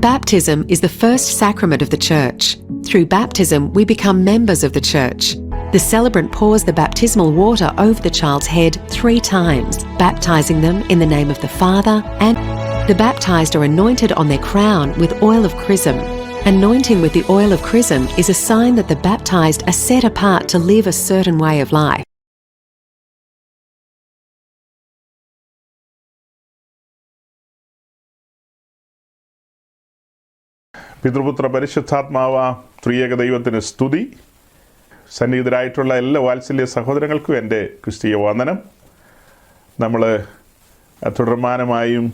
Baptism is the first sacrament of the Church. Through baptism, we become members of the Church. The celebrant pours the baptismal water over the child's head 3 times, baptizing them in the name of the Father, and the baptized are anointed on their crown with oil of chrism. Anointing with the oil of chrism is a sign that the baptized are set apart to live a certain way of life. പിതൃപുത്ര പരിശുദ്ധാത്മാവ ത്രിയേക ദൈവത്തിന് സ്തുതി. സന്നിഹിതരായിട്ടുള്ള എല്ലാ വാത്സല്യ സഹോദരങ്ങൾക്കും എൻ്റെ ക്രിസ്തീയ വന്ദനം. നമ്മൾ തുടർമാനമായും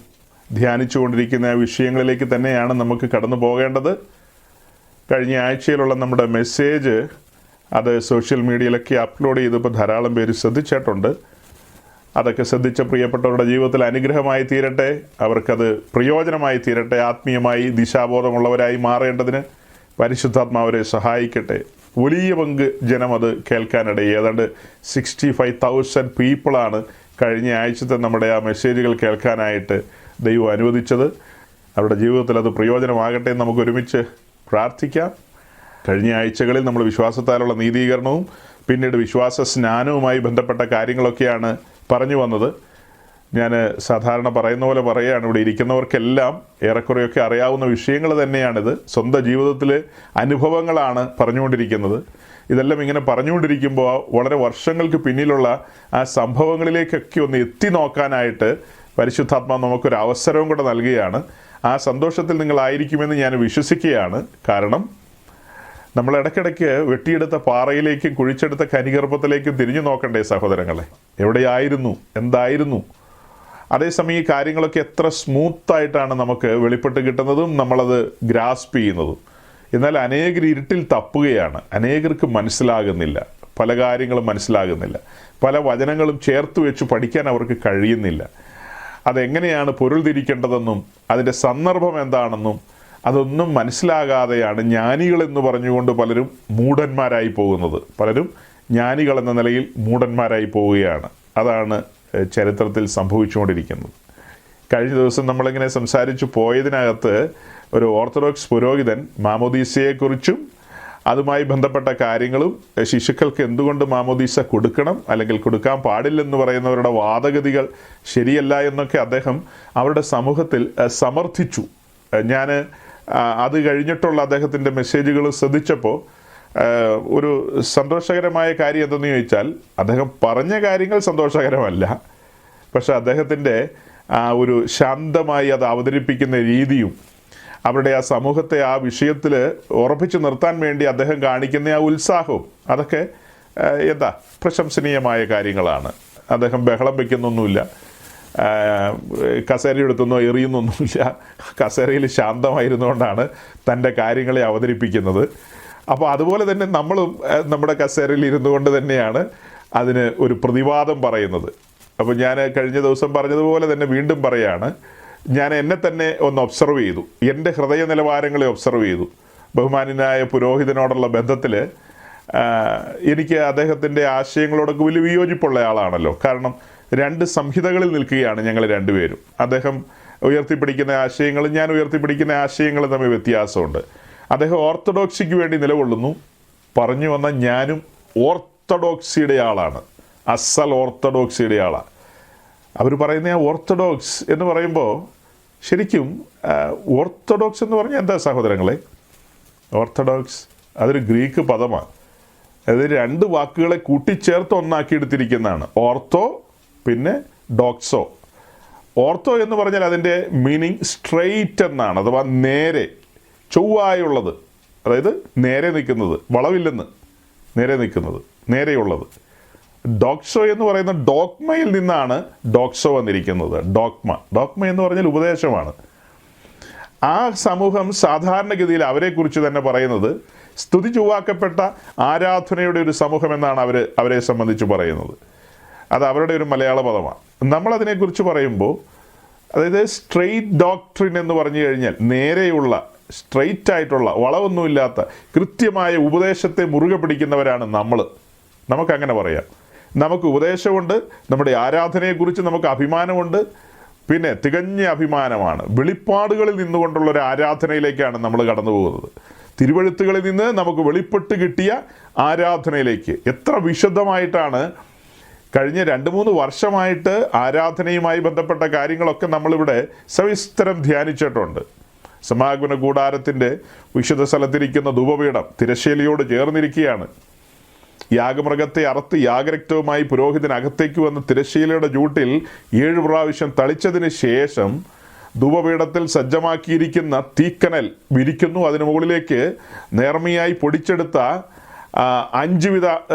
ധ്യാനിച്ചു കൊണ്ടിരിക്കുന്ന വിഷയങ്ങളിലേക്ക് തന്നെയാണ് നമുക്ക് കടന്നു പോകേണ്ടത്. കഴിഞ്ഞ ആഴ്ചയിലുള്ള നമ്മുടെ മെസ്സേജ് അത് സോഷ്യൽ മീഡിയയിലൊക്കെ അപ്ലോഡ് ചെയ്തപ്പോൾ ധാരാളം പേര് ശ്രദ്ധിച്ചിട്ടുണ്ട്. അതൊക്കെ ശ്രദ്ധിച്ച പ്രിയപ്പെട്ടവരുടെ ജീവിതത്തിൽ അനുഗ്രഹമായി തീരട്ടെ, അവർക്കത് പ്രയോജനമായി തീരട്ടെ, ആത്മീയമായി ദിശാബോധമുള്ളവരായി മാറേണ്ടതിന് പരിശുദ്ധാത്മാവരെ സഹായിക്കട്ടെ. വലിയ പങ്ക് ജനം അത് കേൾക്കാനിടയിൽ ഏതാണ്ട് 65,000 പീപ്പിളാണ് കഴിഞ്ഞ ആഴ്ചത്തെ നമ്മുടെ ആ മെസ്സേജുകൾ കേൾക്കാനായിട്ട് ദൈവം അനുവദിച്ചത്. അവരുടെ ജീവിതത്തിൽ അത് പ്രയോജനമാകട്ടെ എന്ന് നമുക്ക് ഒരുമിച്ച് പ്രാർത്ഥിക്കാം. കഴിഞ്ഞ ആഴ്ചകളിൽ നമ്മൾ വിശ്വാസത്താലുള്ള നീതീകരണവും പിന്നീട് വിശ്വാസ സ്നാനവുമായി ബന്ധപ്പെട്ട കാര്യങ്ങളൊക്കെയാണ് പറഞ്ഞു വന്നത്. ഞാൻ സാധാരണ പറയുന്ന പോലെ പറയുകയാണ്, ഇവിടെ ഇരിക്കുന്നവർക്കെല്ലാം ഏറെക്കുറെയൊക്കെ അറിയാവുന്ന വിഷയങ്ങൾ തന്നെയാണിത്. സ്വന്തം ജീവിതത്തിൽ അനുഭവങ്ങളാണ് പറഞ്ഞുകൊണ്ടിരിക്കുന്നത്. ഇതെല്ലാം ഇങ്ങനെ പറഞ്ഞുകൊണ്ടിരിക്കുമ്പോൾ വളരെ വർഷങ്ങൾക്ക് പിന്നിലുള്ള ആ സംഭവങ്ങളിലേക്കൊക്കെ ഒന്ന് എത്തി നോക്കാനായിട്ട് പരിശുദ്ധാത്മാവ് നമുക്കൊരു അവസരവും കൂടെ നൽകുകയാണ്. ആ സന്തോഷത്തിൽ നിങ്ങളായിരിക്കുമെന്ന് ഞാൻ വിശ്വസിക്കുകയാണ്. കാരണം നമ്മൾ ഇടയ്ക്കിടയ്ക്ക് വെട്ടിയെടുത്ത പാറയിലേക്കും കുഴിച്ചെടുത്ത കനിഗർഭത്തിലേക്കും തിരിഞ്ഞു നോക്കണ്ടേ സഹോദരങ്ങളെ? എവിടെയായിരുന്നു, എന്തായിരുന്നു? അതേസമയം ഈ കാര്യങ്ങളൊക്കെ എത്ര സ്മൂത്തായിട്ടാണ് നമുക്ക് വെളിപ്പെട്ട് കിട്ടുന്നതും നമ്മളത് ഗ്രാസ്പ് ചെയ്യുന്നതും. എന്നാൽ അനേകർ ഇരുട്ടിൽ തപ്പുകയാണ്. അനേകർക്ക് മനസ്സിലാകുന്നില്ല, പല കാര്യങ്ങളും മനസ്സിലാകുന്നില്ല, പല വചനങ്ങളും ചേർത്ത് വെച്ച് പഠിക്കാൻ അവർക്ക് കഴിയുന്നില്ല. അതെങ്ങനെയാണ് പൊരുൾ തിരിക്കേണ്ടതെന്നും അതിൻ്റെ സന്ദർഭം എന്താണെന്നും അതൊന്നും മനസ്സിലാകാതെയാണ് ജ്ഞാനികളെന്ന് പറഞ്ഞുകൊണ്ട് പലരും മൂഢന്മാരായി പോകുന്നത്. പലരും ജ്ഞാനികൾ എന്ന നിലയിൽ മൂഢന്മാരായി പോവുകയാണ്. അതാണ് ചരിത്രത്തിൽ സംഭവിച്ചുകൊണ്ടിരിക്കുന്നത്. കഴിഞ്ഞ ദിവസം നമ്മളിങ്ങനെ സംസാരിച്ചു പോയതിനകത്ത് ഒരു ഓർത്തഡോക്സ് പുരോഹിതൻ മാമോദീസയെക്കുറിച്ചും അതുമായി ബന്ധപ്പെട്ട കാര്യങ്ങളും ശിശുക്കൾക്ക് എന്തുകൊണ്ട് മാമോദീസ കൊടുക്കണം അല്ലെങ്കിൽ കൊടുക്കാൻ പാടില്ലെന്ന് പറയുന്നവരുടെ വാദഗതികൾ ശരിയല്ല എന്നൊക്കെ അദ്ദേഹം അവരുടെ സമൂഹത്തിൽ സമർത്ഥിച്ചു. ഞാൻ അത് കഴിഞ്ഞിട്ടുള്ള അദ്ദേഹത്തിൻ്റെ മെസ്സേജുകൾ ശ്രദ്ധിച്ചപ്പോൾ ഒരു സന്തോഷകരമായ കാര്യം എന്തെന്ന് ചോദിച്ചാൽ, അദ്ദേഹം പറഞ്ഞ കാര്യങ്ങൾ സന്തോഷകരമല്ല, പക്ഷെ അദ്ദേഹത്തിൻ്റെ ഒരു ശാന്തമായി അത് അവതരിപ്പിക്കുന്ന രീതിയും അവരുടെ ആ സമൂഹത്തെ ആ വിഷയത്തിൽ ഉറപ്പിച്ചു നിർത്താൻ വേണ്ടി അദ്ദേഹം കാണിക്കുന്ന ആ ഉത്സാഹവും അതൊക്കെ പ്രശംസനീയമായ കാര്യങ്ങളാണ്. അദ്ദേഹം ബഹളം വയ്ക്കുന്നൊന്നുമില്ല, കസേരയെടുത്തൊന്നും എറിയുന്നൊന്നുമില്ല. കസേരയിൽ ശാന്തമായിരുന്നുകൊണ്ടാണ് തൻ്റെ കാര്യങ്ങളെ അവതരിപ്പിക്കുന്നത്. അപ്പോൾ അതുപോലെ തന്നെ നമ്മളും നമ്മുടെ കസേരയിൽ ഇരുന്നു കൊണ്ട് തന്നെയാണ് അതിന് ഒരു പ്രതിവാദം പറയുന്നത്. അപ്പോൾ ഞാൻ കഴിഞ്ഞ ദിവസം പറഞ്ഞതുപോലെ തന്നെ വീണ്ടും പറയുകയാണ്, ഞാൻ എന്നെ തന്നെ ഒന്ന് ഒബ്സർവ് ചെയ്തു, എൻ്റെ ഹൃദയ നിലവാരങ്ങളെ ഒബ്സർവ് ചെയ്തു. ബഹുമാന്യനായ പുരോഹിതനോടുള്ള ബന്ധത്തിൽ എനിക്ക് അദ്ദേഹത്തിൻ്റെ ആശയങ്ങളോടൊക്കെ വലിയ വിയോജിപ്പുള്ള ആളാണല്ലോ. കാരണം 2 സംഹിതകളിൽ നിൽക്കുകയാണ് ഞങ്ങൾ രണ്ടുപേരും. അദ്ദേഹം ഉയർത്തിപ്പിടിക്കുന്ന ആശയങ്ങളും ഞാൻ ഉയർത്തിപ്പിടിക്കുന്ന ആശയങ്ങളും തമ്മിൽ വ്യത്യാസമുണ്ട്. അദ്ദേഹം ഓർത്തഡോക്സിക്ക് വേണ്ടി നിലകൊള്ളുന്നു. പറഞ്ഞു വന്ന ഞാനും ഓർത്തഡോക്സിയുടെ ആളാണ്, അസൽ ഓർത്തഡോക്സിയുടെ ആളാണ്. അവർ പറയുന്ന ആ ഓർത്തഡോക്സ് എന്ന് പറയുമ്പോൾ ശരിക്കും ഓർത്തഡോക്സ് എന്ന് പറഞ്ഞാൽ എന്താ സഹോദരങ്ങളെ? ഓർത്തഡോക്സ് അതൊരു ഗ്രീക്ക് പദമാണ്. അതായത് 2 വാക്കുകളെ കൂട്ടിച്ചേർത്ത് ഒന്നാക്കിയെടുത്തിരിക്കുന്നതാണ്. ഓർത്തോ പിന്നെ ഡോക്സോ. ഓർത്തോ എന്ന് പറഞ്ഞാൽ അതിൻ്റെ മീനിങ് സ്ട്രെയിറ്റ് എന്നാണ്, അഥവാ നേരെ ചൊവ്വായുള്ളത്, അതായത് നേരെ നിൽക്കുന്നത്, വളവില്ലെന്ന്, നേരെ നിൽക്കുന്നത്, നേരെയുള്ളത്. ഡോക്സോ എന്ന് പറയുന്ന ഡോക്മയിൽ നിന്നാണ് ഡോക്സോ വന്നിരിക്കുന്നത്. ഡോക്മ എന്ന് പറഞ്ഞാൽ ഉപദേശമാണ്. ആ സമൂഹം സാധാരണഗതിയിൽ അവരെക്കുറിച്ച് തന്നെ പറയുന്നത് സ്തുതി ചൊവ്വാക്കപ്പെട്ട ആരാധനയുടെ ഒരു സമൂഹം എന്നാണ് അവരെ സംബന്ധിച്ച് പറയുന്നത്. അത് അവരുടെ ഒരു മലയാള പദമാണ്. നമ്മളതിനെക്കുറിച്ച് പറയുമ്പോൾ അതായത് സ്ട്രെയിറ്റ് ഡോക്ട്രിൻ എന്ന് പറഞ്ഞു കഴിഞ്ഞാൽ നേരെയുള്ള, സ്ട്രെയിറ്റ് ആയിട്ടുള്ള, വളവൊന്നുമില്ലാത്ത കൃത്യമായ ഉപദേശത്തെ മുറുകെ പിടിക്കുന്നവരാണ് നമുക്കങ്ങനെ പറയാം. നമുക്ക് ഉപദേശമുണ്ട്, നമ്മുടെ ആരാധനയെക്കുറിച്ച് നമുക്ക് അഭിമാനമുണ്ട്, പിന്നെ തികഞ്ഞ അഭിമാനമാണ്. വെളിപ്പാടുകളിൽ നിന്നുകൊണ്ടുള്ള ഒരു ആരാധനയിലേക്കാണ് നമ്മൾ കടന്നു പോകുന്നത്. തിരുവെഴുത്തുകളിൽ നിന്ന് നമുക്ക് വെളിപ്പെട്ട് കിട്ടിയ ആരാധനയിലേക്ക്. എത്ര വിശദമായിട്ടാണ് കഴിഞ്ഞ 2-3 വർഷമായിട്ട് ആരാധനയുമായി ബന്ധപ്പെട്ട കാര്യങ്ങളൊക്കെ നമ്മളിവിടെ സവിസ്തരം ധ്യാനിച്ചിട്ടുണ്ട്. സമാഗമന കൂടാരത്തിൻ്റെ വിശുദ്ധ സ്ഥലത്തിരിക്കുന്ന ധൂപപീഠം തിരശ്ശീലയോട് ചേർന്നിരിക്കുകയാണ്. യാഗമൃഗത്തെ അറുത്ത് യാഗരക്തവുമായി പുരോഹിതനകത്തേക്ക് വന്ന് തിരശ്ശീലയുടെ ചൂട്ടിൽ 7 പ്രാവശ്യം തളിച്ചതിന് ശേഷം ധൂപപീഠത്തിൽ സജ്ജമാക്കിയിരിക്കുന്ന തീക്കനൽ വിരിക്കുന്നു. അതിന് മുകളിലേക്ക് നേർമയായി പൊടിച്ചെടുത്ത 5 വിധ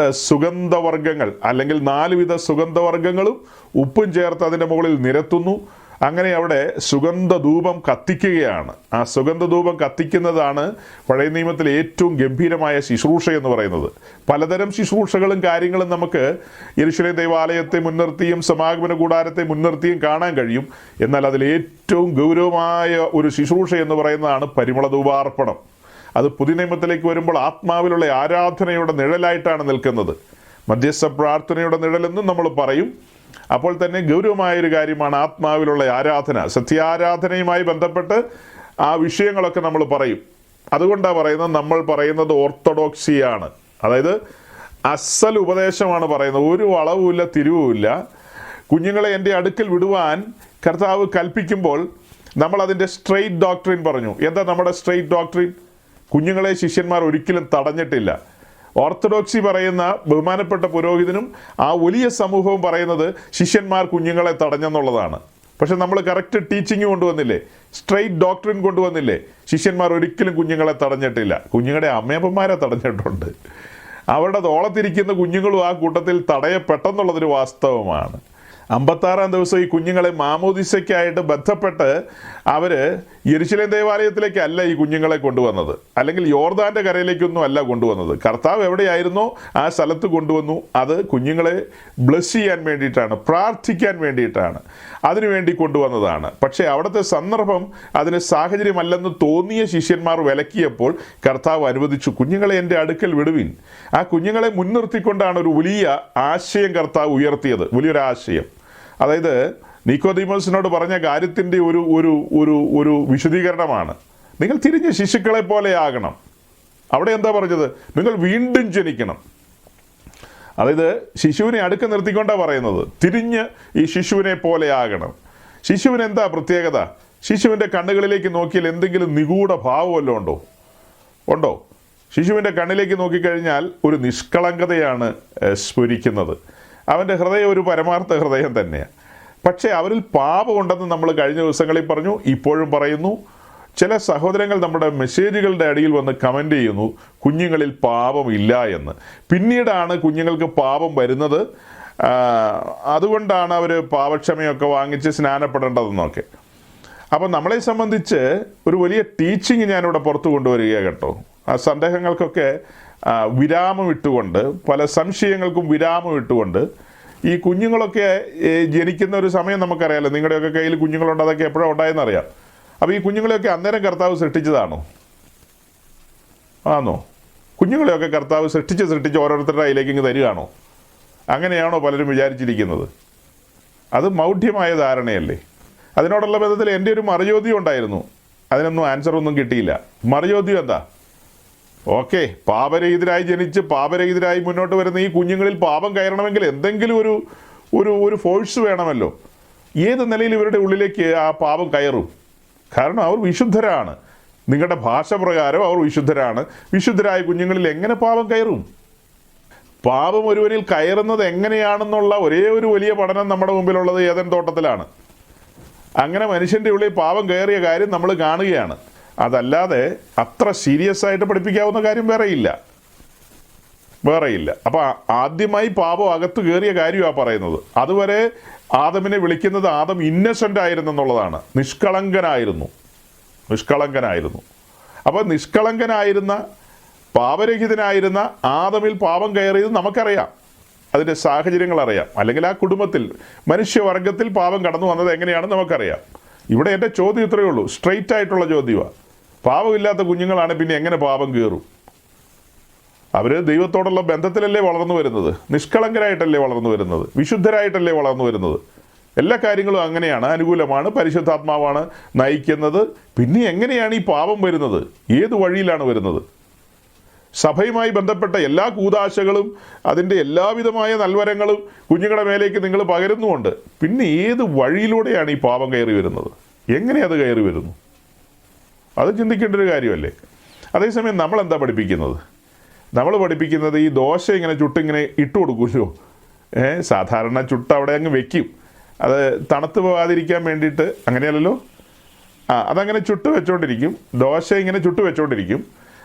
സുഗന്ധവർഗ്ഗങ്ങൾ അല്ലെങ്കിൽ 4 വിധ സുഗന്ധവർഗ്ഗങ്ങളും ഉപ്പും ചേർത്ത് അതിൻ്റെ മുകളിൽ നിരത്തുന്നു. അങ്ങനെ അവിടെ സുഗന്ധധൂപം കത്തിക്കുകയാണ്. ആ സുഗന്ധധൂപം കത്തിക്കുന്നതാണ് പഴയ നിയമത്തിലെ ഏറ്റവും ഗംഭീരമായ ശുശ്രൂഷ എന്ന് പറയുന്നത്. പലതരം ശുശ്രൂഷകളും കാര്യങ്ങളും നമുക്ക് യെരൂശലേം ദൈവാലയത്തെ മുൻനിർത്തിയും സമാഗമന കൂടാരത്തെ മുൻനിർത്തിയും കാണാൻ കഴിയും. എന്നാൽ അതിൽ ഏറ്റവും ഗൗരവമായ ഒരു ശുശ്രൂഷ എന്ന് പറയുന്നതാണ് പരിമള ധൂപാർപ്പണം. അത് പുതിയ നിയമത്തിലേക്ക് വരുമ്പോൾ ആത്മാവിലുള്ള ആരാധനയുടെ നിഴലായിട്ടാണ് നിൽക്കുന്നത്. മധ്യസ്ഥ പ്രാർത്ഥനയുടെ നിഴലെന്നും നമ്മൾ പറയും. അപ്പോൾ തന്നെ ഗൗരവമായൊരു കാര്യമാണ് ആത്മാവിലുള്ള ആരാധന. സത്യാരാധനയുമായി ബന്ധപ്പെട്ട് ആ വിഷയങ്ങളൊക്കെ നമ്മൾ പറയും. അതുകൊണ്ടാണ് പറയുന്നത്, നമ്മൾ പറയുന്നത് ഓർത്തഡോക്സിയാണ്. അതായത് അസൽ ഉപദേശമാണ് പറയുന്നത്. ഒരു വളവുമില്ല, തിരിവുമില്ല. കുഞ്ഞുങ്ങളെ എൻ്റെ അടുക്കൽ വിടുവാൻ കർത്താവ് കൽപ്പിക്കുമ്പോൾ നമ്മൾ അതിൻ്റെ സ്ട്രെയിറ്റ് ഡോക്ട്രിൻ പറഞ്ഞു. എന്താ നമ്മുടെ സ്ട്രെയിറ്റ് ഡോക്ട്രിൻ? കുഞ്ഞുങ്ങളെ ശിഷ്യന്മാർ ഒരിക്കലും തടഞ്ഞിട്ടില്ല. ഓർത്തഡോക്സി പറയുന്ന ബഹുമാനപ്പെട്ട പുരോഹിതനും ആ വലിയ സമൂഹവും പറയുന്നത് ശിഷ്യന്മാർ കുഞ്ഞുങ്ങളെ തടഞ്ഞെന്നുള്ളതാണ്. പക്ഷെ നമ്മൾ കറക്റ്റ് ടീച്ചിങ് കൊണ്ടുവന്നില്ലേ, സ്ട്രെയിറ്റ് ഡോക്ട്രിൻ കൊണ്ടുവന്നില്ലേ? ശിഷ്യന്മാർ ഒരിക്കലും കുഞ്ഞുങ്ങളെ തടഞ്ഞിട്ടില്ല. കുഞ്ഞുങ്ങളുടെ അമ്മയപ്പന്മാരെ തടഞ്ഞിട്ടുണ്ട്. അവരുടെ തോളത്തിരിക്കുന്ന കുഞ്ഞുങ്ങളും ആ കൂട്ടത്തിൽ തടയപ്പെട്ടെന്നുള്ളതൊരു വാസ്തവമാണ്. 56-ാം ദിവസം ഈ കുഞ്ഞുങ്ങളെ മാമോദിസയ്ക്കായിട്ട് ബന്ധപ്പെട്ട് അവർ യെരൂശലേം ദേവാലയത്തിലേക്കല്ല ഈ കുഞ്ഞുങ്ങളെ കൊണ്ടുവന്നത്, അല്ലെങ്കിൽ യോർദാൻ്റെ കരയിലേക്കൊന്നും അല്ല കൊണ്ടുവന്നത്. കർത്താവ് എവിടെയായിരുന്നോ ആ സ്ഥലത്ത് കൊണ്ടുവന്നു. അത് കുഞ്ഞുങ്ങളെ ബ്ലെസ് ചെയ്യാൻ വേണ്ടിയിട്ടാണ്, പ്രാർത്ഥിക്കാൻ വേണ്ടിയിട്ടാണ്, അതിനുവേണ്ടി കൊണ്ടുവന്നതാണ്. പക്ഷേ അവിടുത്തെ സന്ദർഭം അതിന് സാഹചര്യമല്ലെന്ന് തോന്നിയ ശിഷ്യന്മാർ വിലക്കിയപ്പോൾ കർത്താവ് അനുവദിച്ചു. കുഞ്ഞുങ്ങളെ എൻ്റെ അടുക്കൽ വിടുവിൻ. ആ കുഞ്ഞുങ്ങളെ മുൻനിർത്തിക്കൊണ്ടാണ് ഒരു വലിയ ആശയം കർത്താവ് ഉയർത്തിയത്. വലിയൊരു ആശയം. അതായത് നിക്കോദീമോസിനോട് പറഞ്ഞ കാര്യത്തിൻ്റെ ഒരു ഒരു ഒരു ഒരു വിശദീകരണമാണ്. നിങ്ങൾ തിരിഞ്ഞ ശിശുക്കളെ പോലെ ആകണം. അവിടെ എന്താ പറഞ്ഞത്? നിങ്ങൾ വീണ്ടും ജനിക്കണം. അതായത് ശിശുവിനെ അടുക്ക നിർത്തിക്കൊണ്ടാണ് പറയുന്നത്. തിരിഞ്ഞ് ഈ ശിശുവിനെ പോലെ ആകണം. ശിശുവിന് എന്താ പ്രത്യേകത? ശിശുവിൻ്റെ കണ്ണുകളിലേക്ക് നോക്കിയാൽ എന്തെങ്കിലും നിഗൂഢ ഭാവമല്ലോ ഉണ്ടോ? ശിശുവിൻ്റെ കണ്ണിലേക്ക് നോക്കിക്കഴിഞ്ഞാൽ ഒരു നിഷ്കളങ്കതയാണ് സ്ഫുരിക്കുന്നത്. അവൻ്റെ ഹൃദയം ഒരു പരമാർത്ഥ ഹൃദയം തന്നെയാണ്. പക്ഷേ അവരിൽ പാപമുണ്ടെന്ന് നമ്മൾ കഴിഞ്ഞ ദിവസങ്ങളിൽ പറഞ്ഞു, ഇപ്പോഴും പറയുന്നു. ചില സഹോദരങ്ങൾ നമ്മുടെ മെസ്സേജുകളുടെ അടിയിൽ വന്ന് കമൻ്റ് ചെയ്യുന്നു കുഞ്ഞുങ്ങളിൽ പാപമില്ല എന്ന്. പിന്നീടാണ് കുഞ്ഞുങ്ങൾക്ക് പാപം വരുന്നത്. അതുകൊണ്ടാണ് അവർ പാപക്ഷമയൊക്കെ വാങ്ങിച്ച് സ്നാനപ്പെടേണ്ടതെന്നൊക്കെ. അപ്പോൾ നമ്മളെ സംബന്ധിച്ച് ഒരു വലിയ ടീച്ചിങ് ഞാനിവിടെ പുറത്തു കൊണ്ടുവരിക കേട്ടോ. ആ സന്ദേഹങ്ങൾക്കൊക്കെ വിരാമം ഇട്ടുകൊണ്ട്, പല സംശയങ്ങൾക്കും വിരാമം ഇട്ടുകൊണ്ട്, ഈ കുഞ്ഞുങ്ങളൊക്കെ ജനിക്കുന്ന ഒരു സമയം നമുക്കറിയാമല്ലോ. നിങ്ങളുടെയൊക്കെ കയ്യിൽ കുഞ്ഞുങ്ങളുണ്ട്, അതൊക്കെ എപ്പോഴാണ് ഉണ്ടായെന്ന് അറിയാം. അപ്പോൾ ഈ കുഞ്ഞുങ്ങളെയൊക്കെ അന്നേരം കർത്താവ് സൃഷ്ടിച്ചതാണോ? ആണോ? കുഞ്ഞുങ്ങളെയൊക്കെ കർത്താവ് സൃഷ്ടിച്ച് ഓരോരുത്തരുടെ കയ്യിലേക്ക് ഇങ്ങ് തരികയാണോ? അങ്ങനെയാണോ പലരും വിചാരിച്ചിരിക്കുന്നത്? അത് മൗഢ്യമായ ധാരണയല്ലേ? അതിനോടുള്ള ബന്ധത്തിൽ എൻ്റെ ഒരു മറുചോദ്യം ഉണ്ടായിരുന്നു. അതിനൊന്നും ആൻസറൊന്നും കിട്ടിയില്ല. മറുചോദ്യം എന്താ? ഓക്കെ, പാപരഹിതരായി ജനിച്ച് പാപരഹിതരായി മുന്നോട്ട് വരുന്ന ഈ കുഞ്ഞുങ്ങളിൽ പാപം കയറണമെങ്കിൽ എന്തെങ്കിലും ഒരു ഫോഴ്സ് വേണമല്ലോ. ഏത് നിലയിൽ ഇവരുടെ ഉള്ളിലേക്ക് ആ പാപം കയറും? കാരണം അവർ വിശുദ്ധരാണ്. നിങ്ങളുടെ ഭാഷ പ്രകാരം അവർ വിശുദ്ധരാണ്. വിശുദ്ധരായ കുഞ്ഞുങ്ങളിൽ എങ്ങനെ പാപം കയറും? പാപം ഒരുവനിൽ കയറുന്നത് എങ്ങനെയാണെന്നുള്ള ഒരേ ഒരു വലിയ പഠനം നമ്മുടെ മുമ്പിലുള്ളത് ഏദൻ തോട്ടത്തിലാണ്. അങ്ങനെ മനുഷ്യൻ്റെ ഉള്ളിൽ പാപം കയറിയ കാര്യം നമ്മൾ കാണുകയാണ്. അതല്ലാതെ അത്ര സീരിയസ് ആയിട്ട് പഠിപ്പിക്കാവുന്ന കാര്യം വേറെയില്ല. അപ്പോൾ ആദ്യമായി പാപം അകത്ത് കയറിയ കാര്യമാണ് പറയുന്നത്. അതുവരെ ആദമിനെ വിളിക്കുന്നത് ആദം ഇന്നസെൻ്റ് ആയിരുന്നു എന്നുള്ളതാണ്. നിഷ്കളങ്കനായിരുന്നു. അപ്പോൾ നിഷ്കളങ്കനായിരുന്ന, പാപരഹിതനായിരുന്ന ആദമിൽ പാപം കയറിയത് നമുക്കറിയാം. അതിൻ്റെ സാഹചര്യങ്ങൾ അറിയാം. അല്ലെങ്കിൽ ആ കുടുംബത്തിൽ, മനുഷ്യവർഗത്തിൽ പാപം കടന്നു വന്നത് എങ്ങനെയാണെന്ന് നമുക്കറിയാം. ഇവിടെ എൻ്റെ ചോദ്യം ഇത്രയേ ഉള്ളൂ, സ്ട്രെയിറ്റ് ആയിട്ടുള്ള ചോദ്യമാണ്. പാപമില്ലാത്ത കുഞ്ഞുങ്ങളാണ് പിന്നെ എങ്ങനെ പാപം കയറും? അവർ ദൈവത്തോടുള്ള ബന്ധത്തിലല്ലേ വളർന്നു വരുന്നത്? നിഷ്കളങ്കരായിട്ടല്ലേ വളർന്നു വരുന്നത്? വിശുദ്ധരായിട്ടല്ലേ വളർന്നു വരുന്നത്? എല്ലാ കാര്യങ്ങളും അങ്ങനെയാണ്, അനുകൂലമാണ്, പരിശുദ്ധാത്മാവാണ് നയിക്കുന്നത്. പിന്നെ എങ്ങനെയാണ് ഈ പാപം വരുന്നത്? ഏത് വഴിയിലാണ് വരുന്നത്? സഭയുമായി ബന്ധപ്പെട്ട എല്ലാ കൂദാശകളും അതിൻ്റെ എല്ലാവിധമായ നൽവരങ്ങളും കുഞ്ഞുങ്ങളുടെ മേലേക്ക് നിങ്ങൾ പകരുന്നുമുണ്ട്. പിന്നെ ഏത് വഴിയിലൂടെയാണ് ഈ പാപം കയറി വരുന്നത്? എങ്ങനെ അത് കയറി വരുന്നു? അത് ചിന്തിക്കേണ്ട ഒരു കാര്യമല്ലേ? അതേസമയം നമ്മളെന്താ പഠിപ്പിക്കുന്നത്? നമ്മൾ പഠിപ്പിക്കുന്നത് ഈ ദോശ ഇങ്ങനെ ചുട്ടിങ്ങനെ ഇട്ട് കൊടുക്കുമല്ലോ. സാധാരണ ചുട്ട് അവിടെ അങ്ങ് വെക്കും, അത് തണുത്ത് പോകാതിരിക്കാൻ വേണ്ടിയിട്ട്. അങ്ങനെയല്ലല്ലോ, അതങ്ങനെ ചുട്ട് വെച്ചോണ്ടിരിക്കും, ദോശ ഇങ്ങനെ ചുട്ട് വെച്ചോണ്ടിരിക്കും.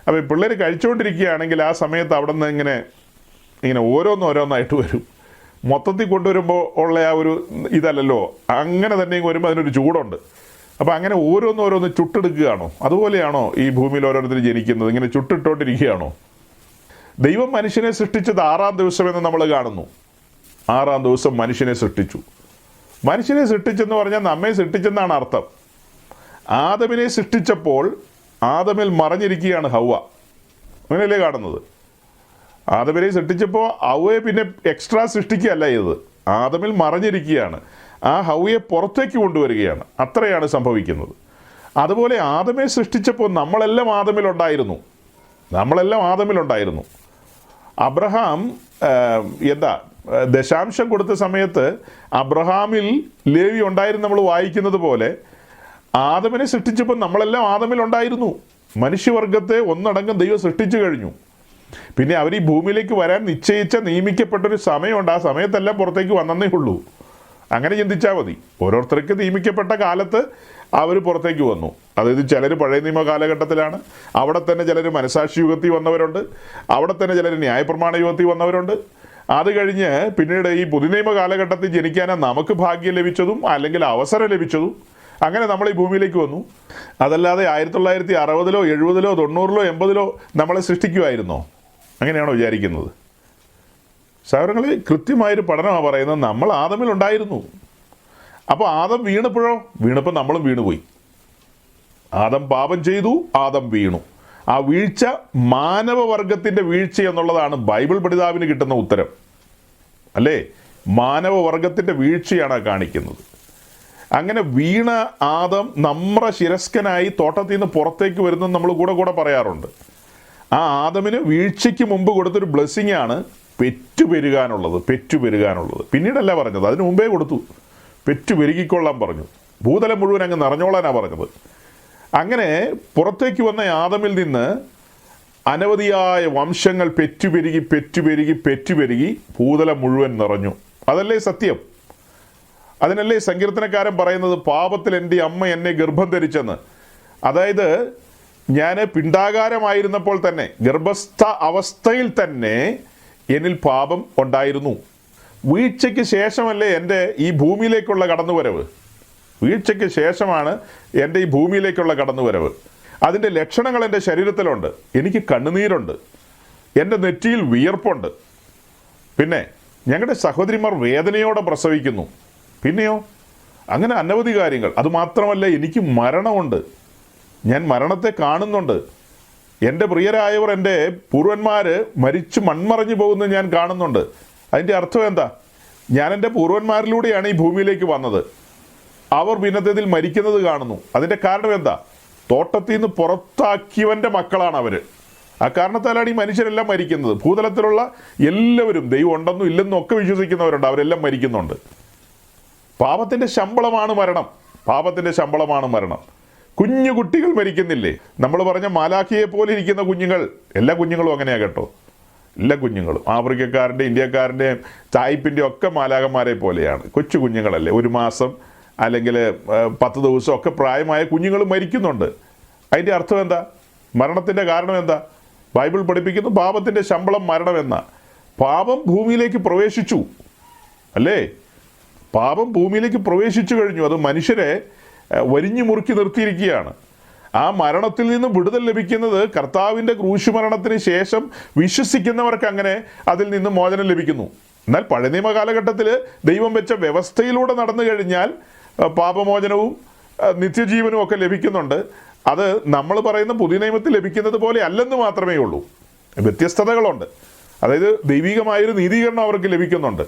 അപ്പോൾ പിള്ളേർ കഴിച്ചുകൊണ്ടിരിക്കുകയാണെങ്കിൽ ആ സമയത്ത് അവിടെ നിന്ന് ഇങ്ങനെ ഓരോന്നായിട്ട് വരും. മൊത്തത്തിൽ കൊണ്ടുവരുമ്പോൾ ഉള്ള ആ ഒരു ഇതല്ലല്ലോ, അങ്ങനെ തന്നെ വരുമ്പോൾ അതിനൊരു ചൂടുണ്ട്. അപ്പോൾ അങ്ങനെ ഓരോന്ന് ചുട്ടെടുക്കുകയാണോ? അതുപോലെയാണോ ഈ ഭൂമിയിൽ ഓരോരുത്തർ ജനിക്കുന്നത്? ഇങ്ങനെ ചുട്ടിട്ടോണ്ടിരിക്കുകയാണോ? ദൈവം മനുഷ്യനെ സൃഷ്ടിച്ചത് 6-ാം ദിവസമെന്ന് നമ്മൾ കാണുന്നു. 6-ാം ദിവസം മനുഷ്യനെ സൃഷ്ടിച്ചു. മനുഷ്യനെ സൃഷ്ടിച്ചെന്ന് പറഞ്ഞാൽ നമ്മെ സൃഷ്ടിച്ചെന്നാണ് അർത്ഥം. ആദമിനെ സൃഷ്ടിച്ചപ്പോൾ ആദമിൽ മറഞ്ഞിരിക്കുകയാണ് ഹൗവ. അങ്ങനെയല്ലേ കാണുന്നത്? ആദമിനെ സൃഷ്ടിച്ചപ്പോൾ ഹൗവയെ പിന്നെ എക്സ്ട്രാ സൃഷ്ടിക്കുകയല്ല ചെയ്തത്, ആദമിൽ മറഞ്ഞിരിക്കുകയാണ്. ആ ഹൗവയെ പുറത്തേക്ക് കൊണ്ടുവരികയാണ്. അത്രയാണ് സംഭവിക്കുന്നത്. അതുപോലെ ആദമെ സൃഷ്ടിച്ചപ്പോൾ നമ്മളെല്ലാം ആദമിലുണ്ടായിരുന്നു. അബ്രഹാം ദശാംശം കൊടുത്ത സമയത്ത് അബ്രഹാമിൽ ലേവി ഉണ്ടായിരുന്നു നമ്മൾ വായിക്കുന്നത് പോലെ, ആദമിനെ സൃഷ്ടിച്ചപ്പോൾ നമ്മളെല്ലാം ആദമിലുണ്ടായിരുന്നു. മനുഷ്യവർഗത്തെ ഒന്നടങ്കം ദൈവം സൃഷ്ടിച്ചു കഴിഞ്ഞു. പിന്നെ അവർ ഈ ഭൂമിയിലേക്ക് വരാൻ നിയമിക്കപ്പെട്ടൊരു സമയമുണ്ട്. ആ സമയത്തെല്ലാം പുറത്തേക്ക് വന്നേ ഉള്ളൂ. അങ്ങനെ ചിന്തിച്ചാൽ മതി. ഓരോരുത്തർക്ക് നിയമിക്കപ്പെട്ട കാലത്ത് അവർ പുറത്തേക്ക് വന്നു. അതായത് ചിലർ പഴയ നിയമ കാലഘട്ടത്തിലാണ്, അവിടെ തന്നെ ചിലർ മനസാക്ഷി യുഗത്തിൽ വന്നവരുണ്ട്, അവിടെ തന്നെ ചിലർ ന്യായപ്രമാണ യുഗത്തിൽ വന്നവരുണ്ട്. അത് കഴിഞ്ഞ് പിന്നീട് ഈ പുതുനിയമ കാലഘട്ടത്തിൽ ജനിക്കാനാണ് നമുക്ക് ഭാഗ്യം ലഭിച്ചതും അല്ലെങ്കിൽ അവസരം ലഭിച്ചതും. അങ്ങനെ നമ്മൾ ഈ ഭൂമിയിലേക്ക് വന്നു. അതല്ലാതെ 1960-ലോ 70-ലോ 90-ലോ 80-ലോ നമ്മളെ സൃഷ്ടിക്കുമായിരുന്നോ? അങ്ങനെയാണോ വിചാരിക്കുന്നത്? സഹോദരങ്ങളെ, കൃത്യമായൊരു പഠനമാണ് പറയുന്നത്. നമ്മൾ ആദമിലുണ്ടായിരുന്നു. അപ്പോൾ ആദം വീണപ്പോൾ നമ്മളും വീണുപോയി. ആദം പാപം ചെയ്തു, ആദം വീണു. ആ വീഴ്ച മാനവവർഗത്തിൻ്റെ വീഴ്ച എന്നുള്ളതാണ് ബൈബിൾ പഠിതാവിന് കിട്ടുന്ന ഉത്തരം, അല്ലേ? മാനവവർഗത്തിൻ്റെ വീഴ്ചയാണ് കാണിക്കുന്നത്. അങ്ങനെ വീണ ആദം നമ്ര ശിരസ്കനായി തോട്ടത്തിൽ നിന്ന് പുറത്തേക്ക് വരുന്നത് നമ്മൾ കൂടെ പറയാറുണ്ട്. ആ ആദമിന് വീഴ്ചയ്ക്ക് മുമ്പ് കൊടുത്തൊരു ബ്ലെസ്സിങ് ആണ് പെറ്റുപെരുകാനുള്ളത്. പിന്നീടല്ല പറഞ്ഞത്, അതിന് മുമ്പേ കൊടുത്തു. പെറ്റുപെരുകിക്കൊള്ളാൻ പറഞ്ഞു. ഭൂതലം മുഴുവൻ അങ്ങ് നിറഞ്ഞോളാനാണ് പറഞ്ഞത്. അങ്ങനെ പുറത്തേക്ക് വന്ന ആദമിൽ നിന്ന് അനവധിയായ വംശങ്ങൾ പെറ്റുപെരുകി ഭൂതലം മുഴുവൻ നിറഞ്ഞു. അതല്ലേ സത്യം? അതിനല്ലേ സങ്കീർത്തനക്കാരൻ പറയുന്നത്, പാപത്തിൽ എൻ്റെ അമ്മ എന്നെ ഗർഭം ധരിച്ചെന്ന്. അതായത് ഞാൻ പിണ്ടാകാരമായിരുന്നപ്പോൾ തന്നെ, ഗർഭസ്ഥ അവസ്ഥയിൽ തന്നെ എന്നിൽ പാപം ഉണ്ടായിരുന്നു. വീഴ്ചയ്ക്ക് ശേഷമല്ലേ എൻ്റെ ഈ ഭൂമിയിലേക്കുള്ള കടന്നുവരവ്? വീഴ്ചയ്ക്ക് ശേഷമാണ് എൻ്റെ ഈ ഭൂമിയിലേക്കുള്ള കടന്നുവരവ്. അതിൻ്റെ ലക്ഷണങ്ങൾ എൻ്റെ ശരീരത്തിലുണ്ട്. എനിക്ക് കണ്ണുനീരുണ്ട്, എൻ്റെ നെറ്റിയിൽ വിയർപ്പുണ്ട്. പിന്നെ ഞങ്ങളുടെ സഹോദരിമാർ വേദനയോടെ പ്രസവിക്കുന്നു. പിന്നെയോ അങ്ങനെ അനവധി കാര്യങ്ങൾ. അതുമാത്രമല്ല, എനിക്ക് മരണമുണ്ട്. ഞാൻ മരണത്തെ കാണുന്നുണ്ട്. എൻ്റെ പ്രിയരായവർ, എൻ്റെ പൂർവന്മാർ മരിച്ചു മൺമറഞ്ഞു പോകുന്നത് ഞാൻ കാണുന്നുണ്ട്. അതിൻ്റെ അർത്ഥം എന്താ? ഞാൻ എൻ്റെ പൂർവന്മാരിലൂടെയാണ് ഈ ഭൂമിയിലേക്ക് വന്നത്. അവർ ഭിന്നതയിൽ മരിക്കുന്നത് കാണുന്നു. അതിൻ്റെ കാരണം എന്താ? തോട്ടത്തിൽ നിന്ന് പുറത്താക്കിയവൻ്റെ മക്കളാണ് അവർ. ആ കാരണത്താലാണ് ഈ മനുഷ്യരെല്ലാം മരിക്കുന്നത്. ഭൂതലത്തിലുള്ള എല്ലാവരും ദൈവം ഉണ്ടെന്നും ഇല്ലെന്നും ഒക്കെ വിശ്വസിക്കുന്നവരുണ്ട്. അവരെല്ലാം മരിക്കുന്നുണ്ട്. പാപത്തിൻ്റെ ശമ്പളമാണ് മരണം. കുഞ്ഞു കുട്ടികൾ മരിക്കുന്നില്ലേ? നമ്മൾ പറഞ്ഞ മാലാഖിയെ പോലെ ഇരിക്കുന്ന കുഞ്ഞുങ്ങൾ, എല്ലാ കുഞ്ഞുങ്ങളും അങ്ങനെയാ കേട്ടോ. എല്ലാ കുഞ്ഞുങ്ങളും ആഫ്രിക്കക്കാരൻ്റെ, ഇന്ത്യക്കാരൻ്റെയും തായ്പിൻ്റെ ഒക്കെ മാലാഖന്മാരെ പോലെയാണ്. കൊച്ചു കുഞ്ഞുങ്ങളല്ലേ, 1 മാസം അല്ലെങ്കിൽ 10 ദിവസം ഒക്കെ പ്രായമായ കുഞ്ഞുങ്ങൾ മരിക്കുന്നുണ്ട്. അതിൻ്റെ അർത്ഥം എന്താ? മരണത്തിൻ്റെ കാരണം എന്താ? ബൈബിൾ പഠിപ്പിക്കുന്നു പാപത്തിൻ്റെ ശമ്പളം മരണമെന്ന. പാപം ഭൂമിയിലേക്ക് പ്രവേശിച്ചു, അല്ലേ? പാപം ഭൂമിയിലേക്ക് പ്രവേശിച്ചു കഴിഞ്ഞു. അത് മനുഷ്യരെ വരിഞ്ഞു മുറുക്കി നിർത്തിയിരിക്കുകയാണ്. ആ മരണത്തിൽ നിന്ന് വിടുതൽ ലഭിക്കുന്നത് കർത്താവിൻ്റെ ക്രൂശുമരണത്തിന് ശേഷം വിശ്വസിക്കുന്നവർക്ക് അങ്ങനെ അതിൽ നിന്ന് മോചനം ലഭിക്കുന്നു. എന്നാൽ പഴയ നിയമ കാലഘട്ടത്തിൽ ദൈവം വെച്ച വ്യവസ്ഥയിലൂടെ നടന്നു കഴിഞ്ഞാൽ പാപമോചനവും നിത്യജീവനും ഒക്കെ ലഭിക്കുന്നുണ്ട്. അത് നമ്മൾ പറയുന്ന പുതിയ നിയമത്തിൽ ലഭിക്കുന്നത് പോലെ അല്ലെന്ന് മാത്രമേ ഉള്ളൂ. വ്യത്യസ്തതകളുണ്ട്. അതായത് ദൈവികമായൊരു നീതീകരണം അവർക്ക് ലഭിക്കുന്നുണ്ട്.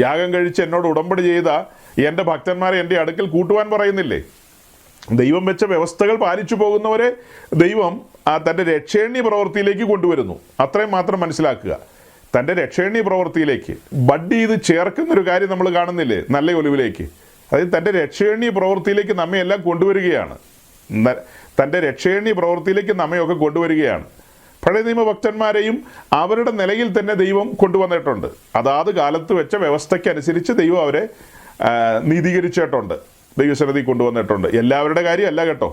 യാഗം കഴിച്ച് എന്നോട് ഉടമ്പടി ചെയ്ത എൻ്റെ ഭക്തന്മാരെ എൻ്റെ അടുക്കൽ കൂട്ടുവാൻ പറയുന്നില്ലേ? ദൈവം വെച്ച വ്യവസ്ഥകൾ പാലിച്ചു പോകുന്നവരെ ദൈവം തൻ്റെ രക്ഷേണ്യ പ്രവൃത്തിയിലേക്ക് കൊണ്ടുവരുന്നു. അത്രയും മാത്രം മനസ്സിലാക്കുക. തൻ്റെ രക്ഷേണ്യ പ്രവൃത്തിയിലേക്ക് ബഡ് ചെയ്ത് ചേർക്കുന്നൊരു കാര്യം നമ്മൾ കാണുന്നില്ലേ? നല്ല ഒലിവിലേക്ക്. അതായത് തൻ്റെ രക്ഷേണ്യ പ്രവൃത്തിയിലേക്ക് നമ്മെ എല്ലാം കൊണ്ടുവരികയാണ്. തൻ്റെ രക്ഷേണ്യ പ്രവൃത്തിയിലേക്ക് നമ്മയൊക്കെ കൊണ്ടുവരികയാണ്. പഴയ നിയമഭക്തന്മാരെയും അവരുടെ നിലയിൽ തന്നെ ദൈവം കൊണ്ടുവന്നിട്ടുണ്ട്. അതാത് കാലത്ത് വെച്ച വ്യവസ്ഥയ്ക്കനുസരിച്ച് ദൈവം അവരെ നീതീകരിച്ചിട്ടുണ്ട്, ദൈവസന്നിധി കൊണ്ടുവന്നിട്ടുണ്ട്. എല്ലാവരുടെ കാര്യമല്ല കേട്ടോ,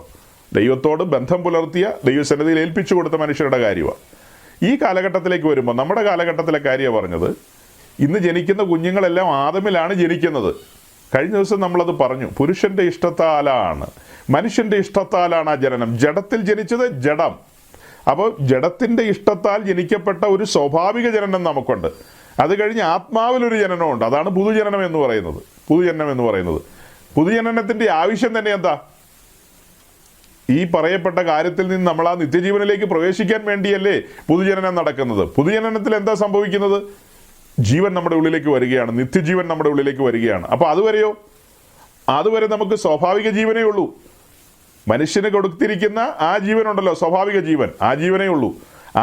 ദൈവത്തോട് ബന്ധം പുലർത്തിയ, ദൈവസന്നിധിയിൽ ഏൽപ്പിച്ചു കൊടുത്ത മനുഷ്യരുടെ കാര്യമാണ്. ഈ കാലഘട്ടത്തിലേക്ക് വരുമ്പോൾ നമ്മുടെ കാലഘട്ടത്തിലെ കാര്യമാണ് പറഞ്ഞത്. ഇന്ന് ജനിക്കുന്ന കുഞ്ഞുങ്ങളെല്ലാം ആദമിലാണ് ജനിക്കുന്നത്. കഴിഞ്ഞ ദിവസം നമ്മളത് പറഞ്ഞു. പുരുഷൻ്റെ ഇഷ്ടത്താലാണ്, മനുഷ്യൻ്റെ ഇഷ്ടത്താലാണ് ആ ജനനം. ജഡത്തിൽ ജനിച്ചത് ജഡം. അപ്പോൾ ജഡത്തിൻ്റെ ഇഷ്ടത്താൽ ജനിക്കപ്പെട്ട ഒരു സ്വാഭാവിക ജനനം നമുക്കുണ്ട്. അത് കഴിഞ്ഞ് ആത്മാവിലൊരു ജനനമുണ്ട്. അതാണ് പുതുജനനം എന്ന് പറയുന്നത്. പുതുജനനത്തിൻ്റെ ആവശ്യം തന്നെ എന്താ? ഈ പറയപ്പെട്ട കാര്യത്തിൽ നിന്ന് നമ്മൾ ആ നിത്യജീവനിലേക്ക് പ്രവേശിക്കാൻ വേണ്ടിയല്ലേ പുതുജനനം നടക്കുന്നത്. പുതുജനനത്തിൽ എന്താ സംഭവിക്കുന്നത്? ജീവൻ നമ്മുടെ ഉള്ളിലേക്ക് വരികയാണ്, നിത്യജീവൻ നമ്മുടെ ഉള്ളിലേക്ക് വരികയാണ്. അപ്പോൾ അതുവരെ നമുക്ക് സ്വാഭാവിക ജീവനേ ഉള്ളൂ. മനുഷ്യന് കൊടുത്തിരിക്കുന്ന ആ ജീവനുണ്ടല്ലോ, സ്വാഭാവിക ജീവൻ, ആ ജീവനേ ഉള്ളൂ.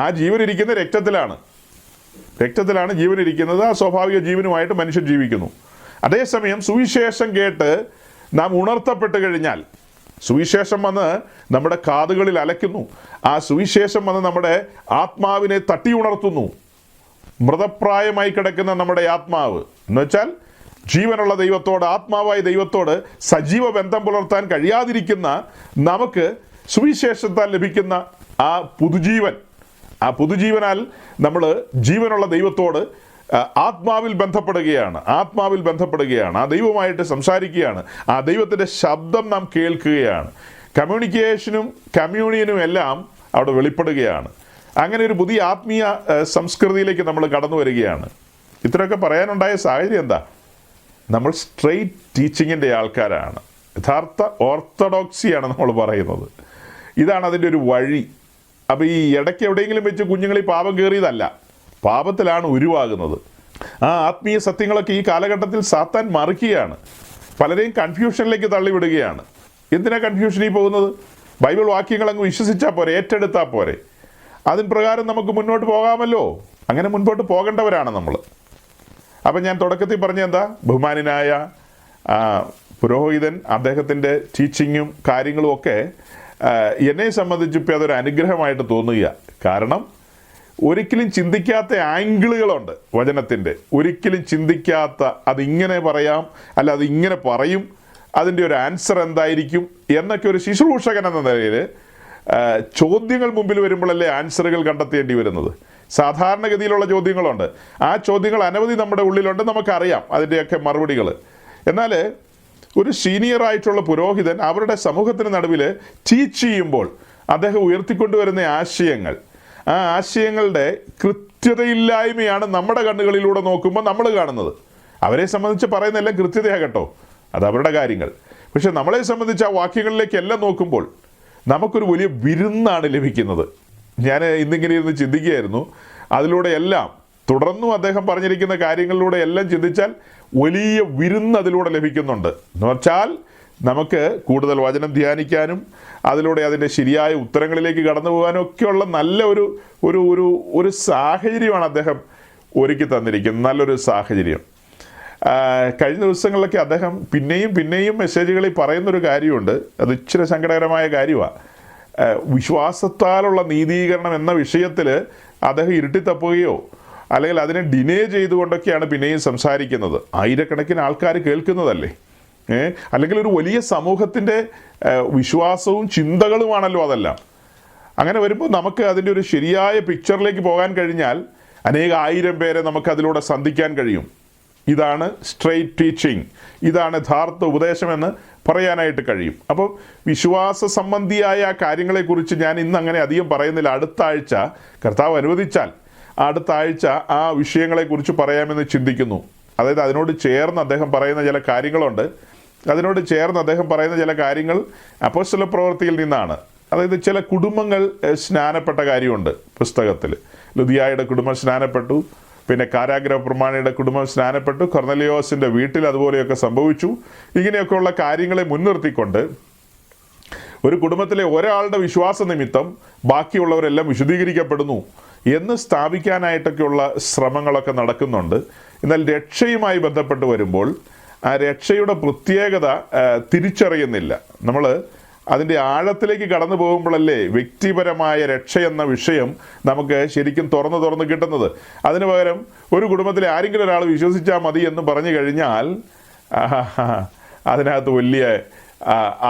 ആ ജീവൻ ഇരിക്കുന്ന രക്തത്തിലാണ് ജീവൻ ഇരിക്കുന്നത്. ആ സ്വാഭാവിക ജീവനുമായിട്ട് മനുഷ്യൻ ജീവിക്കുന്നു. അതേസമയം സുവിശേഷം കേട്ട് നാം ഉണർത്തപ്പെട്ട് കഴിഞ്ഞാൽ, സുവിശേഷം വന്ന് നമ്മുടെ കാതുകളിൽ അലയ്ക്കുന്നു. ആ സുവിശേഷം വന്ന് നമ്മുടെ ആത്മാവിനെ തട്ടി ഉണർത്തുന്നു. മൃതപ്രായമായി കിടക്കുന്ന നമ്മുടെ ആത്മാവ് എന്ന് വെച്ചാൽ ജീവനുള്ള ദൈവത്തോട്, ആത്മാവായ ദൈവത്തോട് സജീവ ബന്ധം പുലർത്താൻ കഴിയാതിരിക്കുന്ന നമുക്ക് സുവിശേഷത്താൽ ലഭിക്കുന്ന ആ പുതുജീവനാൽ നമ്മൾ ജീവനുള്ള ദൈവത്തോട് ആത്മാവിൽ ബന്ധപ്പെടുകയാണ്. ആ ദൈവമായിട്ട് സംസാരിക്കുകയാണ്. ആ ദൈവത്തിൻ്റെ ശബ്ദം നാം കേൾക്കുകയാണ്. കമ്മ്യൂണിക്കേഷനും കമ്മ്യൂണിയനും എല്ലാം അവിടെ വെളിപ്പെടുകയാണ്. അങ്ങനെ ഒരു പുതിയ ആത്മീയ സംസ്കൃതിയിലേക്ക് നമ്മൾ കടന്നു വരികയാണ്. ഇത്രയൊക്കെ പറയാനുണ്ടായ സാഹചര്യം എന്താ? നമ്മൾ സ്ട്രെയിറ്റ് ടീച്ചിങ്ങിൻ്റെ ആൾക്കാരാണ്. യഥാർത്ഥ ഓർത്തഡോക്സിയാണ് നമ്മൾ പറയുന്നത്. ഇതാണ് അതിൻ്റെ ഒരു വഴി. അപ്പോൾ ഈ ഇടയ്ക്ക് എവിടെയെങ്കിലും വെച്ച് കുഞ്ഞുങ്ങൾ ഈ പാപം കയറിയതല്ല, പാപത്തിലാണ് ഉരുവാകുന്നത്. ആ ആത്മീയ സത്യങ്ങളൊക്കെ ഈ കാലഘട്ടത്തിൽ സാത്താൻ മറിക്കുകയാണ്. പലരെയും കൺഫ്യൂഷനിലേക്ക് തള്ളിവിടുകയാണ്. എന്തിനാ കൺഫ്യൂഷനിൽ പോകുന്നത്? ബൈബിൾ വാക്യങ്ങൾ അങ്ങ് വിശ്വസിച്ചാൽ പോരെ, ഏറ്റെടുത്താൽ പോരെ. അതിന് പ്രകാരം നമുക്ക് മുന്നോട്ട് പോകാമല്ലോ. അങ്ങനെ മുൻപോട്ട് പോകേണ്ടവരാണ് നമ്മൾ. അപ്പം ഞാൻ തുടക്കത്തിൽ പറഞ്ഞ എന്താ? ബഹുമാനായ പുരോഹിതൻ, അദ്ദേഹത്തിൻ്റെ ടീച്ചിങ്ങും കാര്യങ്ങളും ഒക്കെ എന്നെ സംബന്ധിച്ചിപ്പോൾ അതൊരു അനുഗ്രഹമായിട്ട് തോന്നുക. കാരണം ഒരിക്കലും ചിന്തിക്കാത്ത ആംഗിളുകളുണ്ട് വചനത്തിൻ്റെ. ഒരിക്കലും ചിന്തിക്കാത്ത, അതിങ്ങനെ പറയാം, അല്ല അതിങ്ങനെ പറയും, അതിൻ്റെ ഒരു ആൻസർ എന്തായിരിക്കും എന്നൊക്കെ ഒരു ശുശ്രൂഷകൻ എന്ന നിലയിൽ ചോദ്യങ്ങൾ മുമ്പിൽ വരുമ്പോഴല്ലേ ആൻസറുകൾ കണ്ടെത്തേണ്ടി വരുന്നത്. സാധാരണഗതിയിലുള്ള ചോദ്യങ്ങളുണ്ട്. ആ ചോദ്യങ്ങൾ അനവധി നമ്മുടെ ഉള്ളിലുണ്ട്, നമുക്കറിയാം അതിൻ്റെയൊക്കെ മറുപടികൾ. എന്നാൽ ഒരു സീനിയറായിട്ടുള്ള പുരോഹിതൻ അവരുടെ സമൂഹത്തിന് നടുവിൽ ടീച്ച് ചെയ്യുമ്പോൾ അദ്ദേഹം ഉയർത്തിക്കൊണ്ടുവരുന്ന ആശയങ്ങൾ, ആ ആശയങ്ങളുടെ കൃത്യതയില്ലായ്മയാണ് നമ്മുടെ കണ്ണുകളിലൂടെ നോക്കുമ്പോൾ നമ്മൾ കാണുന്നത്. അവരെ സംബന്ധിച്ച് പറയുന്നതെല്ലാം കൃത്യതയാകട്ടോ, അത് അവരുടെ കാര്യങ്ങൾ. പക്ഷെ നമ്മളെ സംബന്ധിച്ച് ആ വാക്യങ്ങളിലേക്കെല്ലാം നോക്കുമ്പോൾ നമുക്കൊരു വലിയ വിരുന്നാണ് ലഭിക്കുന്നത്. ഞാൻ ഇന്നിങ്ങനെ ഇരുന്ന് ചിന്തിക്കുകയായിരുന്നു. അതിലൂടെ എല്ലാം തുടർന്നും അദ്ദേഹം പറഞ്ഞിരിക്കുന്ന കാര്യങ്ങളിലൂടെ എല്ലാം ചിന്തിച്ചാൽ വലിയ വിരുന്ന് അതിലൂടെ ലഭിക്കുന്നുണ്ട്. എന്ന് വെച്ചാൽ നമുക്ക് കൂടുതൽ വചനം ധ്യാനിക്കാനും അതിലൂടെ അതിൻ്റെ ശരിയായ ഉത്തരങ്ങളിലേക്ക് കടന്നു പോകാനും ഒക്കെയുള്ള നല്ല ഒരു സാഹചര്യമാണ് അദ്ദേഹം ഒരുക്കി തന്നിരിക്കുന്നത്. നല്ലൊരു സാഹചര്യം. കഴിഞ്ഞ ദിവസങ്ങളിലൊക്കെ അദ്ദേഹം പിന്നെയും മെസ്സേജുകളിൽ പറയുന്നൊരു കാര്യമുണ്ട്. അത് ഇച്ചിരി സങ്കടകരമായ കാര്യമാണ്. വിശ്വാസത്താലുള്ള നീതീകരണം എന്ന വിഷയത്തിൽ അദ്ദേഹം ഇരുട്ടിത്തപ്പുകയോ അല്ലെങ്കിൽ അതിനെ ഡിനേ ചെയ്തുകൊണ്ടൊക്കെയാണ് പിന്നെയും സംസാരിക്കുന്നത്. ആയിരക്കണക്കിന് ആൾക്കാർ കേൾക്കുന്നതല്ലേ. അല്ലെങ്കിൽ ഒരു വലിയ സമൂഹത്തിൻ്റെ വിശ്വാസവും ചിന്തകളുമാണല്ലോ അതെല്ലാം. അങ്ങനെ വരുമ്പോൾ നമുക്ക് അതിൻ്റെ ഒരു ശരിയായ പിക്ചറിലേക്ക് പോകാൻ കഴിഞ്ഞാൽ അനേകായിരം പേരെ നമുക്ക് അതിലൂടെ സന്ധിക്കാൻ കഴിയും. ഇതാണ് സ്ട്രെയിറ്റ് ടീച്ചിങ്, ഇതാണ് യഥാർത്ഥ ഉപദേശമെന്ന് പറയാനായിട്ട് കഴിയും. അപ്പോൾ വിശ്വാസ സംബന്ധിയായ കാര്യങ്ങളെക്കുറിച്ച് ഞാൻ ഇന്ന് അങ്ങനെ അധികം പറയുന്നില്ല. അടുത്ത ആഴ്ച കർത്താവ് അനുവദിച്ചാൽ അടുത്ത ആഴ്ച ആ വിഷയങ്ങളെക്കുറിച്ച് പറയാമെന്ന് ചിന്തിക്കുന്നു. അതായത് അതിനോട് ചേർന്ന് അദ്ദേഹം പറയുന്ന ചില കാര്യങ്ങളുണ്ട്. ചില കാര്യങ്ങൾ അപ്പോസ്തല പ്രവൃത്തിയിൽ നിന്നാണ്. അതായത് ചില കുടുംബങ്ങൾ സ്നാനപ്പെട്ട കാര്യമുണ്ട് പുസ്തകത്തിൽ. ലുദിയായുടെ കുടുംബം സ്നാനപ്പെട്ടു, പിന്നെ കാരാഗ്രഹ പ്രമാണിയുടെ കുടുംബം സ്നാനപ്പെട്ടു, കൊർന്നലിയോസിൻ്റെ വീട്ടിൽ അതുപോലെയൊക്കെ സംഭവിച്ചു. ഇങ്ങനെയൊക്കെയുള്ള കാര്യങ്ങളെ മുൻനിർത്തിക്കൊണ്ട് ഒരു കുടുംബത്തിലെ ഒരാളുടെ വിശ്വാസ നിമിത്തം ബാക്കിയുള്ളവരെല്ലാം വിശുദ്ധീകരിക്കപ്പെടുന്നു എന്ന് സ്ഥാപിക്കാനായിട്ടൊക്കെയുള്ള ശ്രമങ്ങളൊക്കെ നടക്കുന്നുണ്ട്. എന്നാൽ രക്ഷയുമായി ബന്ധപ്പെട്ട് വരുമ്പോൾ ആ രക്ഷയുടെ പ്രത്യേകത തിരിച്ചറിയുന്നില്ല. നമ്മൾ അതിൻ്റെ ആഴത്തിലേക്ക് കടന്നു പോകുമ്പോഴല്ലേ വ്യക്തിപരമായ രക്ഷ എന്ന വിഷയം നമുക്ക് ശരിക്കും തുറന്ന് കിട്ടുന്നത്. അതിനു പകരം ഒരു കുടുംബത്തിലെ ആരെങ്കിലും ഒരാൾ വിശ്വസിച്ചാൽ മതി എന്ന് പറഞ്ഞു കഴിഞ്ഞാൽ അതിനകത്ത് വലിയ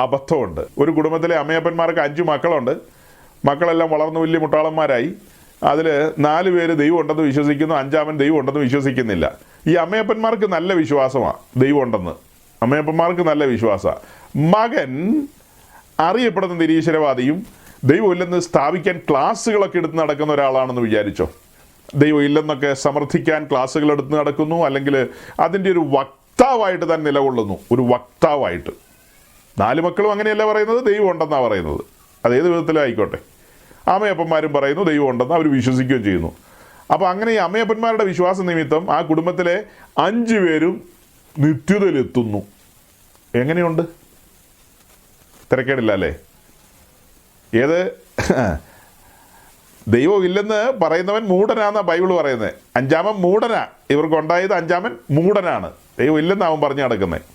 അബദ്ധമുണ്ട്. ഒരു കുടുംബത്തിലെ അമ്മയപ്പന്മാർക്ക് 5 മക്കളുണ്ട്. മക്കളെല്ലാം വളർന്നു വലിയ മുട്ടാളന്മാരായി. അതിൽ 4 പേര് ദൈവം ഉണ്ടെന്ന് വിശ്വസിക്കുന്നു, 5-ാമൻ ദൈവം ഉണ്ടെന്ന് വിശ്വസിക്കുന്നില്ല. ഈ അമ്മയപ്പന്മാർക്ക് നല്ല വിശ്വാസമാണ് ദൈവം ഉണ്ടെന്ന്. അമ്മയപ്പന്മാർക്ക് നല്ല വിശ്വാസമാണ്. മകൻ അറിയപ്പെടുന്ന നിരീശ്വരവാദിയും ദൈവം ഇല്ലെന്ന് സ്ഥാപിക്കാൻ ക്ലാസ്സുകളൊക്കെ എടുത്ത് നടക്കുന്ന ഒരാളാണെന്ന് വിചാരിച്ചോ. ദൈവം ഇല്ലെന്നൊക്കെ സമർത്ഥിക്കാൻ ക്ലാസ്സുകൾ എടുത്ത് നടക്കുന്നു, അല്ലെങ്കിൽ അതിൻ്റെ ഒരു വക്താവായിട്ട് തന്നെ നിലകൊള്ളുന്നു. ഒരു വക്താവായിട്ട്. 4 മക്കളും അങ്ങനെയല്ല പറയുന്നത്, ദൈവം ഉണ്ടെന്നാണ് പറയുന്നത്. അതേത് വിധത്തിലായിക്കോട്ടെ. അമ്മയപ്പന്മാരും പറയുന്നു ദൈവം ഉണ്ടെന്ന് അവർ വിശ്വസിക്കുകയും ചെയ്യുന്നു. അപ്പോൾ അങ്ങനെ ഈ അമ്മയപ്പന്മാരുടെ വിശ്വാസ നിമിത്തം ആ കുടുംബത്തിലെ 5 പേരും നിത്യതയിലെത്തുന്നു. എങ്ങനെയുണ്ട്? തിരക്കേടില്ല അല്ലേ? ഏത് ദൈവം ഇല്ലെന്ന് പറയുന്നവൻ മൂഢനാന്നാണ് ബൈബിൾ പറയുന്നത്. 5-ാമൻ മൂഢനാ. ഇവർക്കുണ്ടായത് 5-ാമൻ മൂഢനാണ്. ദൈവം ഇല്ലെന്ന് അവൻ പറഞ്ഞു നടക്കുന്നത്.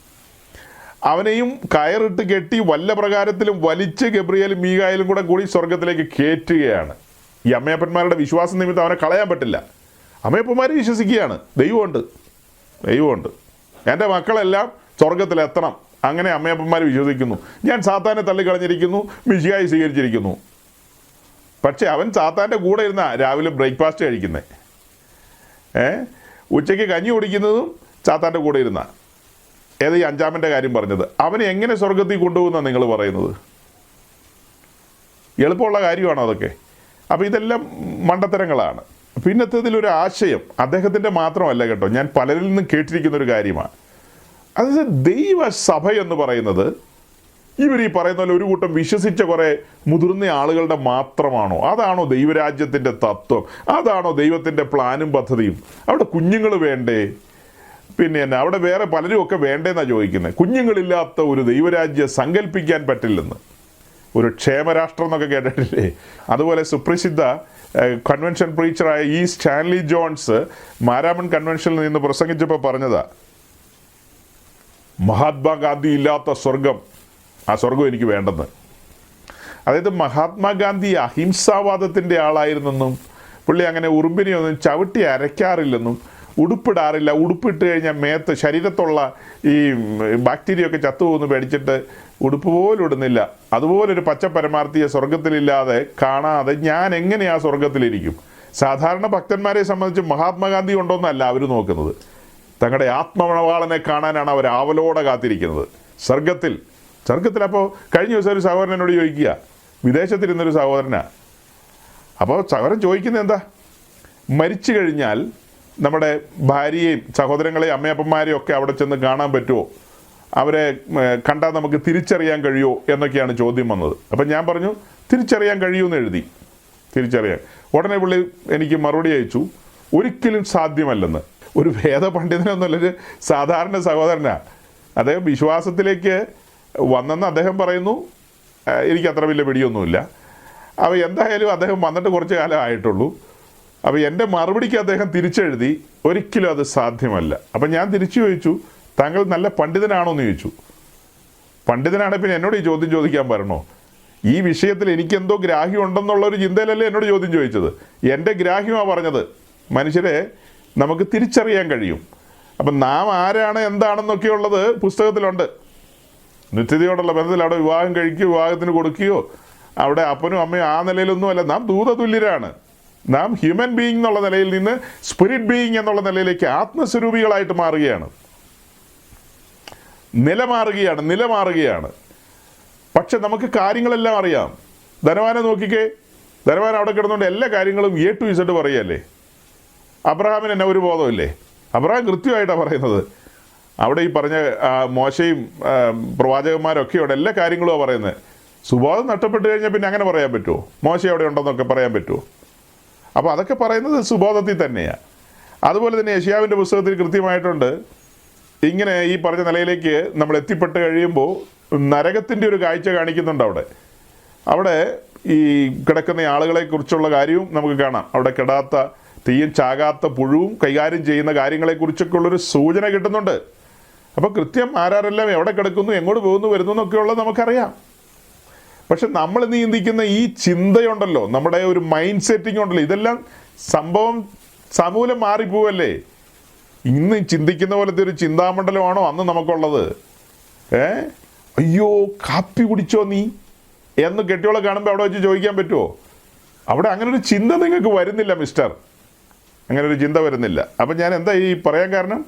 അവനെയും കയറിട്ട് കെട്ടി വല്ല പ്രകാരത്തിലും വലിച്ച് ഗബ്രിയേലും മീകായേലും കൂടി സ്വർഗത്തിലേക്ക് കയറ്റുകയാണ്. ഈ അമ്മയപ്പന്മാരുടെ വിശ്വാസ നിമിത്തം അവനെ കളയാൻ പറ്റില്ല. അമ്മയപ്പന്മാർ വിശ്വസിക്കുകയാണ് ദൈവമുണ്ട്, എൻ്റെ മക്കളെല്ലാം സ്വർഗത്തിലെത്തണം. അങ്ങനെ അമ്മയപ്പന്മാർ വിശ്വസിക്കുന്നു. ഞാൻ സാത്താനെ തള്ളിക്കളഞ്ഞിരിക്കുന്നു, മിശിഹായെ സ്വീകരിച്ചിരിക്കുന്നു. പക്ഷേ അവൻ സാത്താൻ്റെ കൂടെ ഇരുന്ന രാവിലെ ബ്രേക്ക്ഫാസ്റ്റ് കഴിക്കുന്നത്, ഉച്ചയ്ക്ക് കഞ്ഞി കുടിക്കുന്നതും സാത്താൻ്റെ കൂടെ ഇരുന്ന. ഏത് ഈ 5-ാമൻ്റെ കാര്യം പറഞ്ഞത്? അവനെ എങ്ങനെ സ്വർഗത്തിൽ കൊണ്ടുപോകുന്ന നിങ്ങൾ പറയുന്നത്? എളുപ്പമുള്ള കാര്യമാണോ അതൊക്കെ? അപ്പോൾ ഇതെല്ലാം മണ്ടത്തരങ്ങളാണ്. പിന്നത്തേതിലൊരു ആശയം അദ്ദേഹത്തിൻ്റെ മാത്രമല്ല കേട്ടോ, ഞാൻ പലരിൽ നിന്നും കേട്ടിരിക്കുന്നൊരു കാര്യമാണ്. അതായത് ദൈവസഭ എന്ന് പറയുന്നത് ഇവർ ഈ പറയുന്ന പോലെ ഒരു കൂട്ടം വിശ്വസിച്ച കുറേ മുതിർന്ന ആളുകളുടെ മാത്രമാണോ? അതാണോ ദൈവരാജ്യത്തിൻ്റെ തത്വം? അതാണോ ദൈവത്തിൻ്റെ പ്ലാനും പദ്ധതിയും? അവിടെ കുഞ്ഞുങ്ങൾ വേണ്ടേ? പിന്നെ തന്നെ അവിടെ വേറെ പലരും ഒക്കെ വേണ്ടേന്നാണ് ചോദിക്കുന്നത്. കുഞ്ഞുങ്ങളില്ലാത്ത ഒരു ദൈവരാജ്യം സങ്കല്പിക്കാൻ പറ്റില്ലെന്ന്. ഒരു ക്ഷേമരാഷ്ട്രം എന്നൊക്കെ കേട്ടിട്ടില്ലേ? അതുപോലെ സുപ്രസിദ്ധ കൺവെൻഷൻ പ്രീച്ചറായ ഈ സ്റ്റാൻലി ജോൺസ് മാരാമൺ കൺവെൻഷനിൽ നിന്ന് പ്രസംഗിച്ചപ്പോൾ പറഞ്ഞതാ, മഹാത്മാഗാന്ധി ഇല്ലാത്ത സ്വർഗം, ആ സ്വർഗം എനിക്ക് വേണ്ടെന്ന്. അതായത് മഹാത്മാഗാന്ധി അഹിംസാവാദത്തിൻ്റെ ആളായിരുന്നെന്നും പുള്ളി അങ്ങനെ ഉറുമ്പിനെയൊന്നും ചവിട്ടി അരയ്ക്കാറില്ലെന്നും ഉടുപ്പിടാറില്ല, ഉടുപ്പിട്ട് കഴിഞ്ഞാൽ മേത്ത് ശരീരത്തുള്ള ഈ ബാക്ടീരിയ ഒക്കെ ചത്തുപോകുന്നു പേടിച്ചിട്ട് ഉടുപ്പ് പോലും ഇടുന്നില്ല, അതുപോലൊരു പച്ച പരമാർത്ഥിയെ സ്വർഗത്തിലില്ലാതെ കാണാതെ ഞാൻ എങ്ങനെയാ സ്വർഗത്തിലിരിക്കും? സാധാരണ ഭക്തന്മാരെ സംബന്ധിച്ച് മഹാത്മാഗാന്ധി ഉണ്ടോന്നല്ല അവർ നോക്കുന്നത്, തങ്ങളുടെ ആത്മമണവാളനെ കാണാനാണ് അവർ ആവലോടെ കാത്തിരിക്കുന്നത്. സ്വർഗത്തിൽ. അപ്പോൾ കഴിഞ്ഞ ദിവസം ഒരു സഹോദരൻ എന്നോട് ചോദിക്കുക, വിദേശത്തിരുന്നൊരു സഹോദരനാണ്. അപ്പോൾ സഹോദരൻ ചോദിക്കുന്നത് എന്താ, മരിച്ചു കഴിഞ്ഞാൽ നമ്മുടെ ഭാര്യയെയും സഹോദരങ്ങളെയും അമ്മയപ്പന്മാരെയും ഒക്കെ അവിടെ ചെന്ന് കാണാൻ പറ്റുമോ? അവരെ കണ്ടാൽ നമുക്ക് തിരിച്ചറിയാൻ കഴിയുമോ എന്നൊക്കെയാണ് ചോദ്യം വന്നത്. അപ്പം ഞാൻ പറഞ്ഞു തിരിച്ചറിയാൻ കഴിയുമെന്ന് എഴുതി. തിരിച്ചറിയാൻ ഉടനെ പുള്ളി എനിക്ക് മറുപടി അയച്ചു, ഒരിക്കലും സാധ്യമല്ലെന്ന്. ഒരു വേദപണ്ഡിതനൊന്നുമല്ലൊരു സാധാരണ സഹോദരനാണ്. അദ്ദേഹം വിശ്വാസത്തിലേക്ക് വന്നെന്ന് അദ്ദേഹം പറയുന്നു. എനിക്ക് അത്ര വലിയ പിടിയൊന്നുമില്ല. അപ്പോൾ എന്തായാലും അദ്ദേഹം വന്നിട്ട് കുറച്ച് കാലം ആയിട്ടുള്ളൂ. അപ്പോൾ എൻ്റെ മറുപടിക്ക് അദ്ദേഹം തിരിച്ചെഴുതി, ഒരിക്കലും അത് സാധ്യമല്ല. അപ്പം ഞാൻ തിരിച്ചു ചോദിച്ചു, താങ്കൾ നല്ല പണ്ഡിതനാണോ എന്ന് ചോദിച്ചു. പണ്ഡിതനാണെങ്കിൽ പിന്നെ എന്നോട് ഈ ചോദ്യം ചോദിക്കാൻ പറയണോ? ഈ വിഷയത്തിൽ എനിക്കെന്തോ ഗ്രാഹ്യം ഉണ്ടെന്നുള്ളൊരു ചിന്തയിലല്ലേ എന്നോട് ചോദ്യം ചോദിച്ചത്. എൻ്റെ ഗ്രാഹ്യമാണ് പറഞ്ഞത്. മനുഷ്യരെ നമുക്ക് തിരിച്ചറിയാൻ കഴിയും. അപ്പം നാം ആരാണ് എന്താണെന്നൊക്കെ ഉള്ളത് പുസ്തകത്തിലുണ്ട്. നിത്യതയോടുള്ള ബന്ധത്തിൽ അവിടെ വിവാഹം കഴിക്കുകയോ വിവാഹത്തിന് കൊടുക്കുകയോ അവിടെ അപ്പനും അമ്മയും ആ നിലയിലൊന്നുമല്ല. നാം ദൂതതുല്യരാണ്. നാം ഹ്യൂമൻ ബീയിങ് എന്നുള്ള നിലയിൽ നിന്ന് സ്പിരിറ്റ് ബീയിങ് എന്നുള്ള നിലയിലേക്ക് ആത്മസ്വരൂപികളായിട്ട് മാറുകയാണ്, നിലമാറുകയാണ്. പക്ഷെ നമുക്ക് കാര്യങ്ങളെല്ലാം അറിയാം. ധനവാനെ നോക്കിക്കേ, ധനവാൻ അവിടെ കിടന്നുകൊണ്ട് എല്ലാ കാര്യങ്ങളും A to Z പറയുകയല്ലേ. അബ്രഹാമിന് എന്നെ ഒരു ബോധമില്ലേ? അബ്രഹാം കൃത്യമായിട്ടാണ് പറയുന്നത്. അവിടെ ഈ പറഞ്ഞ മോശയും പ്രവാചകന്മാരൊക്കെ അവിടെ എല്ലാ കാര്യങ്ങളും പറയുന്നത്. സുബോധം നഷ്ടപ്പെട്ട് കഴിഞ്ഞാൽ പിന്നെ അങ്ങനെ പറയാൻ പറ്റുമോ? മോശ അവിടെ ഉണ്ടെന്നൊക്കെ പറയാൻ പറ്റുമോ? അപ്പോൾ അതൊക്കെ പറയുന്നത് സുബോധത്തിൽ തന്നെയാണ്. അതുപോലെ തന്നെ യെശയ്യാവിൻ്റെ പുസ്തകത്തിൽ കൃത്യമായിട്ടുണ്ട്, ഇങ്ങനെ ഈ പറഞ്ഞ നിലയിലേക്ക് നമ്മൾ എത്തിപ്പെട്ട് കഴിയുമ്പോൾ നരകത്തിൻ്റെ ഒരു കാഴ്ച കാണിക്കുന്നുണ്ട്. അവിടെ ഈ കിടക്കുന്ന ആളുകളെക്കുറിച്ചുള്ള കാര്യവും നമുക്ക് കാണാം. അവിടെ കെടാത്ത തീയും ചാകാത്ത പുഴുവും കൈകാര്യം ചെയ്യുന്ന കാര്യങ്ങളെക്കുറിച്ചൊക്കെ ഉള്ളൊരു സൂചന കിട്ടുന്നുണ്ട്. അപ്പോൾ കൃത്യം ആരാരെല്ലാം എവിടെ കിടക്കുന്നു, എങ്ങോട്ട് പോകുന്നു, വരുന്നു എന്നൊക്കെയുള്ളത് നമുക്കറിയാം. പക്ഷെ നമ്മൾ ചിന്തിക്കുന്ന ഈ ചിന്തയുണ്ടല്ലോ, നമ്മുടെ ഒരു മൈൻഡ് സെറ്റിംഗ് ഉണ്ടല്ലോ, ഇതെല്ലാം സംഭവം സമൂലം മാറിപ്പോവല്ലേ. ഇന്ന് ചിന്തിക്കുന്ന പോലത്തെ ഒരു ചിന്താമണ്ഡലമാണോ അന്ന് നമുക്കുള്ളത്? അയ്യോ കാപ്പി കുടിച്ചോ നീ എന്ന് കെട്ടിയോളെ കാണുമ്പോൾ അവിടെ വെച്ച് ചോദിക്കാൻ പറ്റുമോ? അവിടെ അങ്ങനെ ഒരു ചിന്ത നിങ്ങൾക്ക് വരുന്നില്ല മിസ്റ്റർ, അങ്ങനെ ഒരു ചിന്ത വരുന്നില്ല. അപ്പം ഞാൻ എന്താ ഈ പറയാൻ കാരണം,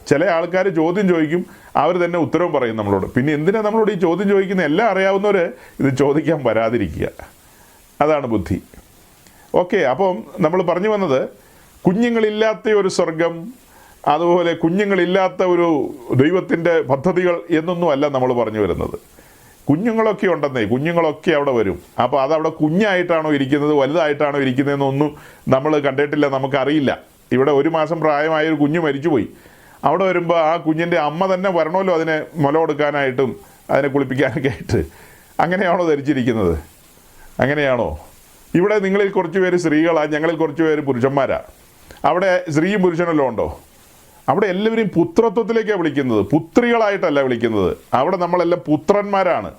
ചില ആൾക്കാർ ചോദ്യം ചോദിക്കും, അവർ തന്നെ ഉത്തരവും പറയും നമ്മളോട്. പിന്നെ എന്തിനാ നമ്മളോട് ഈ ചോദ്യം ചോദിക്കുന്നത്? എല്ലാം അറിയാവുന്നവർ ഇത് ചോദിക്കാൻ വരാതിരിക്കുക, അതാണ് ബുദ്ധി. ഓക്കെ, അപ്പം നമ്മൾ പറഞ്ഞു വന്നത് കുഞ്ഞുങ്ങളില്ലാത്ത ഒരു സ്വർഗം, അതുപോലെ കുഞ്ഞുങ്ങളില്ലാത്ത ഒരു ദൈവത്തിൻ്റെ പദ്ധതികൾ എന്നൊന്നും അല്ല നമ്മൾ പറഞ്ഞു വരുന്നത്. കുഞ്ഞുങ്ങളൊക്കെ ഉണ്ടെന്നേ, കുഞ്ഞുങ്ങളൊക്കെ അവിടെ വരും. അപ്പോൾ അതവിടെ കുഞ്ഞായിട്ടാണോ ഇരിക്കുന്നത്, വലുതായിട്ടാണോ ഇരിക്കുന്നതെന്നൊന്നും നമ്മൾ കണ്ടിട്ടില്ല, നമുക്കറിയില്ല. ഇവിടെ 1 മാസം പ്രായമായൊരു കുഞ്ഞ് മരിച്ചുപോയി. അവിടെ വരുമ്പോൾ ആ കുഞ്ഞിൻ്റെ അമ്മ തന്നെ വരണമല്ലോ അതിനെ മുല കൊടുക്കാനായിട്ടും അതിനെ കുളിപ്പിക്കാനൊക്കെ ആയിട്ട്. അങ്ങനെയാണോ ധരിച്ചിരിക്കുന്നത്? അങ്ങനെയാണോ? ഇവിടെ നിങ്ങളിൽ കുറച്ച് പേര് സ്ത്രീകളാണ്, ഞങ്ങളിൽ കുറച്ച് പേര് പുരുഷന്മാരാണ്. അവിടെ സ്ത്രീയും പുരുഷനല്ലോ ഉണ്ടോ? അവിടെ എല്ലാവരെയും പുത്രത്വത്തിലേക്കാണ് വിളിക്കുന്നത്, പുത്രികളായിട്ടല്ല വിളിക്കുന്നത്. അവിടെ നമ്മളെല്ലാം പുത്രന്മാരാണ്.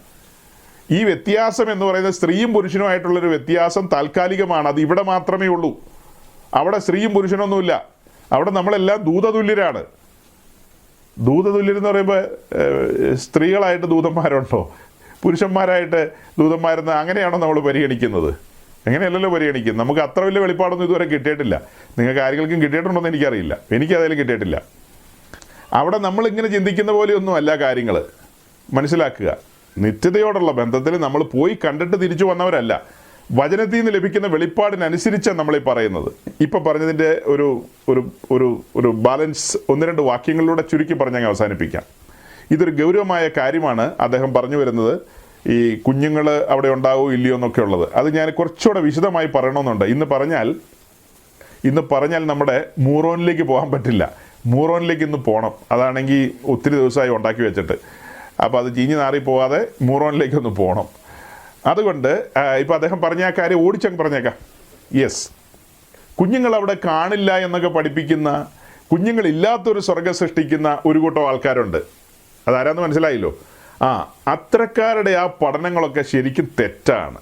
ഈ വ്യത്യാസം എന്ന് പറയുന്നത് സ്ത്രീയും പുരുഷനുമായിട്ടുള്ളൊരു വ്യത്യാസം താൽക്കാലികമാണ്. അത് ഇവിടെ മാത്രമേ ഉള്ളൂ. അവിടെ സ്ത്രീയും പുരുഷനൊന്നുമില്ല. അവിടെ നമ്മളെല്ലാം ദൂതതുല്യരാണ്. ദൂതതുല്യരെന്ന് പറയുമ്പോൾ സ്ത്രീകളായിട്ട് ദൂതന്മാരുണ്ടോ, പുരുഷന്മാരായിട്ട് ദൂതന്മാരെന്ന് അങ്ങനെയാണോ നമ്മൾ പരിഗണിക്കുന്നത്? അങ്ങനെയല്ലല്ലോ പരിഗണിക്കുന്നത്. നമുക്ക് അത്ര വലിയ വെളിപ്പാടൊന്നും ഇതുവരെ കിട്ടിയിട്ടില്ല. നിങ്ങൾക്ക് ആരെങ്കിലും കിട്ടിയിട്ടുണ്ടോയെന്ന് എനിക്കറിയില്ല, എനിക്കതായാലും കിട്ടിയിട്ടില്ല. അവിടെ നമ്മളിങ്ങനെ ചിന്തിക്കുന്ന പോലെയൊന്നും അല്ല കാര്യങ്ങൾ. മനസ്സിലാക്കുക, നിത്യതയോടുള്ള ബന്ധത്തിൽ നമ്മൾ പോയി കണ്ടിട്ട് തിരിച്ചു വന്നവരല്ല. വചനത്തിൽ നിന്ന് ലഭിക്കുന്ന വെളിപ്പാടിനനുസരിച്ചാണ് നമ്മളീ പറയുന്നത്. ഇപ്പം പറഞ്ഞതിൻ്റെ ഒരു ഒരു ഒരു ഒരു ബാലൻസ് 1-2 വാക്യങ്ങളിലൂടെ ചുരുക്കി പറഞ്ഞ് അവസാനിപ്പിക്കാം. ഇതൊരു ഗൗരവമായ കാര്യമാണ് അദ്ദേഹം പറഞ്ഞു വരുന്നത്. ഈ കുഞ്ഞുങ്ങൾ അവിടെ ഉണ്ടാവോ ഇല്ലയോ എന്നൊക്കെ ഉള്ളത് അത് ഞാൻ കുറച്ചുകൂടെ വിശദമായി പറയണമെന്നുണ്ട്. ഇന്ന് പറഞ്ഞാൽ നമ്മുടെ മൂറോനിലേക്ക് പോകാൻ പറ്റില്ല. മൂറോനിലേക്ക് ഇന്ന് പോകണം. അതാണെങ്കിൽ ഒത്തിരി ദിവസമായി ഉണ്ടാക്കി വെച്ചിട്ട്, അപ്പോൾ അത് ചീഞ്ഞ് നാറി പോകാതെ മൂറോനിലേക്കൊന്ന് പോകണം. അതുകൊണ്ട് ഇപ്പോൾ അദ്ദേഹം പറഞ്ഞ ആ കാര്യം ഓടിച്ചങ്ങ് പറഞ്ഞേക്കാം. യെസ്, കുഞ്ഞുങ്ങൾ അവിടെ കാണില്ല എന്നൊക്കെ പഠിപ്പിക്കുന്ന, കുഞ്ഞുങ്ങളില്ലാത്തൊരു സ്വർഗം സൃഷ്ടിക്കുന്ന ഒരു കൂട്ടം ആൾക്കാരുണ്ട്. അതാരാന്ന് മനസ്സിലായില്ലോ? അത്തരക്കാരുടെ ആ പഠനങ്ങളൊക്കെ ശരിക്കും തെറ്റാണ്.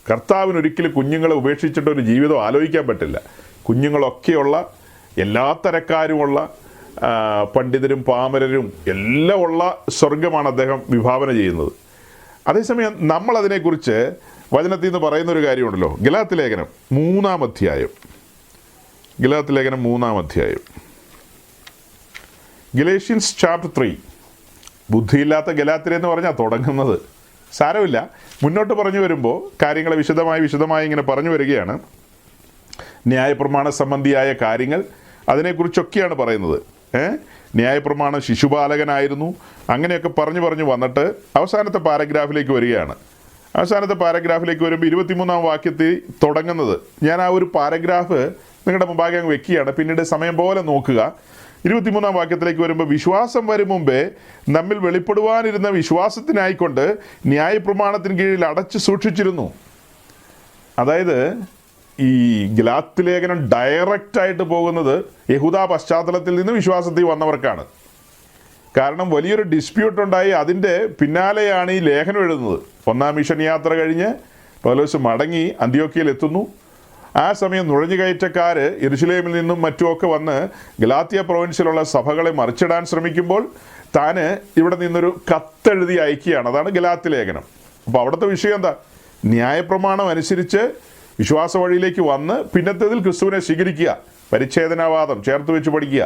കർത്താവിനൊരിക്കലും കുഞ്ഞുങ്ങളെ ഉപേക്ഷിച്ചിട്ടൊരു ജീവിതം ആലോചിക്കാൻ പറ്റില്ല. കുഞ്ഞുങ്ങളൊക്കെയുള്ള എല്ലാ തരക്കാരുമുള്ള പണ്ഡിതരും പാമരരും എല്ലാം ഉള്ള സ്വർഗമാണ് അദ്ദേഹം വിഭാവന ചെയ്യുന്നത്. അതേസമയം നമ്മളതിനെക്കുറിച്ച് വചനത്തിൽ നിന്ന് പറയുന്നൊരു കാര്യമുണ്ടല്ലോ. ഗലാത്യ ലേഖനം 3-ാം അധ്യായം, ഗലേഷ്യൻസ് ചാപ്റ്റർ 3. ബുദ്ധിയില്ലാത്ത ഗലാത്യരെന്ന് പറഞ്ഞാൽ തുടങ്ങുന്നത്. സാരമില്ല, മുന്നോട്ട് പറഞ്ഞു വരുമ്പോൾ കാര്യങ്ങൾ വിശദമായി ഇങ്ങനെ പറഞ്ഞു വരികയാണ്. ന്യായപ്രമാണ സംബന്ധിയായ കാര്യങ്ങൾ അതിനെക്കുറിച്ചൊക്കെയാണ് പറയുന്നത്. ന്യായപ്രമാണം ശിശുപാലകനായിരുന്നു, അങ്ങനെയൊക്കെ പറഞ്ഞു വന്നിട്ട് അവസാനത്തെ പാരഗ്രാഫിലേക്ക് വരികയാണ്. അവസാനത്തെ പാരഗ്രാഫിലേക്ക് വരുമ്പോൾ 23-ാം വാക്യത്തിൽ തുടങ്ങുന്നത്, ഞാൻ ആ ഒരു പാരഗ്രാഫ് നിങ്ങളുടെ മുമ്പാകെ അങ്ങ് വെക്കുകയാണ്, പിന്നീട് സമയം പോലെ നോക്കുക. 23-ാം വാക്യത്തിലേക്ക് വരുമ്പോൾ, വിശ്വാസം വരും മുമ്പേ നമ്മിൽ വെളിപ്പെടുവാനിരുന്ന വിശ്വാസത്തിനായിക്കൊണ്ട് ന്യായപ്രമാണത്തിന് കീഴിൽ അടച്ചു സൂക്ഷിച്ചിരുന്നു. അതായത് ഈ ഗലാത്യ ലേഖനം ഡയറക്റ്റായിട്ട് പോകുന്നത് യഹൂദ പശ്ചാത്തലത്തിൽ നിന്ന് വിശ്വാസത്തിൽ വന്നവർക്കാണ്. കാരണം വലിയൊരു ഡിസ്പ്യൂട്ട് ഉണ്ടായി, അതിൻ്റെ പിന്നാലെയാണ് ഈ ലേഖനം എഴുതുന്നത്. 1-ാം മിഷൻ യാത്ര കഴിഞ്ഞ് പൗലോസ് മടങ്ങി അന്ത്യോക്യയിൽ എത്തുന്നു. ആ സമയം നുഴഞ്ഞുകയറ്റക്കാർ യെരുശലേമിൽ നിന്നും മറ്റുമൊക്കെ വന്ന് ഗലാത്യ പ്രൊവിൻസിലുള്ള സഭകളെ മറിച്ചിടാൻ ശ്രമിക്കുമ്പോൾ താന് ഇവിടെ നിന്നൊരു കത്തെഴുതി അയക്കുകയാണ്. അതാണ് ഗലാത്യ ലേഖനം. അപ്പോൾ അവിടുത്തെ വിഷയം എന്താ? ന്യായപ്രമാണം അനുസരിച്ച് വിശ്വാസ വഴിയിലേക്ക് വന്ന് പിന്നത്തേതിൽ ക്രിസ്തുവിനെ സ്വീകരിക്കുക, പരിച്ഛേദനവാദം ചേർത്ത് വെച്ച് പഠിക്കുക.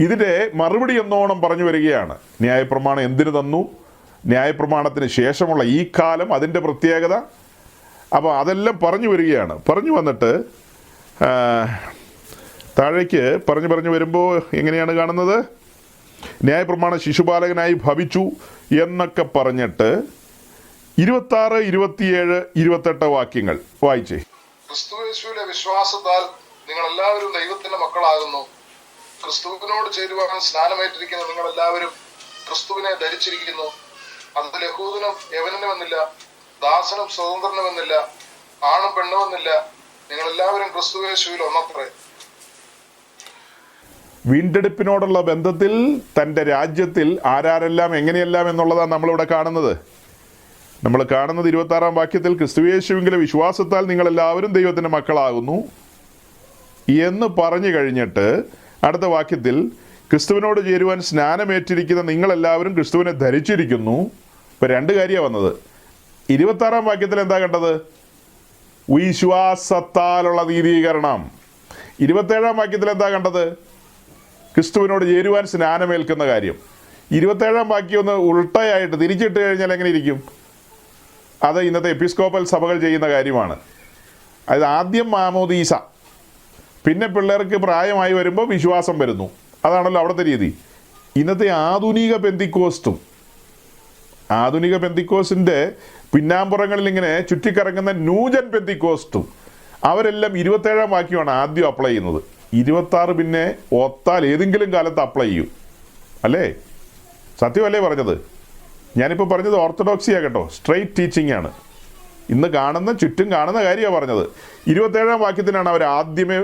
ഇതിൻ്റെ മറുപടി എന്നോണം പറഞ്ഞു വരികയാണ്. ന്യായപ്രമാണം എന്തിനു തന്നു, ന്യായപ്രമാണത്തിന് ശേഷമുള്ള ഈ കാലം, അതിൻ്റെ പ്രത്യേകത. അപ്പോൾ അതെല്ലാം പറഞ്ഞു വരികയാണ്. പറഞ്ഞു വന്നിട്ട് താഴേക്ക് പറഞ്ഞു വരുമ്പോൾ എങ്ങനെയാണ് കാണുന്നത്? ന്യായപ്രമാണം ശിശുപാലകനായി ഭവിച്ചു എന്നൊക്കെ പറഞ്ഞിട്ട് 26, 27, 28 വാക്യങ്ങൾ വായിച്ചേ. ക്രിസ്തുയേശുവിലെ വിശ്വാസത്താൽ നിങ്ങൾ എല്ലാവരും ദൈവത്തിന്റെ മക്കളാകുന്നു. ക്രിസ്തുവിനോട് ചേരുവാൻ സ്നാനമേറ്റിരിക്കുന്ന നിങ്ങൾ എല്ലാവരും ക്രിസ്തുവിനെ ധരിച്ചിരിക്കുന്നു. അതിൽ യഹൂദനും യവനനുമെന്നില്ല, ദാസനും സ്വതന്ത്രനുമെന്നില്ല, ആണും പെണ്ണുമെന്നില്ല, നിങ്ങൾ എല്ലാവരും ക്രിസ്തുയേശുവിൽ ഒന്നത്രേ. വീണ്ടെടുപ്പിനോടുള്ള ബന്ധത്തിൽ തൻ്റെ രാജ്യത്തിൽ ആരാരെല്ലാം എങ്ങനെയെല്ലാം എന്നുള്ളതാണ് നമ്മളിവിടെ കാണുന്നത്. നമ്മൾ കാണുന്നത് 26-ാം വാക്യത്തിൽ ക്രിസ്തുയേശുവിലെ വിശ്വാസത്താൽ നിങ്ങളെല്ലാവരും ദൈവത്തിൻ്റെ മക്കളാകുന്നു എന്ന് പറഞ്ഞു കഴിഞ്ഞിട്ട് അടുത്ത വാക്യത്തിൽ ക്രിസ്തുവിനോട് ചേരുവാൻ സ്നാനമേറ്റിരിക്കുന്ന നിങ്ങളെല്ലാവരും ക്രിസ്തുവിനെ ധരിച്ചിരിക്കുന്നു. ഇപ്പം രണ്ട് കാര്യമാണ് വന്നത്. 26-ാം വാക്യത്തിൽ എന്താ കണ്ടത്? വിശ്വാസത്താലുള്ള നീതീകരണം. 27-ാം വാക്യത്തിൽ എന്താ കണ്ടത്? ക്രിസ്തുവിനോട് ചേരുവാൻ സ്നാനമേൽക്കുന്ന കാര്യം. 27-ാം വാക്യം ഒന്ന് ഉൾട്ടയായിട്ട് തിരിച്ചിട്ട് കഴിഞ്ഞാൽ എങ്ങനെ ഇരിക്കും? അത് ഇന്നത്തെ എപ്പിസ്കോപ്പൽ സഭകൾ ചെയ്യുന്ന കാര്യമാണ്. അതായത് ആദ്യം മാമോദീസ, പിന്നെ പിള്ളേർക്ക് പ്രായമായി വരുമ്പോൾ വിശ്വാസം വരുന്നു. അതാണല്ലോ അവിടുത്തെ രീതി. ഇന്നത്തെ ആധുനിക പെന്തിക്കോസിൻ്റെ പിന്നാമ്പുറങ്ങളിൽ ഇങ്ങനെ ചുറ്റിക്കറങ്ങുന്ന ന്യൂജൻ പെന്തിക്കോസ്റ്റും അവരെല്ലാം 27-ാം വാക്യമാണ് ആദ്യം അപ്ലൈ ചെയ്യുന്നത്. 26 പിന്നെ ഒത്താൽ ഏതെങ്കിലും കാലത്ത് അപ്ലൈ ചെയ്യും. അല്ലേ? സത്യമല്ലേ പറഞ്ഞത്? ഞാനിപ്പോൾ പറഞ്ഞത് ഓർത്തഡോക്സിയാ കേട്ടോ, സ്ട്രെയിറ്റ് ടീച്ചിങ് ആണ്. ഇന്ന് ചുറ്റും കാണുന്ന കാര്യമാണ് പറഞ്ഞത്. 27-ാം വാക്യത്തിനാണ് അവർ ആദ്യമേ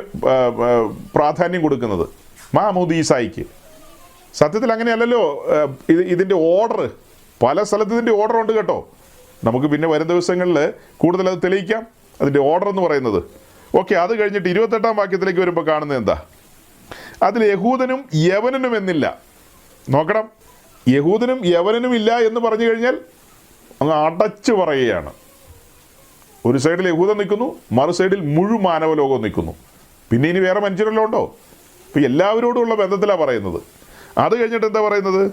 പ്രാധാന്യം കൊടുക്കുന്നത്, മാമോദീസായിക്ക്. സത്യത്തിൽ അങ്ങനെയല്ലല്ലോ ഇതിൻ്റെ ഓർഡർ. പല സ്ഥലത്ത് ഇതിൻ്റെ ഓർഡർ ഉണ്ട് കേട്ടോ. നമുക്ക് പിന്നെ വരും ദിവസങ്ങളിൽ കൂടുതൽ അത് തെളിയിക്കാം, അതിൻ്റെ ഓർഡർ എന്ന് പറയുന്നത്. ഓക്കെ, അത് കഴിഞ്ഞിട്ട് 28-ാം വാക്യത്തിലേക്ക് വരുമ്പോൾ കാണുന്നത് എന്താ? അതിൽ യഹൂദനും യവനനും എന്നില്ല. നോക്കണം, യഹൂദനും യവനനും ഇല്ല എന്ന് പറഞ്ഞു കഴിഞ്ഞാൽ അങ്ങ് അടച്ചു പറയുകയാണ്. ഒരു സൈഡിൽ യഹൂദൻ നിൽക്കുന്നു, മറു സൈഡിൽ മുഴുവൻ മാനവലോകം നിൽക്കുന്നു. പിന്നെ ഇനി വേറെ മനുഷ്യരെല്ലാം ഉണ്ടോ? ഇപ്പം എല്ലാവരോടുമുള്ള ബന്ധത്തിലാണ് പറയുന്നത്. അത് കഴിഞ്ഞിട്ട് എന്താ പറയുന്നത്?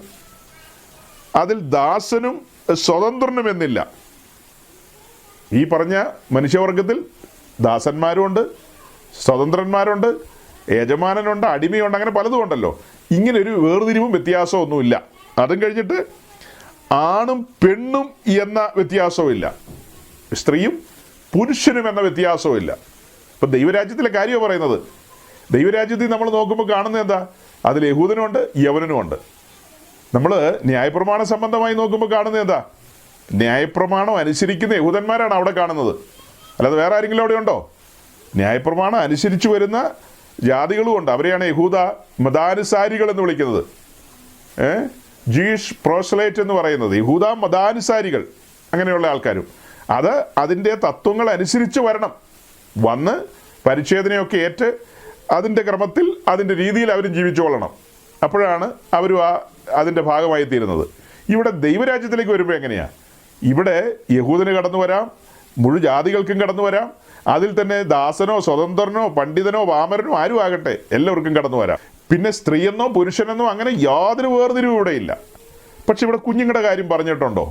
അതിൽ ദാസനും സ്വതന്ത്രനും എന്നില്ല. ഈ പറഞ്ഞ മനുഷ്യവർഗത്തിൽ ദാസന്മാരുമുണ്ട്, സ്വതന്ത്രന്മാരുണ്ട്, യജമാനനുണ്ട്, അടിമയുണ്ട്, അങ്ങനെ പലതും ഉണ്ടല്ലോ. ഇങ്ങനെ ഒരു വേർതിരിവും വ്യത്യാസവും ഒന്നുമില്ല. അതും കഴിഞ്ഞിട്ട് ആണും പെണ്ണും എന്ന വ്യത്യാസവും ഇല്ല, സ്ത്രീയും പുരുഷനും എന്ന വ്യത്യാസവും ഇല്ല. ഇപ്പം ദൈവരാജ്യത്തിലെ കാര്യമാണ് പറയുന്നത്. ദൈവരാജ്യത്തിൽ നമ്മൾ നോക്കുമ്പോൾ കാണുന്നത് എന്താ? അതിൽ യഹൂദനുമുണ്ട്, യവനനുമുണ്ട്. നമ്മൾ ന്യായപ്രമാണ സംബന്ധമായി നോക്കുമ്പോൾ കാണുന്നത് എന്താ? ന്യായപ്രമാണം അനുസരിക്കുന്ന യഹൂദന്മാരാണ് അവിടെ കാണുന്നത്. അല്ലാതെ വേറെ ആരെങ്കിലും അവിടെ ഉണ്ടോ? ന്യായപ്രമാണം അനുസരിച്ചു വരുന്ന ജാതികളുമുണ്ട്. അവരെയാണ് യഹൂദ മതാനുസാരികൾ എന്ന് വിളിക്കുന്നത്. ജൂയിഷ് പ്രോസലേറ്റ് എന്ന് പറയുന്നത് യഹൂദ മതാനുസാരികൾ, അങ്ങനെയുള്ള ആൾക്കാരും. അത് അതിൻ്റെ തത്വങ്ങൾ അനുസരിച്ച് വന്ന് പരിച്ഛേദനയൊക്കെ ഏറ്റ് അതിൻ്റെ ക്രമത്തിൽ അതിൻ്റെ രീതിയിൽ അവരും ജീവിച്ചു കൊള്ളണം. അപ്പോഴാണ് അവരും അതിൻ്റെ ഭാഗമായി തീരുന്നത്. ഇവിടെ ദൈവരാജ്യത്തിലേക്ക് വരുമ്പോൾ എങ്ങനെയാണ്? ഇവിടെ യഹൂദന് കടന്നു വരാം, മുഴു ജാതികൾക്കും കടന്നു വരാം. അതിൽ തന്നെ ദാസനോ സ്വതന്ത്രനോ പണ്ഡിതനോ വാമരനോ ആരും ആകട്ടെ, എല്ലാവർക്കും കടന്നു വരാം. പിന്നെ സ്ത്രീയെന്നോ പുരുഷനെന്നോ അങ്ങനെ യാതൊരു വേർതിരിവും ഇവിടെ ഇല്ല. പക്ഷെ ഇവിടെ കുഞ്ഞുങ്ങളുടെ കാര്യം പറഞ്ഞിട്ടുണ്ടോ?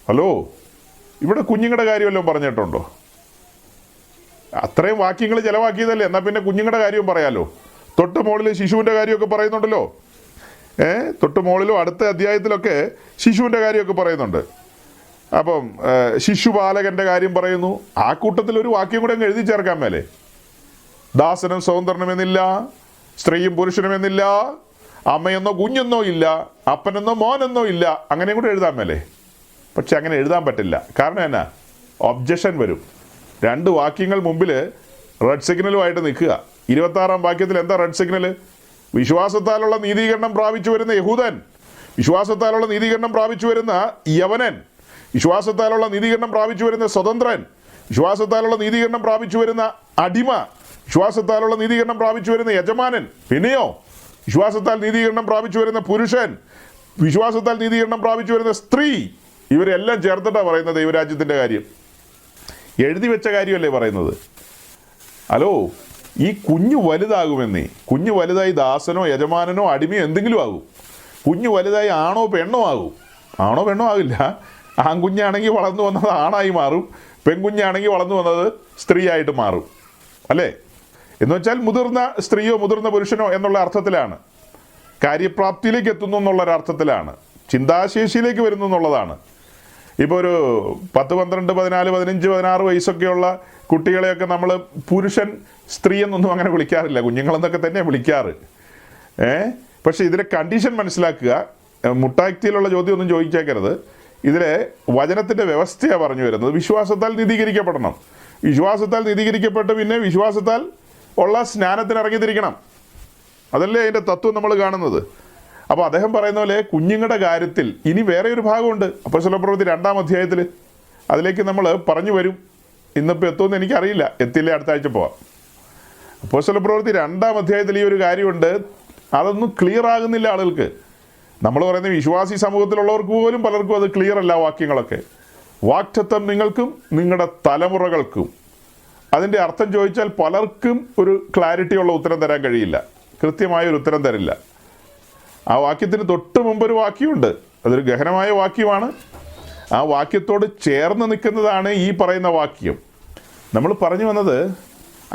ഹലോ, ഇവിടെ കുഞ്ഞുങ്ങളുടെ കാര്യമല്ലോ പറഞ്ഞിട്ടുണ്ടോ? അത്രയും വാക്യങ്ങൾ ചിലവാക്കിയതല്ലേ, എന്നാൽ പിന്നെ കുഞ്ഞുങ്ങളുടെ കാര്യവും പറയാലോ. തൊട്ട് മുകളിൽ ശിശുവിൻ്റെ കാര്യമൊക്കെ പറയുന്നുണ്ടല്ലോ. തൊട്ട് മുകളിലും അടുത്ത അധ്യായത്തിലൊക്കെ ശിശുവിൻ്റെ കാര്യമൊക്കെ പറയുന്നുണ്ട്. അപ്പം ശിശുപാലകൻ്റെ കാര്യം പറയുന്നു. ആ കൂട്ടത്തിൽ ഒരു വാക്യം കൂടെ അങ്ങ് എഴുതി ചേർക്കാൻ മേലെ. ദാസനും സ്വതന്ത്രനുമെന്നില്ല, സ്ത്രീയും പുരുഷനുമെന്നില്ല, അമ്മയെന്നോ കുഞ്ഞെന്നോ ഇല്ല, അപ്പനെന്നോ മോനെന്നോ ഇല്ല, അങ്ങനെയും കൂടെ എഴുതാൻ മേലെ. പക്ഷെ അങ്ങനെ എഴുതാൻ പറ്റില്ല. കാരണം എന്നാ? ഒബ്ജക്ഷൻ വരും. രണ്ട് വാക്യങ്ങൾ മുമ്പിൽ റെഡ് സിഗ്നലുമായിട്ട് നിൽക്കുക. 26-ാം വാക്യത്തിൽ എന്താ റെഡ് സിഗ്നൽ? വിശ്വാസത്താലുള്ള നീതീകരണം പ്രാപിച്ചു വരുന്ന യഹൂദൻ, വിശ്വാസത്താലുള്ള നീതീകരണം പ്രാപിച്ചു വരുന്ന യവനൻ, വിശ്വാസത്താലുള്ള നീതീകരണം പ്രാപിച്ചു വരുന്ന സ്വതന്ത്രൻ, വിശ്വാസത്താലുള്ള നീതീകരണം പ്രാപിച്ചു വരുന്ന അടിമ, വിശ്വാസത്താലുള്ള നീതീകരണം പ്രാപിച്ചു വരുന്ന യജമാനൻ, പിന്നെയോ വിശ്വാസത്താൽ നീതീകരണം പ്രാപിച്ചു വരുന്ന പുരുഷൻ, വിശ്വാസത്താൽ നീതീകരണം പ്രാപിച്ചു വരുന്ന സ്ത്രീ. ഇവരെല്ലാം ചേർത്തിട്ടാണ് പറയുന്നത് ദൈവരാജ്യത്തിൻ്റെ കാര്യം. എഴുതി വെച്ച കാര്യമല്ലേ പറയുന്നത്. ഹലോ, ഈ കുഞ്ഞു വലുതാകുമെന്നേ. കുഞ്ഞു വലുതായി ദാസനോ യജമാനനോ അടിമയോ എന്തെങ്കിലും ആകും. കുഞ്ഞു വലുതായി ആണോ പെണ്ണോ ആകും. ആണോ പെണ്ണോ ആകില്ല. ആൺകുഞ്ഞാണെങ്കിൽ വളർന്നു വന്നത് ആണായി മാറും, പെൺകുഞ്ഞാണെങ്കിൽ വളർന്നു വന്നത് സ്ത്രീയായിട്ട് മാറും. അല്ലേ? എന്ന് വെച്ചാൽ മുതിർന്ന സ്ത്രീയോ മുതിർന്ന പുരുഷനോ എന്നുള്ള അർത്ഥത്തിലാണ്. കാര്യപ്രാപ്തിയിലേക്ക് എത്തുന്നു എന്നുള്ളൊരർത്ഥത്തിലാണ്. ചിന്താശേഷിയിലേക്ക് വരുന്നു എന്നുള്ളതാണ്. ഇപ്പോൾ ഒരു 10, 12, 14, 15, 16 വയസ്സൊക്കെയുള്ള കുട്ടികളെയൊക്കെ നമ്മൾ പുരുഷൻ സ്ത്രീ എന്നൊന്നും അങ്ങനെ വിളിക്കാറില്ല, കുഞ്ഞുങ്ങളെന്നൊക്കെ തന്നെ വിളിക്കാറ്. പക്ഷേ ഇതിലെ കണ്ടീഷൻ മനസ്സിലാക്കുക. മുട്ടാക്തിയിലുള്ള ചോദ്യമൊന്നും ചോദിച്ചേക്കരുത്. ഇതിലെ വചനത്തിൻ്റെ വ്യവസ്ഥയാണ് പറഞ്ഞു വരുന്നത്. വിശ്വാസത്താൽ നീതീകരിക്കപ്പെടണം. വിശ്വാസത്താൽ നീതീകരിക്കപ്പെട്ട് പിന്നെ വിശ്വാസത്താൽ ഉള്ള സ്നാനത്തിന് ഇറങ്ങിത്തിരിക്കണം. അതല്ലേ അതിൻ്റെ തത്വം നമ്മൾ കാണുന്നത്. അപ്പോൾ അദ്ദേഹം പറയുന്ന പോലെ കുഞ്ഞുങ്ങളുടെ കാര്യത്തിൽ ഇനി വേറെ ഒരു ഭാഗമുണ്ട്. അപ്പോസ്തലപ്രവൃത്തി 2-ാം അധ്യായത്തിൽ. അതിലേക്ക് നമ്മൾ പറഞ്ഞു വരും. ഇന്നിപ്പോൾ എത്തുമെന്ന് എനിക്കറിയില്ല, എത്തില്ലേ അടുത്ത ആഴ്ച പോവാം. അപ്പോസ്തലപ്രവൃത്തി 2-ാം അധ്യായത്തിൽ ഈ ഒരു കാര്യമുണ്ട്. അതൊന്നും ക്ലിയർ ആകുന്നില്ല ആളുകൾക്ക്. നമ്മൾ പറയുന്ന വിശ്വാസി സമൂഹത്തിലുള്ളവർക്ക് പോലും പലർക്കും അത് ക്ലിയർ അല്ല വാക്യങ്ങളൊക്കെ. വാക്തത്വം നിങ്ങൾക്കും നിങ്ങളുടെ തലമുറകൾക്കും. അതിൻ്റെ അർത്ഥം ചോദിച്ചാൽ പലർക്കും ഒരു ക്ലാരിറ്റിയുള്ള ഉത്തരം തരാൻ കഴിയില്ല, കൃത്യമായ ഒരു ഉത്തരം തരില്ല. ആ വാക്യത്തിന് തൊട്ട് മുമ്പൊരു വാക്യമുണ്ട്, അതൊരു ഗഹനമായ വാക്യമാണ്. ആ വാക്യത്തോട് ചേർന്ന് നിൽക്കുന്നതാണ് ഈ പറയുന്ന വാക്യം. നമ്മൾ പറഞ്ഞു വന്നത്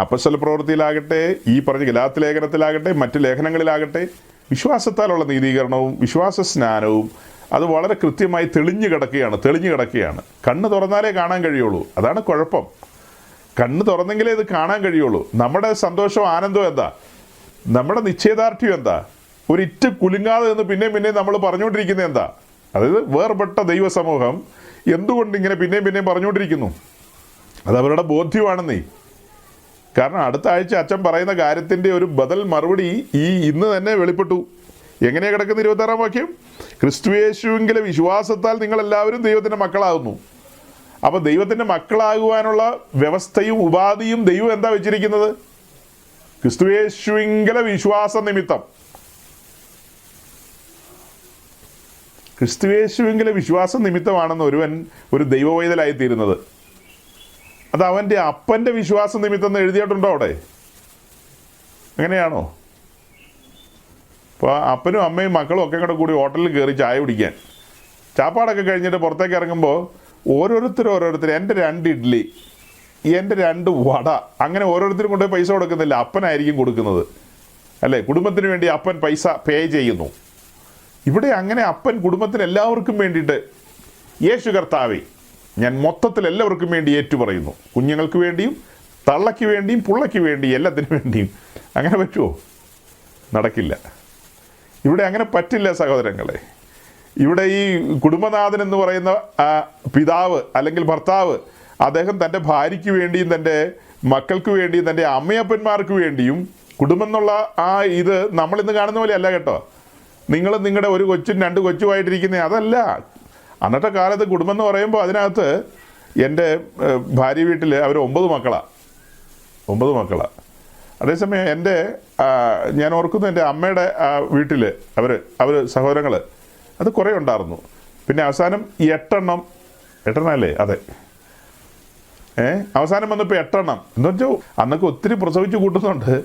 അപ്പോസ്തല പ്രവൃത്തിയിലാകട്ടെ, ഈ പറഞ്ഞ ഗലാത്യ ലേഖനത്തിലാകട്ടെ, മറ്റ് ലേഖനങ്ങളിലാകട്ടെ, വിശ്വാസത്താലുള്ള നീതീകരണവും വിശ്വാസ സ്നാനവും അത് വളരെ കൃത്യമായി തെളിഞ്ഞു കിടക്കുകയാണ്. കണ്ണ് തുറന്നാലേ കാണാൻ കഴിയുള്ളൂ. അതാണ് കുഴപ്പം. കണ്ണ് തുറന്നെങ്കിലേ ഇത് കാണാൻ കഴിയുള്ളൂ. നമ്മുടെ സന്തോഷവും ആനന്ദവും എന്താ? നമ്മുടെ നിശ്ചയദാർഢ്യം എന്താ? ഒരിറ്റ് കുലുങ്ങാതെ എന്ന് പിന്നെയും നമ്മൾ പറഞ്ഞുകൊണ്ടിരിക്കുന്നത് എന്താ? അതായത് വേർപെട്ട ദൈവസമൂഹം എന്തുകൊണ്ട് ഇങ്ങനെ പിന്നെയും പറഞ്ഞുകൊണ്ടിരിക്കുന്നു? അത് അവരുടെ ബോധ്യമാണെന്നേ. കാരണം അടുത്ത ആഴ്ച അച്ഛൻ പറയുന്ന കാര്യത്തിൻ്റെ ഒരു ബദൽ മറുപടി ഇന്ന് തന്നെ വെളിപ്പെട്ടു. എങ്ങനെയാണ് കിടക്കുന്ന 26-ാം വാക്യം? ക്രിസ്തുയേശുവിലെ വിശ്വാസത്താൽ നിങ്ങളെല്ലാവരും ദൈവത്തിൻ്റെ മക്കളാകുന്നു. അപ്പോൾ ദൈവത്തിൻ്റെ മക്കളാകുവാനുള്ള വ്യവസ്ഥയും ഉപാധിയും ദൈവം എന്താ വെച്ചിരിക്കുന്നത്? ക്രിസ്തുയേശുവിലെ വിശ്വാസ നിമിത്തം. ക്രിസ്തുയേശുവിലെ വിശ്വാസ നിമിത്തമാണെന്ന് ഒരുവൻ ഒരു ദൈവവൈതലായിത്തീരുന്നത്. അത് അവൻ്റെ അപ്പൻ്റെ വിശ്വാസ നിമിത്തം എന്ന് എഴുതിയിട്ടുണ്ടോ അവിടെ? അങ്ങനെയാണോ? അപ്പോൾ അപ്പനും അമ്മയും മക്കളും ഒക്കെ കൂടി ഹോട്ടലിൽ കയറി ചായ കുടിക്കാൻ, ചാപ്പാടൊക്കെ കഴിഞ്ഞിട്ട് പുറത്തേക്ക് ഇറങ്ങുമ്പോൾ ഓരോരുത്തർ എൻ്റെ 2 ഇഡ്ഡലി, എൻ്റെ 2 വട, അങ്ങനെ ഓരോരുത്തരും കൊണ്ട് പൈസ കൊടുക്കുന്നില്ല, അപ്പനായിരിക്കും കൊടുക്കുന്നത് അല്ലേ? കുടുംബത്തിന് വേണ്ടി അപ്പൻ പൈസ പേ ചെയ്യുന്നു. ഇവിടെ അങ്ങനെ അപ്പൻ കുടുംബത്തിന് എല്ലാവർക്കും വേണ്ടിയിട്ട് യേശു കർത്താവേ ഞാൻ മൊത്തത്തിൽ എല്ലാവർക്കും വേണ്ടി ഏറ്റുപറയുന്നു. കുഞ്ഞുങ്ങൾക്ക് വേണ്ടിയും തള്ളയ്ക്ക് വേണ്ടിയും പുള്ളയ്ക്ക് വേണ്ടിയും എല്ലാത്തിനും വേണ്ടിയും. അങ്ങനെ പറ്റുമോ? നടക്കില്ല. ഇവിടെ അങ്ങനെ പറ്റില്ല സഹോദരങ്ങളെ. ഇവിടെ ഈ കുടുംബനാഥൻ എന്ന് പറയുന്ന പിതാവ് അല്ലെങ്കിൽ ഭർത്താവ്, അദ്ദേഹം തൻ്റെ ഭാര്യയ്ക്ക് വേണ്ടിയും തൻ്റെ മക്കൾക്ക് വേണ്ടിയും തൻ്റെ അമ്മയപ്പന്മാർക്ക് വേണ്ടിയും കുടുംബം എന്നുള്ള ഇത് നമ്മളിന്ന് കാണുന്ന പോലെ അല്ല കേട്ടോ. നിങ്ങൾ നിങ്ങളുടെ ഒരു കൊച്ചും 2 കൊച്ചുമായിട്ടിരിക്കുന്നത് അതല്ല. അന്നത്തെ കാലത്ത് കുടുംബം എന്ന് പറയുമ്പോൾ അതിനകത്ത് എൻ്റെ ഭാര്യ വീട്ടിൽ അവർ 9 മക്കളാണ്. 9 മക്കളാണ്. അതേസമയം ഞാൻ ഓർക്കുന്നു എൻ്റെ അമ്മയുടെ വീട്ടിൽ അവർ സഹോദരങ്ങൾ അത് കുറേ ഉണ്ടായിരുന്നു. പിന്നെ അവസാനം 8 എണ്ണം അല്ലേ? അതെ. അവസാനം വന്നപ്പോൾ 8 എണ്ണം എന്ന് വെച്ചാൽ അന്നൊക്കെ ഒത്തിരി പ്രസവിച്ച് കൂട്ടുന്നുണ്ട്.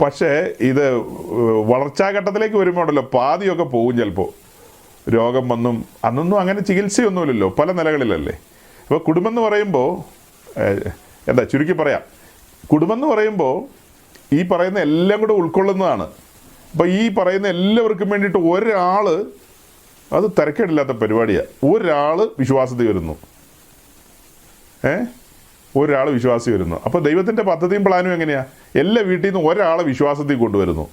പക്ഷേ ഇത് വളർച്ചാഘട്ടത്തിലേക്ക് വരുമ്പോൾ ഉണ്ടല്ലോ പാതിയൊക്കെ പോകും ചിലപ്പോൾ. രോഗം വന്നും അന്നൊന്നും അങ്ങനെ ചികിത്സയൊന്നുമില്ലല്ലോ, പല നിലകളിലല്ലേ. അപ്പോൾ കുടുംബം എന്ന് പറയുമ്പോൾ ചുരുക്കി പറയാം, കുടുംബം എന്ന് പറയുമ്പോൾ ഈ പറയുന്ന എല്ലാം കൂടെ ഉൾക്കൊള്ളുന്നതാണ്. അപ്പോൾ ഈ പറയുന്ന എല്ലാവർക്കും വേണ്ടിയിട്ട് ഒരാൾ, അത് തിരക്കേടില്ലാത്ത പരിപാടിയാണ്, ഒരാൾ വിശ്വാസത്തിൽ വരുന്നു. ഒരാൾ വിശ്വാസി വരുന്നു. അപ്പോൾ ദൈവത്തിൻ്റെ പദ്ധതിയും പ്ലാനും എങ്ങനെയാണ്? എല്ലാ വീട്ടിൽ നിന്ന് ഒരാളെ വിശ്വാസത്തിൽ കൊണ്ടുവരുന്നു.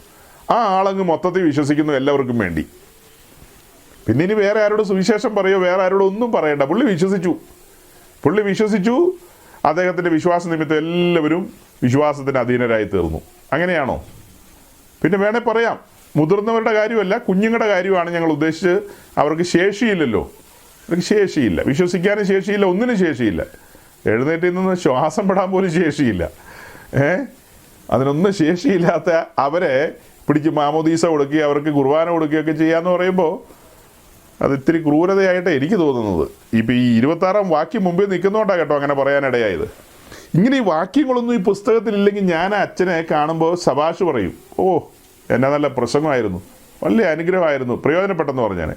ആ ആളങ്ങ് മൊത്തത്തിൽ വിശ്വസിക്കുന്നു എല്ലാവർക്കും വേണ്ടി. പിന്നെ ഇനി വേറെ ആരോട് സുവിശേഷം പറയോ, വേറെ ആരോട് ഒന്നും പറയണ്ട. പുള്ളി വിശ്വസിച്ചു. അദ്ദേഹത്തിൻ്റെ വിശ്വാസ നിമിത്തം എല്ലാവരും വിശ്വാസത്തിന് അധീനരായി തീർന്നു. അങ്ങനെയാണോ? പിന്നെ വേണേൽ പറയാം, മുതിർന്നവരുടെ കാര്യമല്ല, കുഞ്ഞുങ്ങളുടെ കാര്യമാണ് ഞങ്ങൾ ഉദ്ദേശിച്ച്. അവർക്ക് ശേഷിയില്ലല്ലോ, അവർക്ക് ശേഷിയില്ല, വിശ്വസിക്കാനും ശേഷിയില്ല, ഒന്നിനും ശേഷിയില്ല. എഴുന്നേറ്റ് നിന്ന് ശ്വാസം പെടാൻ പോലും ശേഷിയില്ല. അതിനൊന്നും ശേഷിയില്ലാത്ത അവരെ പിടിച്ച് മാമോദീസ കൊടുക്കുകയും അവർക്ക് കുർബാന കൊടുക്കുകയൊക്കെ ചെയ്യാന്ന് പറയുമ്പോൾ അത് ഇത്തിരി ക്രൂരതയായിട്ട് എനിക്ക് തോന്നുന്നത്. ഇപ്പം ഈ 26-ാം വാക്യം മുമ്പിൽ നിൽക്കുന്നതുകൊണ്ടാണ് കേട്ടോ അങ്ങനെ പറയാനിടയായത്. ഇങ്ങനെ ഈ വാക്യങ്ങളൊന്നും ഈ പുസ്തകത്തിലില്ലെങ്കിൽ ഞാൻ അച്ഛനെ കാണുമ്പോൾ സബാഷ് പറയും, ഓ എന്നാ നല്ല പ്രസംഗമായിരുന്നു, വലിയ അനുഗ്രഹമായിരുന്നു, പ്രയോജനപ്പെട്ടെന്ന് പറഞ്ഞാൽ.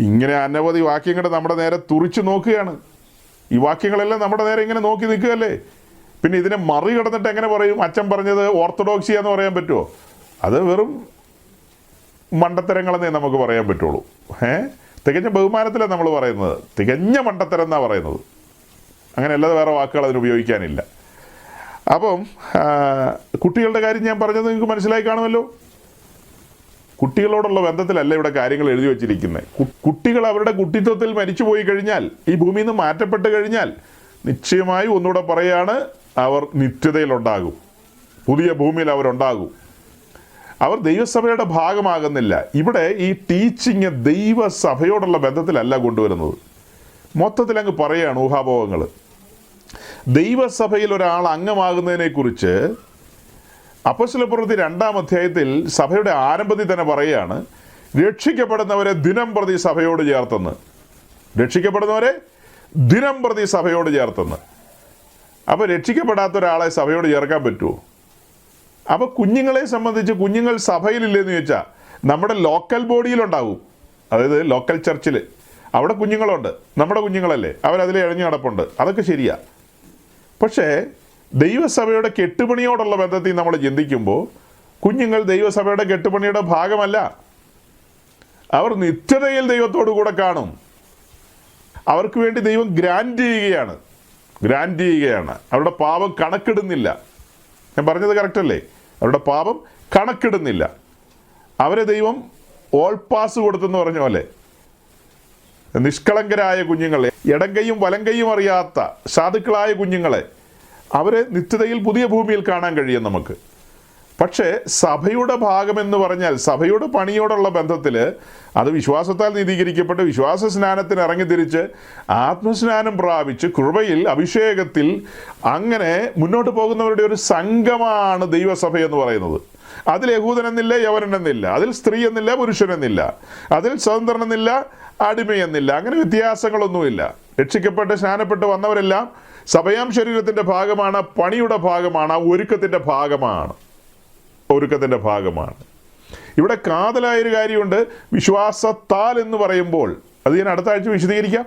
ഇങ്ങനെ അനവധി വാക്യങ്ങൾ നമ്മുടെ നേരെ തുറിച്ച് നോക്കുകയാണ്. ഈ വാക്യങ്ങളെല്ലാം നമ്മുടെ നേരെ ഇങ്ങനെ നോക്കി നിൽക്കുകയല്ലേ. പിന്നെ ഇതിനെ മറികടന്നിട്ട് എങ്ങനെ പറയും അച്ഛൻ പറഞ്ഞത് ഓർത്തഡോക്സിയാന്ന് പറയാൻ പറ്റുമോ? അത് വെറും മണ്ടത്തരങ്ങളെന്നേ നമുക്ക് പറയാൻ പറ്റുള്ളൂ. തികഞ്ഞ ബഹുമാനത്തിലാണ് നമ്മൾ പറയുന്നത്, തികഞ്ഞ മണ്ടത്തരം എന്നാണ് പറയുന്നത്. അങ്ങനെ അല്ലാതെ വേറെ വാക്കുകൾ അതിന് ഉപയോഗിക്കാനില്ല. അപ്പം കുട്ടികളുടെ കാര്യം ഞാൻ പറഞ്ഞത് നിങ്ങൾക്ക് മനസ്സിലായി കാണുമല്ലോ. കുട്ടികളോടുള്ള ബന്ധത്തിലല്ല ഇവിടെ കാര്യങ്ങൾ എഴുതി വച്ചിരിക്കുന്നത്. കുട്ടികൾ അവരുടെ കുട്ടിത്വത്തിൽ മരിച്ചു പോയി കഴിഞ്ഞാൽ, ഈ ഭൂമിയിൽ നിന്ന് മാറ്റപ്പെട്ട് കഴിഞ്ഞാൽ, നിശ്ചയമായും ഒന്നുകൂടെ പറയാണ്, അവർ നിത്യതയിലുണ്ടാകും, പുതിയ ഭൂമിയിൽ അവരുണ്ടാകും. അവർ ദൈവസഭയുടെ ഭാഗമാകുന്നില്ല. ഇവിടെ ഈ ടീച്ചിങ് ദൈവസഭയോടുള്ള ബന്ധത്തിലല്ല കൊണ്ടുവരുന്നത്. മൊത്തത്തിൽ അങ്ങ് പറയുകയാണ് ഊഹാപോഹങ്ങൾ. ദൈവസഭയിൽ ഒരാൾ അംഗമാകുന്നതിനെക്കുറിച്ച് അപ്പോസ്തലപ്രവൃത്തി 2-ാം അധ്യായത്തിൽ സഭയുടെ ആരംഭത്തിൽ തന്നെ പറയുകയാണ്, രക്ഷിക്കപ്പെടുന്നവരെ ദിനം പ്രതി സഭയോട് ചേർത്തെന്ന്. രക്ഷിക്കപ്പെടുന്നവരെ ദിനം പ്രതി സഭയോട് ചേർത്തെന്ന്. അപ്പോൾ രക്ഷിക്കപ്പെടാത്ത ഒരാളെ സഭയോട് ചേർക്കാൻ പറ്റുമോ? അപ്പോൾ കുഞ്ഞുങ്ങളെ സംബന്ധിച്ച്, കുഞ്ഞുങ്ങൾ സഭയിലില്ലെന്ന് ചോദിച്ചാൽ നമ്മുടെ ലോക്കൽ ബോഡിയിലുണ്ടാവും. അതായത് ലോക്കൽ ചർച്ചിൽ അവിടെ കുഞ്ഞുങ്ങളുണ്ട്, നമ്മുടെ കുഞ്ഞുങ്ങളല്ലേ, അവരതിൽ ഇഴഞ്ഞു നടപ്പുണ്ട്, അതൊക്കെ ശരിയാ. പക്ഷേ ദൈവസഭയുടെ കെട്ടുപണിയോടുള്ള ബന്ധത്തിൽ നമ്മൾ ചിന്തിക്കുമ്പോൾ കുഞ്ഞുങ്ങൾ ദൈവസഭയുടെ കെട്ടുപണിയുടെ ഭാഗമല്ല. അവർ നിത്യതയിൽ ദൈവത്തോടു കൂടെ കാണും. അവർക്ക് വേണ്ടി ദൈവം ഗ്രാൻഡ് ചെയ്യുകയാണ്. അവരുടെ പാപം കണക്കിടുന്നില്ല. ഞാൻ പറഞ്ഞത് കറക്റ്റ് അല്ലേ? അവരുടെ പാപം കണക്കിടുന്നില്ല. അവരെ ദൈവം ഓൾ പാസ് കൊടുത്തെന്ന് പറഞ്ഞ പോലെ നിഷ്കളങ്കരായ കുഞ്ഞുങ്ങളെ, ഇടം കൈയും വലം കൈയും അറിയാത്ത സാധുക്കളായ കുഞ്ഞുങ്ങളെ, അവരെ നിത്യതയിൽ പുതിയ ഭൂമിയിൽ കാണാൻ കഴിയും നമുക്ക്. പക്ഷേ സഭയുടെ ഭാഗമെന്ന് പറഞ്ഞാൽ, സഭയുടെ പണിയോടുള്ള ബന്ധത്തിൽ അത് വിശ്വാസത്താൽ നീതീകരിക്കപ്പെട്ട് വിശ്വാസ സ്നാനത്തിന് ഇറങ്ങിത്തിരിച്ച് ആത്മസ്നാനം പ്രാപിച്ച് കൃപയിൽ അഭിഷേകത്തിൽ അങ്ങനെ മുന്നോട്ട് പോകുന്നവരുടെ ഒരു സംഘമാണ് ദൈവസഭ എന്ന് പറയുന്നത്. അതിൽ യഹൂദനെന്നില്ല, യവനനെന്നില്ല, അതിൽ സ്ത്രീ എന്നില്ല, പുരുഷനെന്നില്ല, അതിൽ സ്വതന്ത്രനെന്നില്ല, അടിമയെന്നില്ല, അങ്ങനെ വ്യത്യാസങ്ങളൊന്നുമില്ല. രക്ഷിക്കപ്പെട്ട് സ്നാനപ്പെട്ട് വന്നവരെല്ലാം സഭയാം ശരീരത്തിൻ്റെ ഭാഗമാണ്, പണിയുടെ ഭാഗമാണ്, ഒരുക്കത്തിൻ്റെ ഭാഗമാണ്. ഇവിടെ കാതലായൊരു കാര്യമുണ്ട്. വിശ്വാസത്താൽ എന്ന് പറയുമ്പോൾ അത് ഞാൻ അടുത്ത ആഴ്ച വിശദീകരിക്കാം.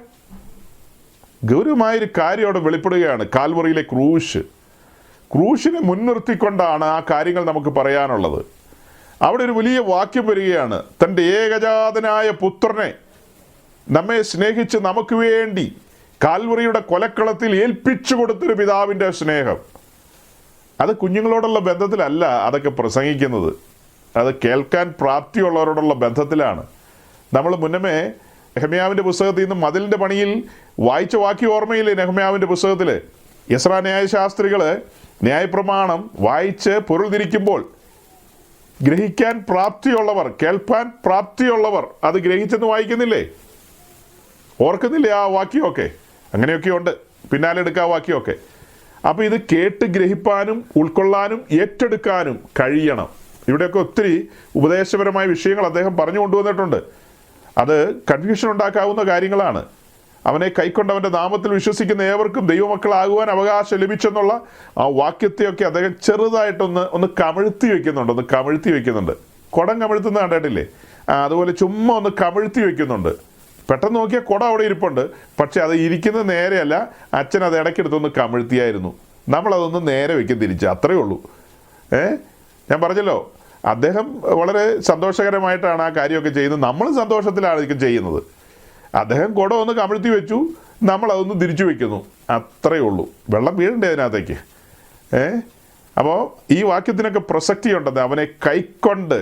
ഗൗരവമായൊരു കാര്യം അവിടെ വെളിപ്പെടുകയാണ്. കാൽവറിയിലെ ക്രൂശിനെ മുൻനിർത്തിക്കൊണ്ടാണ് ആ കാര്യങ്ങൾ നമുക്ക് പറയാനുള്ളത്. അവിടെ ഒരു വലിയ വാക്യം വരികയാണ്, തൻ്റെ ഏകജാതനായ പുത്രനെ നമ്മെ സ്നേഹിച്ച് നമുക്ക് വേണ്ടി കാൽവറിയുടെ കൊലക്കളത്തിൽ ഏൽപ്പിച്ചു കൊടുത്തൊരു പിതാവിൻ്റെ സ്നേഹം. അത് കുഞ്ഞുങ്ങളോടുള്ള ബന്ധത്തിലല്ല അതൊക്കെ പ്രസംഗിക്കുന്നത്, അത് കേൾക്കാൻ പ്രാപ്തിയുള്ളവരോടുള്ള ബന്ധത്തിലാണ്. നമ്മൾ മുന്നമേ നെഹമ്യാവിൻ്റെ പുസ്തകത്തിൽ നിന്ന് മതിലിൻ്റെ പണിയിൽ വായിച്ച വാക്യം ഓർമ്മയില്ലേ? നെഹമ്യാവിൻ്റെ പുസ്തകത്തിൽ എസ്രാ ന്യായശാസ്ത്രികൾ ന്യായപ്രമാണം വായിച്ച് പൊരുൾ തിരിക്കുമ്പോൾ ഗ്രഹിക്കാൻ പ്രാപ്തിയുള്ളവർ, കേൾപ്പാൻ പ്രാപ്തിയുള്ളവർ അത് ഗ്രഹിച്ചെന്ന് വായിക്കുന്നില്ലേ? ഓർക്കുന്നില്ലേ ആ വാക്യമൊക്കെ? അങ്ങനെയൊക്കെ ഉണ്ട്, പിന്നാലെ എടുക്കുക വാക്യമൊക്കെ. അപ്പോൾ ഇത് കേട്ട് ഗ്രഹിപ്പാനും ഉൾക്കൊള്ളാനും ഏറ്റെടുക്കാനും കഴിയണം. ഇവിടെയൊക്കെ ഒത്തിരി ഉപദേശപരമായ വിഷയങ്ങൾ അദ്ദേഹം പറഞ്ഞു കൊണ്ടുവന്നിട്ടുണ്ട്. അത് കൺഫ്യൂഷൻ ഉണ്ടാക്കാവുന്ന കാര്യങ്ങളാണ്. അവനെ കൈക്കൊണ്ടവൻ്റെ നാമത്തിൽ വിശ്വസിക്കുന്ന ഏവർക്കും ദൈവമക്കളാകുവാൻ അവകാശം ലഭിച്ചെന്നുള്ള ആ വാക്യത്തെയൊക്കെ അദ്ദേഹം ചെറുതായിട്ടൊന്ന് കമിഴ്ത്തി വയ്ക്കുന്നുണ്ട്. കുടം കമിഴ്ത്തുന്ന കണ്ടിട്ടില്ലേ? അതുപോലെ ചുമ്മാ ഒന്ന് കമിഴ്ത്തി വയ്ക്കുന്നുണ്ട്. പെട്ടെന്ന് നോക്കിയാൽ കുടം അവിടെ ഇരിപ്പുണ്ട്, പക്ഷെ അത് ഇരിക്കുന്നത് നേരെയല്ല. അച്ഛൻ അത് ഇടയ്ക്കെടുത്തൊന്ന് കമിഴ്ത്തിയായിരുന്നു. നമ്മളതൊന്ന് നേരെ വയ്ക്കും തിരിച്ച്, അത്രയേ ഉള്ളൂ. ഞാൻ പറഞ്ഞല്ലോ, അദ്ദേഹം വളരെ സന്തോഷകരമായിട്ടാണ് ആ കാര്യമൊക്കെ ചെയ്യുന്നത്. നമ്മളും സന്തോഷത്തിലാണ് ചെയ്യുന്നത്. അദ്ദേഹം കുടം ഒന്ന് കമിഴ്ത്തി വെച്ചു, നമ്മളതൊന്ന് തിരിച്ചു വയ്ക്കുന്നു, അത്രയേ ഉള്ളൂ. വെള്ളം വീഴണ്ടേ അതിനകത്തേക്ക്? അപ്പോൾ ഈ വാക്യത്തിനൊക്കെ പ്രസക്തിയുണ്ടെന്ന്. അവനെ കൈക്കൊണ്ട്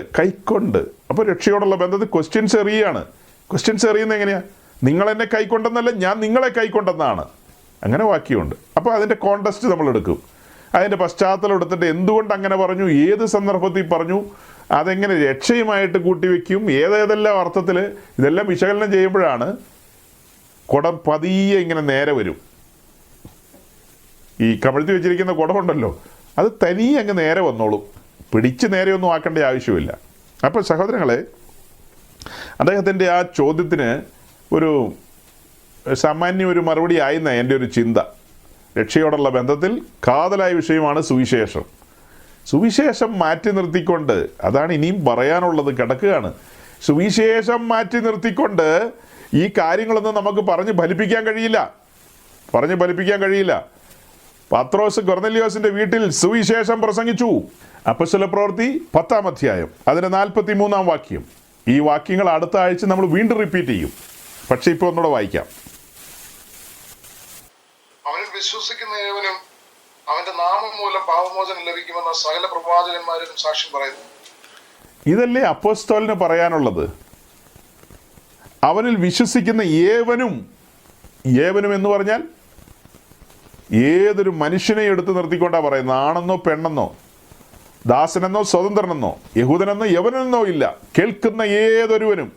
അപ്പോൾ രക്ഷയോടുള്ള ബന്ധത്തിൽ ക്വസ്റ്റ്യൻസ് എറിയാണ്. ക്വസ്റ്റ്യൻസ് എറിയുന്നത് എങ്ങനെയാണ്? നിങ്ങളെന്നെ കൈക്കൊണ്ടെന്നല്ല, ഞാൻ നിങ്ങളെ കൈക്കൊണ്ടെന്നാണ്. അങ്ങനെ വാക്യമുണ്ട്. അപ്പോൾ അതിൻ്റെ കോണ്ടസ്റ്റ് നമ്മൾ എടുക്കും, അതിൻ്റെ പശ്ചാത്തലം എടുത്തിട്ട് എന്തുകൊണ്ട് അങ്ങനെ പറഞ്ഞു, ഏത് സന്ദർഭത്തിൽ പറഞ്ഞു, അതെങ്ങനെ രക്ഷയുമായിട്ട് കൂട്ടിവെക്കും, ഏതേതെല്ലാം അർത്ഥത്തിൽ, ഇതെല്ലാം വിശകലനം ചെയ്യുമ്പോഴാണ് കുടം പതിയെ ഇങ്ങനെ നേരെ വരും. ഈ കമിഴ്ത്തി വെച്ചിരിക്കുന്ന കുടമുണ്ടല്ലോ, അത് തനിയെ അങ്ങ് നേരെ വന്നോളും. പിടിച്ച് നേരെയൊന്നും ആക്കേണ്ട ആവശ്യമില്ല. അപ്പോൾ സഹോദരങ്ങളെ, അദ്ദേഹത്തിൻ്റെ ആ ചോദ്യത്തിന് ഒരു സാമാന്യ ഒരു മറുപടി ആയിരുന്ന എൻ്റെ ഒരു ചിന്ത. രക്ഷയോടുള്ള ബന്ധത്തിൽ കാതലായ വിഷയമാണ് സുവിശേഷം മാറ്റി നിർത്തിക്കൊണ്ട്, അതാണ് ഇനിയും പറയാനുള്ളത്, കിടക്കുകയാണ്. സുവിശേഷം മാറ്റി നിർത്തിക്കൊണ്ട് ഈ കാര്യങ്ങളൊന്നും നമുക്ക് പറഞ്ഞ് ഫലിപ്പിക്കാൻ കഴിയില്ല. പത്രോസ് കൊർന്നല്യോസിൻ്റെ വീട്ടിൽ സുവിശേഷം പ്രസംഗിച്ചു. അപ്പോസ്തലപ്രവൃത്തി 10-ാം അധ്യായം അതിൻ്റെ 43-ാം വാക്യം. ഈ വാക്യങ്ങൾ അടുത്ത ആഴ്ച നമ്മൾ വീണ്ടും റിപ്പീറ്റ് ചെയ്യും. പക്ഷെ ഇപ്പോൾ ഒന്നുകൂടെ വായിക്കാം. അവനിൽ വിശ്വസിക്കുന്ന ഏവനും അവന്റെ നാമം മൂലം പാപമോചനം ലഭിക്കുമെന്ന സകല പ്രവാചകന്മാരും സാക്ഷ്യം പറയുന്നു. ഇതല്ലേ അപ്പോസ്തലന് പറയാനുള്ളത്? അവനിൽ വിശ്വസിക്കുന്ന ഏവനും, ഏവനും എന്ന് പറഞ്ഞാൽ ഏതൊരു മനുഷ്യനെ എടുത്ത് നിർത്തിക്കൊണ്ടാണ് പറയുന്നത്. ആണെന്നോ പെണ്ണെന്നോ, ദാസനെന്നോ സ്വതന്ത്രനെന്നോ, യഹൂദനെന്നോ യവനെന്നോ ഇല്ല. കേൾക്കുന്ന ഏതൊരുവനും,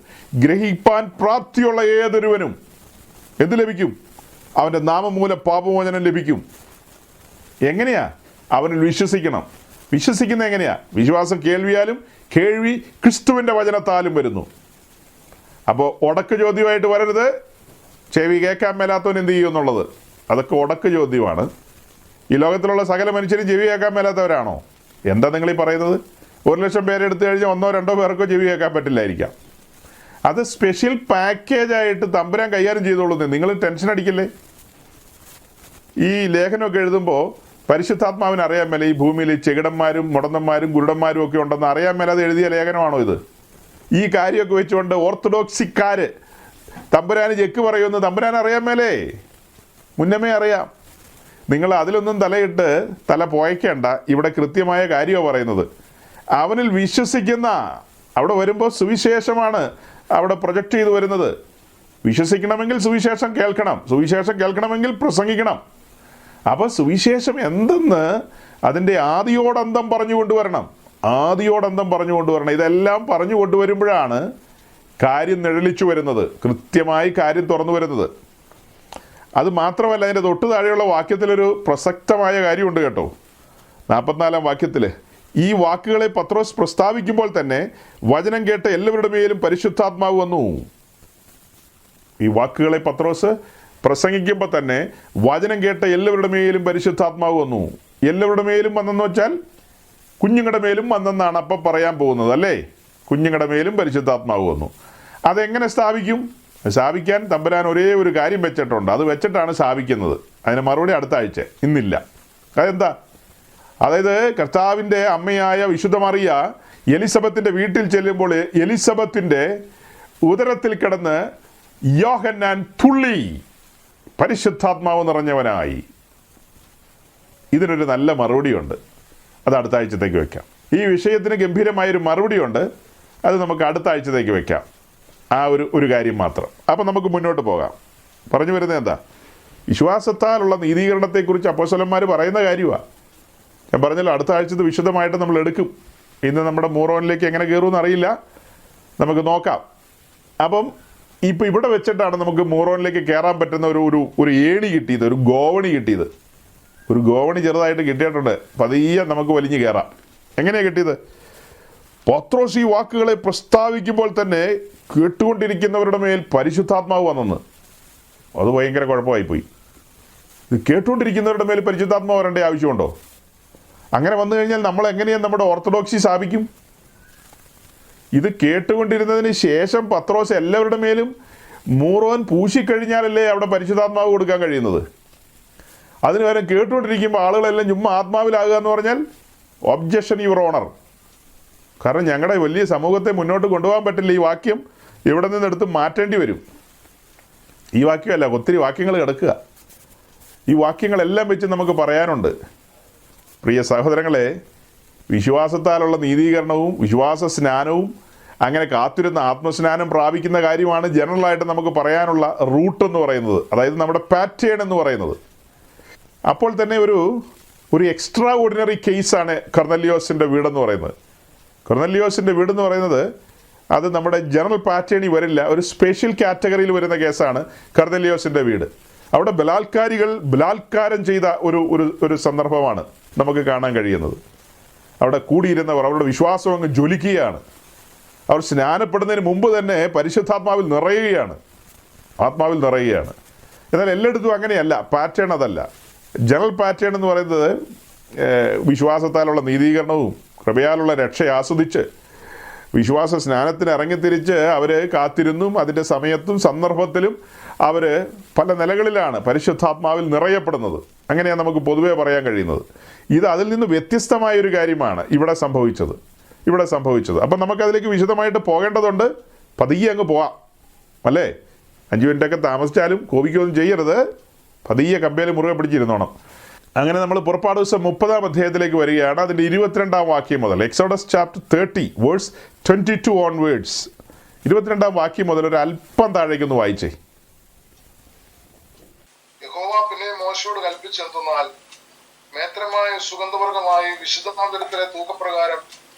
ഗ്രഹിപ്പാൻ പ്രാപ്തിയുള്ള ഏതൊരുവനും എന്ത് ലഭിക്കും? അവൻ്റെ നാമം മൂലം പാപമോചനം ലഭിക്കും. എങ്ങനെയാ? അവനിൽ വിശ്വസിക്കണം. വിശ്വസിക്കുന്ന എങ്ങനെയാ? വിശ്വാസം കേൾവിയാലും, കേൾവി ക്രിസ്തുവിൻ്റെ വചനത്താലും വരുന്നു. അപ്പോൾ ഉടക്ക് ചോദ്യമായിട്ട് വരരുത്, ചെവി കേൾക്കാൻ മേലാത്തവൻ എന്ത് ചെയ്യും എന്നുള്ളത്. അതൊക്കെ ഉടക്ക് ചോദ്യമാണ്. ഈ ലോകത്തിലുള്ള സകല മനുഷ്യരും ചെവി കേൾക്കാൻ മേലാത്തവരാണോ? എന്താ നിങ്ങളീ പറയുന്നത്? 1,00,000 പേരെ എടുത്തു കഴിഞ്ഞാൽ 1-2 പേർക്കോ ചെവി കേൾക്കാൻ പറ്റില്ലായിരിക്കാം. അത് സ്പെഷ്യൽ പാക്കേജായിട്ട് തമ്പുരാൻ കൈകാര്യം ചെയ്തോളുന്നേ. നിങ്ങൾ ടെൻഷൻ അടിക്കില്ലേ? ഈ ലേഖനമൊക്കെ എഴുതുമ്പോൾ പരിശുദ്ധാത്മാവിന് അറിയാൻ മേലെ ഈ ഭൂമിയിൽ ചെകിടന്മാരും മുടന്തന്മാരും ഗുരുടന്മാരും ഒക്കെ ഉണ്ടെന്ന് അറിയാൻ മേലെ അത് എഴുതിയ ലേഖനമാണോ ഇത്? ഈ കാര്യമൊക്കെ വെച്ചുകൊണ്ട് ഓർത്തഡോക്സിക്കാര് തമ്പുരാന് ചെക്ക് പറയുമെന്ന് തമ്പുരാൻ അറിയാൻ മേലേ? മുന്നമേ അറിയാം. നിങ്ങൾ അതിലൊന്നും തലയിട്ട് തല പോയക്കേണ്ട. ഇവിടെ കൃത്യമായ കാര്യമാണ് പറയുന്നത്. അവനിൽ വിശ്വസിക്കുന്ന, അവിടെ വരുമ്പോൾ സുവിശേഷമാണ് അവിടെ പ്രൊജക്റ്റ് ചെയ്ത് വരുന്നത്. വിശ്വസിക്കണമെങ്കിൽ സുവിശേഷം കേൾക്കണം, സുവിശേഷം കേൾക്കണമെങ്കിൽ പ്രസംഗിക്കണം. അപ്പോൾ സുവിശേഷം എന്തെന്ന് അതിൻ്റെ ആദിയോടന്തം പറഞ്ഞു കൊണ്ടുവരണം, ആദിയോടന്തം പറഞ്ഞു കൊണ്ടുവരണം. ഇതെല്ലാം പറഞ്ഞു കൊണ്ടുവരുമ്പോഴാണ് കാര്യം നിഴലിച്ചു വരുന്നത്, കൃത്യമായി കാര്യം തുറന്നു വരുന്നത്. അത് മാത്രമല്ല, അതിൻ്റെ തൊട്ട് താഴെയുള്ള വാക്യത്തിലൊരു പ്രസക്തമായ കാര്യമുണ്ട് കേട്ടോ. 44-ാം വാക്യത്തിൽ ഈ വാക്കുകളെ പത്രോസ് പ്രസ്താവിക്കുമ്പോൾ തന്നെ വചനം കേട്ട എല്ലാവരുടെ മേലും പരിശുദ്ധാത്മാവ് വന്നു. ഈ വാക്കുകളെ പത്രോസ് പ്രസംഗിക്കുമ്പോൾ തന്നെ വചനം കേട്ട എല്ലാവരുടെ മേലും പരിശുദ്ധാത്മാവ് വന്നു. എല്ലാവരുടെ മേലും വന്നെന്ന് വെച്ചാൽ കുഞ്ഞുങ്ങളുടെ മേലും വന്നെന്നാണ് അപ്പം പറയാൻ പോകുന്നത്, അല്ലേ? കുഞ്ഞുങ്ങളുടെ മേലും പരിശുദ്ധാത്മാവ് വന്നു. അതെങ്ങനെ സ്ഥാപിക്കും? സ്ഥാപിക്കാൻ തമ്പുരാൻ ഒരേ ഒരു കാര്യം വെച്ചിട്ടുണ്ട്. അത് വെച്ചിട്ടാണ് സ്ഥാപിക്കുന്നത്. അതിന് മറുപടി അടുത്ത ആഴ്ച, ഇന്നില്ല. അതെന്താ? അതായത് കർത്താവിൻ്റെ അമ്മയായ വിശുദ്ധ മറിയ എലിസബത്തിൻ്റെ വീട്ടിൽ ചെല്ലുമ്പോൾ എലിസബത്തിൻ്റെ ഉദരത്തിൽ കിടന്ന് യോഹന്നാൻ തുള്ളി പരിശുദ്ധാത്മാവ് നിറഞ്ഞവനായി. ഇതിനൊരു നല്ല മറുപടിയുണ്ട്. അത് അടുത്ത ആഴ്ചത്തേക്ക് വെക്കാം. ഈ വിഷയത്തിന് ഗംഭീരമായൊരു മറുപടിയുണ്ട്. അത് നമുക്ക് അടുത്ത ആഴ്ചത്തേക്ക് വെക്കാം. ആ ഒരു കാര്യം മാത്രം. അപ്പം നമുക്ക് മുന്നോട്ട് പോകാം. പറഞ്ഞു വരുന്നത് എന്താ? വിശ്വാസത്താലുള്ള നീതീകരണത്തെക്കുറിച്ച് അപ്പോസ്തലന്മാർ പറയുന്ന കാര്യമാണ്. ഞാൻ പറഞ്ഞല്ലോ, അടുത്ത ആഴ്ചത്തെ വിശദമായിട്ട് നമ്മൾ എടുക്കും. ഇന്ന് നമ്മുടെ മൂറോനിലേക്ക് എങ്ങനെ കയറുമെന്ന് അറിയില്ല, നമുക്ക് നോക്കാം. അപ്പം ഇപ്പം ഇവിടെ വെച്ചിട്ടാണ് നമുക്ക് മൂറോനിലേക്ക് കയറാൻ പറ്റുന്ന ഒരു ഏണി കിട്ടിയത്, ഒരു ഗോവണി കിട്ടിയത്. ഒരു ഗോവണി ചെറുതായിട്ട് കിട്ടിയിട്ടുണ്ട്. പതിയെ നമുക്ക് വലിഞ്ഞു കയറാം. എങ്ങനെയാണ് കിട്ടിയത്? പത്രോസ് ഈ വാക്കുകളെ പ്രസ്താവിക്കുമ്പോൾ തന്നെ കേട്ടുകൊണ്ടിരിക്കുന്നവരുടെ മേൽ പരിശുദ്ധാത്മാവ് വന്നെന്ന്. അത് ഭയങ്കര കുഴപ്പമായിപ്പോയി. ഇത് കേട്ടുകൊണ്ടിരിക്കുന്നവരുടെ മേൽ പരിശുദ്ധാത്മാവ് വരേണ്ട ആവശ്യമുണ്ടോ? അങ്ങനെ വന്നു കഴിഞ്ഞാൽ നമ്മൾ എങ്ങനെയാണ് നമ്മുടെ ഓർത്തഡോക്സി സ്ഥാപിക്കും? ഇത് കേട്ടുകൊണ്ടിരുന്നതിന് ശേഷം പത്രോസ് എല്ലാവരുടെ മേലും മൂറോൻ പൂശിക്കഴിഞ്ഞാലല്ലേ അവിടെ പരിശുദ്ധാത്മാവ് കൊടുക്കാൻ കഴിയുന്നത്. അതിന് വരെ കേട്ടുകൊണ്ടിരിക്കുമ്പോൾ ആളുകളെല്ലാം ചുമ്മാ ആത്മാവിലാകുക എന്ന് പറഞ്ഞാൽ ഒബ്ജക്ഷൻ യുവർ ഓണർ. കാരണം ഞങ്ങളുടെ വലിയ സമൂഹത്തെ മുന്നോട്ട് കൊണ്ടുപോകാൻ പറ്റില്ല. ഈ വാക്യം ഇവിടെ നിന്നെടുത്ത് മാറ്റേണ്ടി വരും. ഈ വാക്യമല്ല, ഒത്തിരി വാക്യങ്ങൾ കിടക്കുക. ഈ വാക്യങ്ങളെല്ലാം വെച്ച് നമുക്ക് പറയാനുണ്ട്. പ്രിയ സഹോദരങ്ങളെ, വിശ്വാസത്താലുള്ള നീതീകരണവും വിശ്വാസ സ്നാനവും അങ്ങനെ കാത്തിരുന്ന ആത്മസ്നാനം പ്രാപിക്കുന്ന കാര്യമാണ് ജനറലായിട്ട് നമുക്ക് പറയാനുള്ള റൂട്ട് എന്ന് പറയുന്നത്, അതായത് നമ്മുടെ പാറ്റേൺ എന്ന് പറയുന്നത്. അപ്പോൾ തന്നെ ഒരു എക്സ്ട്രാ ഓർഡിനറി കേസാണ് കൊർന്നല്യോസിൻ്റെ വീടെന്ന് പറയുന്നത്. കൊർന്നല്യോസിൻ്റെ വീടെന്ന് പറയുന്നത് അത് നമ്മുടെ ജനറൽ പാറ്റേണിൽ വരില്ല, ഒരു സ്പെഷ്യൽ കാറ്റഗറിയിൽ വരുന്ന കേസാണ് കൊർന്നല്യോസിൻ്റെ വീട്. അവിടെ ബലാത്കാരം ചെയ്ത ഒരു സന്ദർഭമാണ് നമുക്ക് കാണാൻ കഴിയുന്നത്. അവിടെ കൂടിയിരുന്നവർ അവരുടെ വിശ്വാസം അങ്ങ് ജ്വലിക്കുകയാണ്. അവർ സ്നാനപ്പെടുന്നതിന് മുമ്പ് തന്നെ പരിശുദ്ധാത്മാവിൽ നിറയുകയാണ്, ആത്മാവിൽ നിറയുകയാണ്. എന്നാൽ എല്ലായിടത്തും അങ്ങനെയല്ല, പാറ്റേൺ അതല്ല. ജനറൽ പാറ്റേൺ എന്ന് പറയുന്നത് വിശ്വാസത്താലുള്ള നീതീകരണവും കൃപയാലുള്ള രക്ഷ ആസ്വദിച്ച് വിശ്വാസ സ്നാനത്തിന് ഇറങ്ങിത്തിരിച്ച് അവർ കാത്തിരുന്നും അതിൻ്റെ സമയത്തും സന്ദർഭത്തിലും അവർ പല നിലകളിലാണ് പരിശുദ്ധാത്മാവിൽ നിറയപ്പെടുന്നത്. അങ്ങനെയാണ് നമുക്ക് പൊതുവേ പറയാൻ കഴിയുന്നത്. ഇത് അതിൽ നിന്ന് വ്യത്യസ്തമായൊരു കാര്യമാണ് ഇവിടെ സംഭവിച്ചത്. അപ്പം നമുക്കതിലേക്ക് വിശദമായിട്ട് പോകേണ്ടതുണ്ട്. പതിയെ അങ്ങ് പോവാം, അല്ലേ? 5 മിനിറ്റൊക്കെ താമസിച്ചാലും കോപിക്കൊന്നും ചെയ്യരുത്, പതിയെ കമ്പയിൽ മുറുകെ പിടിച്ചിരുന്നോണം. അങ്ങനെ നമ്മൾ പുറപ്പാട് ദിവസം 30-ാം അധ്യായത്തിലേക്ക് വരികയാണ്. അതിൻ്റെ 22-ാം വാക്യം മുതൽ, എക്സോഡസ് ചാപ്റ്റർ 30 വേഴ്സ് 22 ഓൺവേർഡ്സ്. 22-ാം വാക്യം മുതൽ ഒരു അല്പം താഴേക്കൊന്ന് വായിച്ചേ. യഹോവ പിന്നെ മോശയോട് കൽപ്പിച്ചെന്തെന്നാൽ, മേത്രമായ സുഗന്ധവർഗമായി വിശുദ്ധ മന്ദിരത്തിലെ തൂക്കപ്രകാരം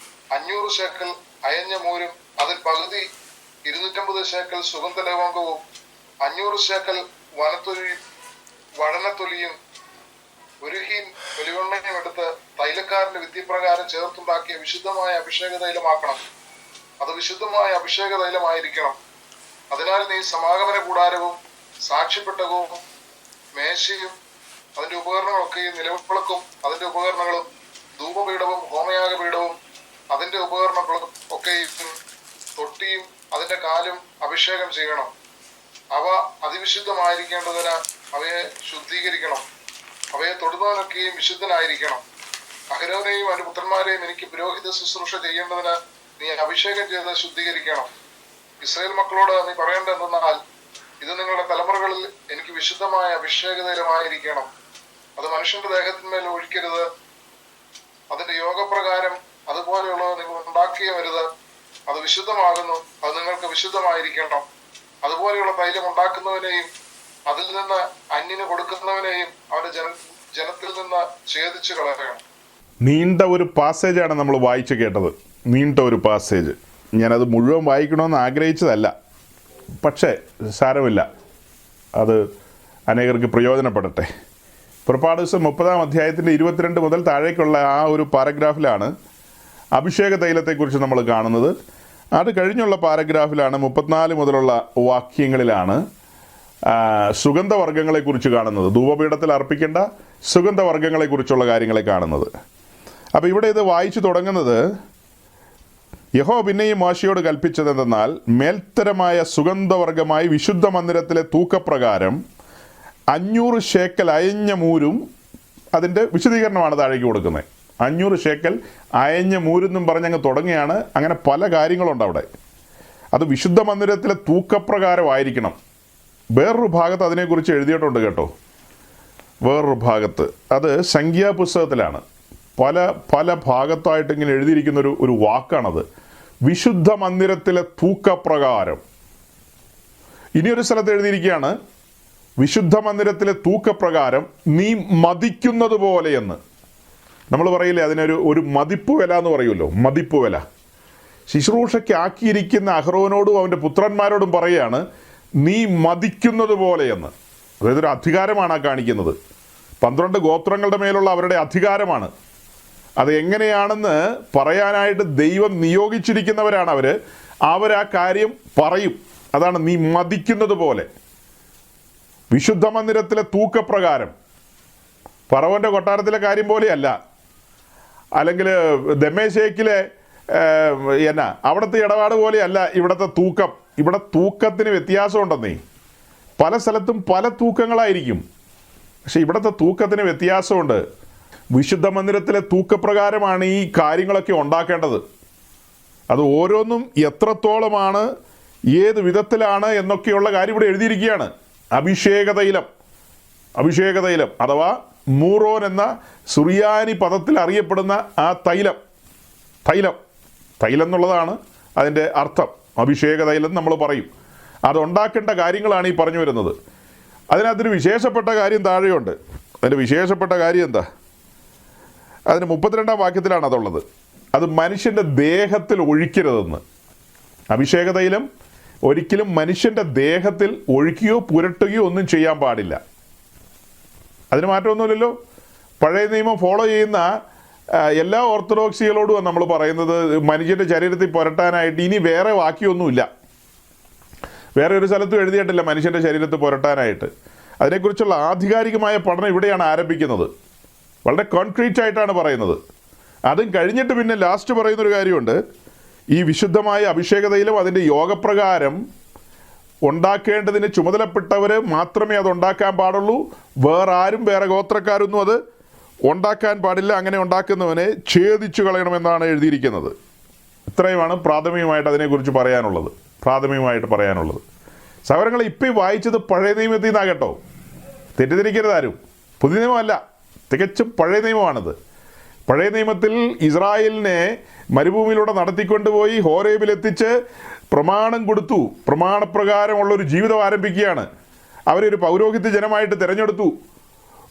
500 ശേക്കൽ അയഞ്ഞ മൂരും അതിൽ പകുതി 250 ശേക്കൽ സുഗന്ധ ലവംഗവും 500 ശേക്കൽ വഴനത്തൊലിയും 1 ഹീൻ ഒലിവെണ്ണയും എടുത്ത് തൈലക്കാരന്റെ വിധിപ്രകാരം ചേർത്തുണ്ടാക്കിയ വിശുദ്ധമായ അഭിഷേക തൈലമാക്കണം. അത് വിശുദ്ധമായ അഭിഷേക തൈലമായിരിക്കണം. അതിനാൽ നീ സമാഗമന കൂടാരവും സാക്ഷ്യപ്പെട്ടകവും മേശയും അതിന്റെ ഉപകരണങ്ങളൊക്കെയും നിലവിളക്കും അതിന്റെ ഉപകരണങ്ങളും ധൂപപീഠവും ഹോമയാഗപീഠവും അതിന്റെ ഉപകരണങ്ങളും ഒക്കെയും തൊട്ടിയും അതിന്റെ കാലും അഭിഷേകം ചെയ്യണം. അവ അതിവിശുദ്ധമായിരിക്കേണ്ടതിന് അവയെ ശുദ്ധീകരിക്കണം. അവയെ തൊടുന്നവനൊക്കെയും വിശുദ്ധനായിരിക്കണം. അഹരോനെയും അവന്റെ പുത്രന്മാരെയും എനിക്ക് പുരോഹിത ശുശ്രൂഷ ചെയ്യേണ്ടതിന് നീ അഭിഷേകം ചെയ്ത് ശുദ്ധീകരിക്കണം. ഇസ്രായേൽ മക്കളോട് നീ പറയേണ്ടതെന്നാൽ, ഇത് നിങ്ങളുടെ തലമുറകളിൽ എനിക്ക് വിശുദ്ധമായ അഭിഷേക തൈലമായിരിക്കണം. അത് മനുഷ്യന്റെ ദേഹത്തിന്മേൽ ഒഴിക്കരുത്. അതിന്റെ യോഗപ്രകാരം അതുപോലെയുള്ളത് നിങ്ങൾ ഉണ്ടാക്കിയ വരുത്. അത് വിശുദ്ധമാകുന്നു. അത് നിങ്ങൾക്ക് വിശുദ്ധമായിരിക്കണം. അതുപോലെയുള്ള തൈലം ഉണ്ടാക്കുന്നവനെയും അതിൽ നിന്ന് അന്യന് കൊടുക്കുന്നവനെയും അവന്റെ ജനത്തിൽ നിന്ന് ഛേദിച്ചു കളയണം. നീണ്ട ഒരു പാസേജാണ് നമ്മൾ വായിച്ചു കേട്ടത്. നീണ്ട ഒരു പാസേജ്. ഞാനത് മുഴുവൻ വായിക്കണമെന്ന് ആഗ്രഹിച്ചതല്ല, പക്ഷേ സാരമില്ല, അത് അനേകർക്ക് പ്രയോജനപ്പെടട്ടെ. പുറപ്പാട് ദിവസം 30-ാം അധ്യായത്തിൻ്റെ 22 മുതൽ താഴേക്കുള്ള ആ ഒരു പാരഗ്രാഫിലാണ് അഭിഷേക തൈലത്തെക്കുറിച്ച് നമ്മൾ കാണുന്നത്. അത് കഴിഞ്ഞുള്ള പാരഗ്രാഫിലാണ് 34 മുതലുള്ള വാക്യങ്ങളിലാണ് സുഗന്ധവർഗ്ഗങ്ങളെക്കുറിച്ച് കാണുന്നത്. ധൂപപീഠത്തിൽ അർപ്പിക്കേണ്ട സുഗന്ധവർഗ്ഗങ്ങളെക്കുറിച്ചുള്ള കാര്യങ്ങളെ കാണുന്നത്. അപ്പോൾ ഇവിടെ ഇത് വായിച്ചു തുടങ്ങുന്നത്, യഹോവ പിന്നെയും മോശയോട് കൽപ്പിച്ചതെന്തെന്നാൽ, മേൽത്തരമായ സുഗന്ധവർഗ്ഗമായി വിശുദ്ധ മന്ദിരത്തിലെ തൂക്കപ്രകാരം 500 ശേക്കൽ അയഞ്ഞ മൂരും, അതിൻ്റെ വിശദീകരണമാണ് താഴേക്ക് കൊടുക്കുന്നത്. 500 ശേക്കൽ അയഞ്ഞ മൂരെന്നും പറഞ്ഞങ്ങ് തുടങ്ങിയാണ്. അങ്ങനെ പല കാര്യങ്ങളുണ്ട് അവിടെ. അത് വിശുദ്ധ മന്ദിരത്തിലെ തൂക്കപ്രകാരമായിരിക്കണം. വേറൊരു ഭാഗത്ത് അതിനെക്കുറിച്ച് എഴുതിയിട്ടുണ്ട് കേട്ടോ. വേറൊരു ഭാഗത്ത് അത് സംഖ്യാപുസ്തകത്തിലാണ്. പല ഭാഗത്തായിട്ട് ഇങ്ങനെ എഴുതിയിരിക്കുന്ന ഒരു വാക്കാണത്, വിശുദ്ധ മന്ദിരത്തിലെ തൂക്കപ്രകാരം. ഇനിയൊരു സ്ഥലത്ത് എഴുതിയിരിക്കുകയാണ്, വിശുദ്ധ മന്ദിരത്തിലെ തൂക്കപ്രകാരം നീ മതിക്കുന്നത് പോലെയെന്ന്. നമ്മൾ പറയില്ലേ അതിനൊരു മതിപ്പ് വില എന്ന് പറയുമല്ലോ, മതിപ്പ് വില. ശുശ്രൂഷയ്ക്ക് ആക്കിയിരിക്കുന്ന അഹ്റോനോടും അവൻ്റെ പുത്രന്മാരോടും പറയുകയാണ്, നീ മതിക്കുന്നത് പോലെയെന്ന്. അതായത് ഒരു അധികാരമാണ് കാണിക്കുന്നത്. 12 ഗോത്രങ്ങളുടെ മേലുള്ള അവരുടെ അധികാരമാണ്. അത് എങ്ങനെയാണെന്ന് പറയാനായിട്ട് ദൈവം നിയോഗിച്ചിരിക്കുന്നവരാണ് അവരാ കാര്യം പറയും. അതാണ് നീ മതിക്കുന്നത് പോലെ. വിശുദ്ധ മന്ദിരത്തിലെ തൂക്കപ്രകാരം, ഫറവോൻ്റെ കൊട്ടാരത്തിലെ കാര്യം പോലെയല്ല, അല്ലെങ്കിൽ ദമ്മേശേക്കിലെ അവിടുത്തെ ഇടപാട് പോലെയല്ല ഇവിടുത്തെ തൂക്കം. ഇവിടെ തൂക്കത്തിന് വ്യത്യാസമുണ്ടെന്നേ. പല സ്ഥലത്തും പല തൂക്കങ്ങളായിരിക്കും, പക്ഷെ ഇവിടുത്തെ തൂക്കത്തിന് വ്യത്യാസമുണ്ട്. വിശുദ്ധ മന്ദിരത്തിലെ തൂക്കപ്രകാരമാണ് ഈ കാര്യങ്ങളൊക്കെ ഉണ്ടാക്കേണ്ടത്. അത് ഓരോന്നും എത്രത്തോളമാണ്, ഏത് വിധത്തിലാണ് എന്നൊക്കെയുള്ള കാര്യം ഇവിടെ എഴുതിയിരിക്കുകയാണ്. അഭിഷേക തൈലം അഥവാ മൂറോൻ എന്ന സുറിയാനി പദത്തിൽ അറിയപ്പെടുന്ന ആ തൈലം എന്നുള്ളതാണ് അതിൻ്റെ അർത്ഥം. അഭിഷേക തൈലം നമ്മൾ പറയും. അതുണ്ടാക്കേണ്ട കാര്യങ്ങളാണ് ഈ പറഞ്ഞു വരുന്നത്. അതിനകത്തൊരു വിശേഷപ്പെട്ട കാര്യം താഴെയുണ്ട്. അതിൻ്റെ വിശേഷപ്പെട്ട കാര്യം എന്താ? അതിന് 32-ാം വാക്യത്തിലാണ് അതുള്ളത്. അത് മനുഷ്യൻ്റെ ദേഹത്തിൽ ഒഴിക്കരുതെന്ന്. അഭിഷേക തൈലം ഒരിക്കലും മനുഷ്യൻ്റെ ദേഹത്തിൽ ഒഴിക്കുകയോ പുരട്ടുകയോ ഒന്നും ചെയ്യാൻ പാടില്ല. അതിന് മാറ്റമൊന്നുമില്ലല്ലോ. പഴയ നിയമം ഫോളോ ചെയ്യുന്ന എല്ലാ ഓർത്തഡോക്സികളോടും നമ്മൾ പറയുന്നത്, മനുഷ്യൻ്റെ ശരീരത്തിൽ പുരട്ടാനായിട്ട് ഇനി വേറെ വാക്യമൊന്നുമില്ല. വേറെ ഒരു സ്ഥലത്തും എഴുതിയിട്ടില്ല മനുഷ്യൻ്റെ ശരീരത്തിൽ പുരട്ടാനായിട്ട്. അതിനെക്കുറിച്ചുള്ള ആധികാരികമായ പഠനം ഇവിടെയാണ് ആരംഭിക്കുന്നത്. വളരെ കോൺക്രീറ്റ് ആയിട്ടാണ് പറയുന്നത്. അതും കഴിഞ്ഞിട്ട് പിന്നെ ലാസ്റ്റ് പറയുന്നൊരു കാര്യമുണ്ട്. ഈ വിശുദ്ധമായ അഭിഷേക തൈലം അതിൻ്റെ യോഗപ്രകാരം ഉണ്ടാക്കേണ്ടതിന് ചുമതലപ്പെട്ടവർ മാത്രമേ അത് ഉണ്ടാക്കാൻ പാടുള്ളൂ. വേറെ ഗോത്രക്കാരൊന്നും അത് ഉണ്ടാക്കാൻ പാടില്ല. അങ്ങനെ ഉണ്ടാക്കുന്നവനെ ഛേദിച്ചു കളയണമെന്നാണ് എഴുതിയിരിക്കുന്നത്. ഇത്രയുമാണ് പ്രാഥമികമായിട്ട് അതിനെക്കുറിച്ച് പറയാനുള്ളത്. സഹോദരങ്ങൾ, ഇപ്പം വായിച്ചത് പഴയ നിയമത്തിൽ നിന്നാണ് കേട്ടോ, തെറ്റിദ്ധരിക്കരുതാരും. പുതിയ നിയമമല്ല, തികച്ചും പഴയ നിയമമാണിത്. പഴയ നിയമത്തിൽ ഇസ്രായേലിനെ മരുഭൂമിയിലൂടെ നടത്തിക്കൊണ്ടുപോയി ഹോരേബിലെത്തിച്ച് പ്രമാണം കൊടുത്തു. പ്രമാണപ്രകാരമുള്ളൊരു ജീവിതം ആരംഭിക്കുകയാണ്. അവരൊരു പൗരോഹിത്യ ജനമായിട്ട് തിരഞ്ഞെടുത്തു.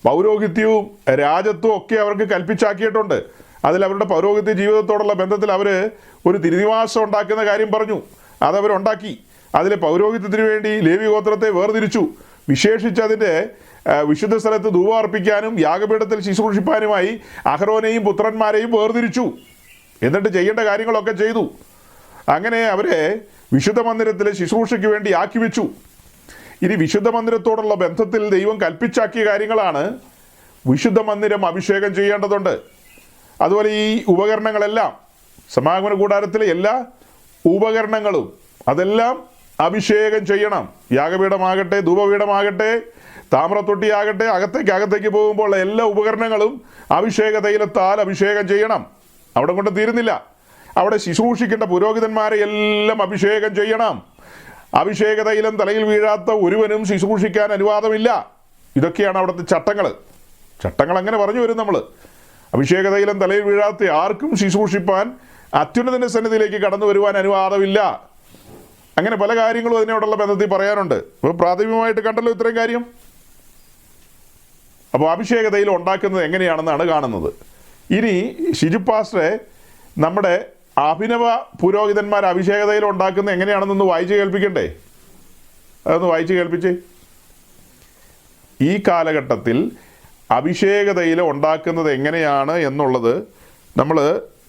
പൗരോഹിത്യവും രാജത്വവും ഒക്കെ അവർക്ക് കൽപ്പിച്ചാക്കിയിട്ടുണ്ട്. അതിൽ അവരുടെ പൗരോഹിത്യ ജീവിതത്തോടുള്ള ബന്ധത്തിൽ അവർ ഒരു തിരുനിവാസം ഉണ്ടാക്കുന്ന കാര്യം പറഞ്ഞു. അതവരുണ്ടാക്കി. അതിൽ പൗരോഹിത്യത്തിന് വേണ്ടി ലേവി ഗോത്രത്തെ വേർതിരിച്ചു. വിശേഷിച്ച് അതിൻ്റെ വിശുദ്ധ സ്ഥലത്ത് ധൂപം അർപ്പിക്കാനും യാഗപീഠത്തിൽ ശുശ്രൂഷിപ്പാനുമായി അഹരോനെയും പുത്രന്മാരെയും വേർതിരിച്ചു. എന്നിട്ട് ചെയ്യേണ്ട കാര്യങ്ങളൊക്കെ ചെയ്തു. അങ്ങനെ അവരെ വിശുദ്ധ മന്ദിരത്തിലെ ശുശ്രൂഷയ്ക്ക് വേണ്ടി ആക്കി വെച്ചു. ഇനി വിശുദ്ധ മന്ദിരത്തോടുള്ള ബന്ധത്തിൽ ദൈവം കൽപ്പിച്ചാക്കിയ കാര്യങ്ങളാണ്. വിശുദ്ധ മന്ദിരം അഭിഷേകം ചെയ്യേണ്ടതുണ്ട്. അതുപോലെ ഈ ഉപകരണങ്ങളെല്ലാം, സമാഗമന കൂടാരത്തിലെ എല്ലാ ഉപകരണങ്ങളും അതെല്ലാം അഭിഷേകം ചെയ്യണം. യാഗപീഠമാകട്ടെ, ധൂപപീഠമാകട്ടെ, താമ്രത്തൊട്ടിയാകട്ടെ, അകത്തേക്ക് പോകുമ്പോൾ എല്ലാ ഉപകരണങ്ങളും അഭിഷേക തൈലത്താൽ അഭിഷേകം ചെയ്യണം. അവിടെ കൊണ്ട് തീരുന്നില്ല. അവിടെ ശുശ്രൂഷിക്കേണ്ട പുരോഹിതന്മാരെ എല്ലാം അഭിഷേകം ചെയ്യണം. അഭിഷേക തൈലം തലയിൽ വീഴാത്ത ഒരുവനും ശുശ്രൂഷിക്കാൻ അനുവാദമില്ല. ഇതൊക്കെയാണ് അവിടുത്തെ ചട്ടങ്ങൾ. ചട്ടങ്ങൾ അങ്ങനെ പറഞ്ഞു വരും നമ്മൾ. അഭിഷേക തൈലം തലയിൽ വീഴാത്ത ആർക്കും ശുശ്രൂഷിപ്പാൻ അത്യുന്നതന്റെ സന്നിധിയിലേക്ക് കടന്നു വരുവാൻ അനുവാദമില്ല. അങ്ങനെ പല കാര്യങ്ങളും അതിനോടുള്ള ബന്ധത്തിൽ പറയാനുണ്ട്. അപ്പോൾ പ്രാഥമികമായിട്ട് കണ്ടല്ലോ ഇത്രയും കാര്യം. അപ്പോൾ അഭിഷേക തൈലം ഉണ്ടാക്കുന്നത് എങ്ങനെയാണെന്നാണ് കാണുന്നത്. ഇനി ഷിജു പാസ്റ്ററെ, നമ്മുടെ അഭിനവ പുരോഹിതന്മാർ അഭിഷേക തൈലം ഉണ്ടാക്കുന്നത് എങ്ങനെയാണെന്നൊന്ന് വായിച്ച് കേൾപ്പിക്കണ്ടേ? അതൊന്ന് വായിച്ച് കേൾപ്പിച്ചേ. ഈ കാലഘട്ടത്തിൽ അഭിഷേക തൈലം ഉണ്ടാക്കുന്നത് എങ്ങനെയാണ് എന്നുള്ളത് നമ്മൾ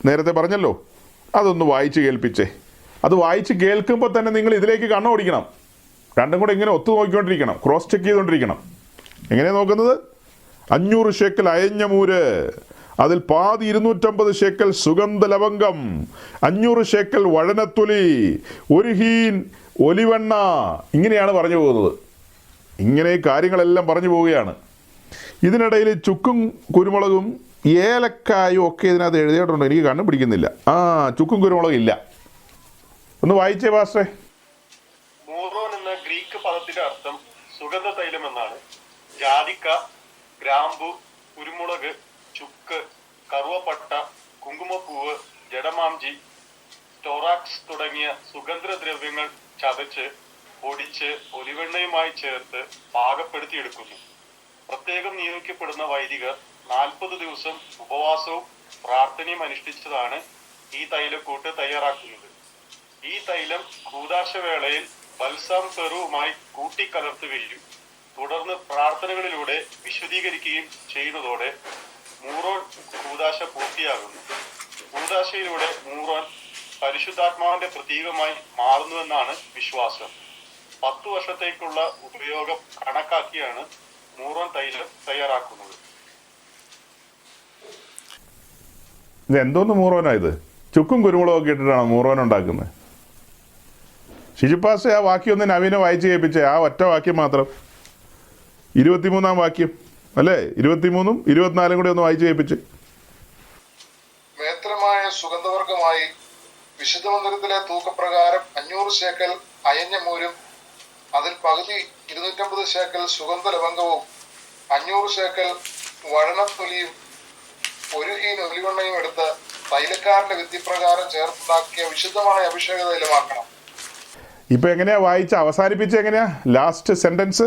നേരത്തെ പറഞ്ഞല്ലോ. അതൊന്ന് വായിച്ച് കേൾപ്പിച്ചേ. അത് വായിച്ച് കേൾക്കുമ്പോൾ തന്നെ നിങ്ങൾ ഇതിലേക്ക് കണ്ണോടിക്കണം. രണ്ടും കൂടെ ഇങ്ങനെ ഒത്തു നോക്കിക്കൊണ്ടിരിക്കണം, ക്രോസ് ചെക്ക് ചെയ്തുകൊണ്ടിരിക്കണം. എങ്ങനെയാണ് നോക്കുന്നത്? 500 ശേക്കൽ അയഞ്ഞ മൂര്, അതിൽ പാതി 250 ശേക്കൽ സുഗന്ധ ലവംഗം, 500 ശേക്കൽ വഴനത്തൊലി, 1 ഹീൻ ഒലിവെണ്ണ. ഇങ്ങനെയാണ് പറഞ്ഞു പോകുന്നത്. ഇങ്ങനെ കാര്യങ്ങളെല്ലാം പറഞ്ഞു പോവുകയാണ്. ഇതിനിടയിൽ ചുക്കും കുരുമുളകും ഏലക്കായും ഒക്കെ ഇതിനകത്ത് എഴുതിയിട്ടുണ്ട്. എനിക്ക് കണ്ടുപിടിക്കുന്നില്ല. ചുക്കും കുരുമുളകും ഇല്ല. ഒന്ന് വായിച്ചേ പാസ്റ്ററെ. മൂറോൻ എന്ന ഗ്രീക്ക് പദത്തിന്റെ അർത്ഥം സുഗന്ധ തൈലം എന്നാണ്. ജാതിക്ക, ഗ്രാമ്പു, കുരുമുളക്, ചുക്ക്, കറുവപ്പട്ട, കുങ്കുമപ്പൂവ്, ജഡമാംജി, സ്റ്റോറാക്സ് തുടങ്ങിയ സുഗന്ധദ്രവ്യങ്ങൾ ചതച്ച് പൊടിച്ച് ഒലിവെണ്ണയുമായി ചേർത്ത് പാകപ്പെടുത്തിയെടുക്കുന്നു. പ്രത്യേകം നിയോഗിക്കപ്പെടുന്ന വൈദികർ 40 ദിവസം ഉപവാസവും പ്രാർത്ഥനയും അനുഷ്ഠിച്ചതാണ് ഈ തൈലക്കൂട്ട് തയ്യാറാക്കുന്നത്. ഈ തൈലം കൂദാശവേളയിൽ ബൽസാം പെറുവുമായി കൂട്ടിക്കലർത്തുകയും തുടർന്ന് പ്രാർത്ഥനകളിലൂടെ വിശുദ്ധീകരിക്കുകയും ചെയ്യുന്നതോടെ മൂറോൻ കൂദാശ പൂർത്തിയാകുന്നു. കൂദാശയിലൂടെ മൂറോൻ പരിശുദ്ധാത്മാവിന്റെ പ്രതീകമായി മാറുന്നുവെന്നാണ് വിശ്വാസം. 10 വർഷത്തേക്കുള്ള ഉപയോഗം കണക്കാക്കിയാണ് മൂറോൻ തൈലം തയ്യാറാക്കുന്നത്. ഇത് എന്തോന്ന് മൂറോനായത്? ചുക്കും കുരുമുളകൊക്കെ ഇട്ടിട്ടാണ് മൂറോൻ ഉണ്ടാക്കുന്നത്. ഷിജുപാസ് ആ വാക്യം നവീനെ വായിച്ച് കേൾപ്പിച്ചേ. ആ ഒറ്റ വാക്യം മാത്രം, 23-ാം വാക്യം അല്ലേ? 23-ഉം 24-ഉം കൂടി ഒന്ന് വായിച്ച് കേൾപ്പിച്ച്. മേത്രമായ സുഗന്ധവർഗമായി വിശുദ്ധ മന്ദിരത്തിലെ തൂക്കപ്രകാരം 500 ശേക്കൽ അയഞ്ഞ മൂരും, അതിൽ പകുതി 250 ശേക്കൽ സുഗന്ധ ലവംഗവും, 500 ശേക്കൽ വഴനത്തൊലിയും, 1 ഹീൻ ഒലിവെണ്ണയും എടുത്ത് തൈലക്കാരന്റെ വിധിപ്രകാരം ചേർത്തുണ്ടാക്കിയ വിശുദ്ധമായ അഭിഷേക തൈലമാക്കണം. ഇപ്പൊ എങ്ങനെയാ വായിച്ച അവസാനിപ്പിച്ച എങ്ങനെയാ ലാസ്റ്റ് സെന്റൻസ്?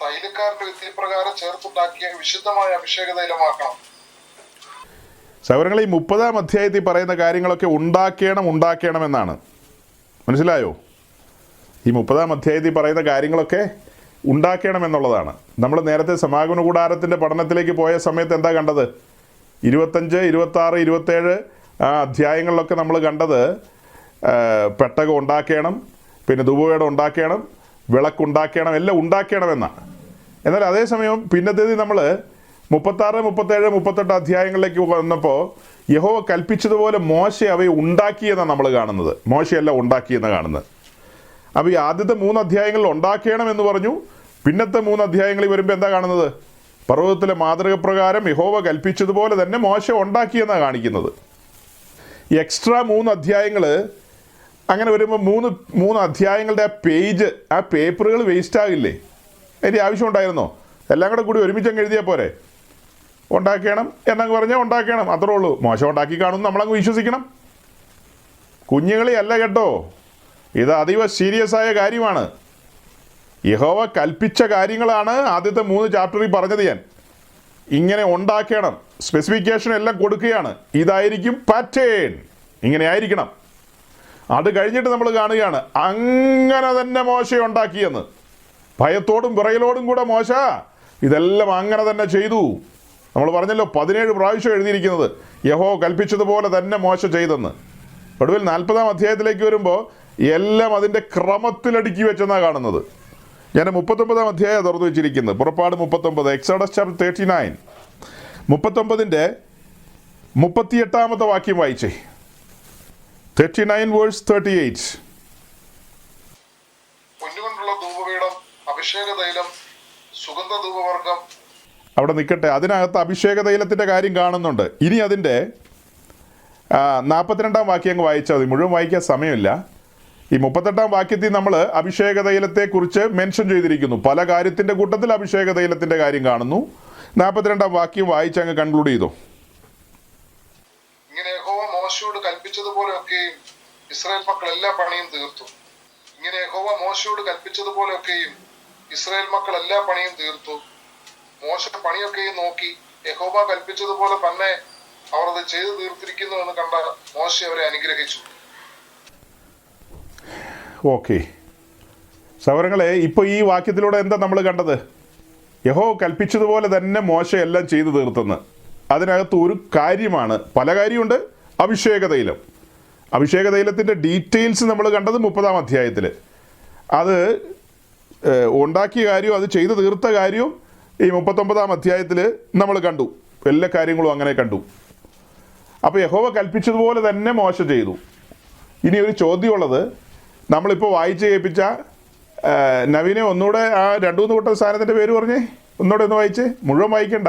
തൈലക്കാരന്റെ വിധിപ്രകാരം ചേർത്തുണ്ടാക്കിയ വിശുദ്ധമായ അഭിഷേക തൈലമാക്കണം. സൗരങ്ങൾ, ഈ 30-ാം അധ്യായത്തിൽ പറയുന്ന കാര്യങ്ങളൊക്കെ ഉണ്ടാക്കണം എന്നാണ്. മനസ്സിലായോ? ഈ 30-ാം അധ്യായത്തിൽ പറയുന്ന കാര്യങ്ങളൊക്കെ ഉണ്ടാക്കണം എന്നുള്ളതാണ്. നമ്മൾ നേരത്തെ സമാഗമന കൂടാരത്തിൻ്റെ പഠനത്തിലേക്ക് പോയ സമയത്ത് എന്താ കണ്ടത്? 25, 26, 27 ആ അധ്യായങ്ങളിലൊക്കെ നമ്മൾ കണ്ടത് പെട്ടകം ഉണ്ടാക്കണം, പിന്നെ ധൂപവേടം ഉണ്ടാക്കണം, വിളക്കുണ്ടാക്കണം, എല്ലാം ഉണ്ടാക്കണമെന്നാണ്. എന്നാൽ അതേസമയം പിന്നത്തേത് നമ്മൾ 36, 37, 38 അധ്യായങ്ങളിലേക്ക് വന്നപ്പോൾ യഹോവ കൽപ്പിച്ചതുപോലെ മോശ അവയെ ഉണ്ടാക്കിയെന്നാണ് നമ്മൾ കാണുന്നത്. മോശയെല്ലാം ഉണ്ടാക്കിയെന്ന് കാണുന്നത്. അപ്പോൾ ഈ ആദ്യത്തെ 3 അധ്യായങ്ങളിൽ ഉണ്ടാക്കണമെന്ന് പറഞ്ഞു. പിന്നത്തെ 3 അധ്യായങ്ങളിൽ വരുമ്പോൾ എന്താ കാണുന്നത്? പർവ്വതത്തിലെ മാതൃക പ്രകാരം യഹോവ കൽപ്പിച്ചതുപോലെ തന്നെ മോശ ഉണ്ടാക്കിയെന്നാണ് കാണിക്കുന്നത്. ഈ എക്സ്ട്രാ 3 അധ്യായങ്ങൾ അങ്ങനെ വരുമ്പോൾ മൂന്ന് അധ്യായങ്ങളുടെ ആ പേപ്പറുകൾ വേസ്റ്റ് ആകില്ലേ? അതിൻ്റെ ആവശ്യം ഉണ്ടായിരുന്നോ? എല്ലാം കൂടി ഒരുമിച്ചങ്ങ് എഴുതിയാൽ പോരെ? ഉണ്ടാക്കണം എന്നങ്ങ് പറഞ്ഞാൽ ഉണ്ടാക്കണം, അത്രേ ഉള്ളൂ. മോശം ഉണ്ടാക്കി കാണും നമ്മളങ്ങ് വിശ്വസിക്കണം. കുഞ്ഞുങ്ങളി അല്ല കേട്ടോ, ഇത് അതീവ സീരിയസ് ആയ കാര്യമാണ്. യഹോവ കൽപ്പിച്ച കാര്യങ്ങളാണ് ആദ്യത്തെ 3 ചാപ്റ്ററിൽ പറഞ്ഞത്. ഞാൻ ഇങ്ങനെ ഉണ്ടാക്കണം, സ്പെസിഫിക്കേഷൻ എല്ലാം കൊടുക്കുകയാണ്. ഇതായിരിക്കും പാറ്റേൺ, ഇങ്ങനെ ആയിരിക്കണം. അത് കഴിഞ്ഞിട്ട് നമ്മൾ കാണുകയാണ് അങ്ങനെ തന്നെ മോശ ഉണ്ടാക്കിയെന്ന്. ഭയത്തോടും വിറയലോടും കൂടെ മോശ ഇതെല്ലാം അങ്ങനെ തന്നെ ചെയ്തു. നമ്മൾ പറഞ്ഞല്ലോ 17 പ്രാവശ്യം എഴുതിയിരിക്കുന്നത് യഹോവ കൽപ്പിച്ചതുപോലെ തന്നെ മോശ ചെയ്തെന്ന്. ഒടുവിൽ 40-ാം അധ്യായത്തിലേക്ക് വരുമ്പോൾ എല്ലാം അതിൻ്റെ ക്രമത്തിലടുക്കി വെച്ചെന്നാണ് കാണുന്നത്. ഞാൻ 39-ാം അധ്യായം തുറന്നു വെച്ചിരിക്കുന്നത്. പുറപ്പാട് 39, എക്സോഡസ് ചാപ്റ്റർ 39, 39-ന്റെ 38-ാമത്തെ വാക്യം വായിച്ചേ. 39 വേഴ്സ് 38. പൊന്നുകൊണ്ടുള്ള ധൂപപീഠം, അഭിഷേക തൈലം, സുഗന്ധ ധൂപവർഗം. അവിടെ നിൽക്കട്ടെ, അതിനകത്ത് അഭിഷേക തൈലത്തിൻ്റെ കാര്യം കാണുന്നുണ്ട്. ഇനി അതിൻ്റെ 42-ാം വാക്യം അങ്ങ് വായിച്ചാൽ മതി, മുഴുവൻ വായിക്കാൻ സമയമില്ല. ഈ 38-ാം വാക്യത്തിൽ നമ്മൾ അഭിഷേക തൈലത്തെക്കുറിച്ച് മെൻഷൻ ചെയ്തിരിക്കുന്നു. പല കാര്യത്തിൻ്റെ കൂട്ടത്തിൽ അഭിഷേക തൈലത്തിൻ്റെ കാര്യം കാണുന്നു. 42-ാം വാക്യം വായിച്ച് അങ്ങ് കൺക്ലൂഡ് ചെയ്തു. ഇങ്ങനെ യഹോവ മോശയോട് കൽപ്പിച്ചതുപോലെയൊക്കെയും ഇസ്രായേൽ മക്കൾ എല്ലാ പണിയും തീർത്തു. ഇങ്ങനെ യഹോവ മോശയോട് കൽപ്പിച്ചതുപോലെയൊക്കെയും ഇസ്രായേൽ മക്കൾ എല്ലാ പണിയും തീർത്തു. മോശ പണിയൊക്കെയും നോക്കി യഹോവ കൽപ്പിച്ചതുപോലെ തന്നെ അവർ അത് ചെയ്തു തീർത്തിരിക്കുന്നു എന്ന് കണ്ട മോശ അവരെ അനുഗ്രഹിച്ചു. ഓക്കെ സഹോദരങ്ങളെ, ഇപ്പോൾ ഈ വാക്യത്തിലൂടെ എന്താ നമ്മൾ കണ്ടത്? യഹോവ കൽപ്പിച്ചതുപോലെ തന്നെ മോശ എല്ലാം ചെയ്തു തീർത്തെന്ന്. അതിനകത്ത് ഒരു കാര്യമാണ്, പല കാര്യമുണ്ട്. അഭിഷേക തൈലം, അഭിഷേക തൈലത്തിൻ്റെ ഡീറ്റെയിൽസ് നമ്മൾ കണ്ടത് 30-ാം അധ്യായത്തിൽ. അത് ഉണ്ടാക്കിയ കാര്യവും അത് ചെയ്തു തീർത്ത കാര്യവും ഈ 39-ാം അധ്യായത്തിൽ നമ്മൾ കണ്ടു. എല്ലാ കാര്യങ്ങളും അങ്ങനെ കണ്ടു. അപ്പോൾ യഹോവ കൽപ്പിച്ചതുപോലെ തന്നെ മോശ ചെയ്തു. ഇനി ഒരു ചോദ്യമുള്ളത്, നമ്മളിപ്പോൾ വായിച്ച് കേൾപ്പിച്ച നവീനെ ഒന്നുകൂടെ ആ 2-3 കൂട്ടം സാധനത്തിൻ്റെ പേര് പറഞ്ഞേ, ഒന്നുകൂടെ ഒന്ന് വായിച്ചേ. മുഴുവൻ വായിക്കണ്ട,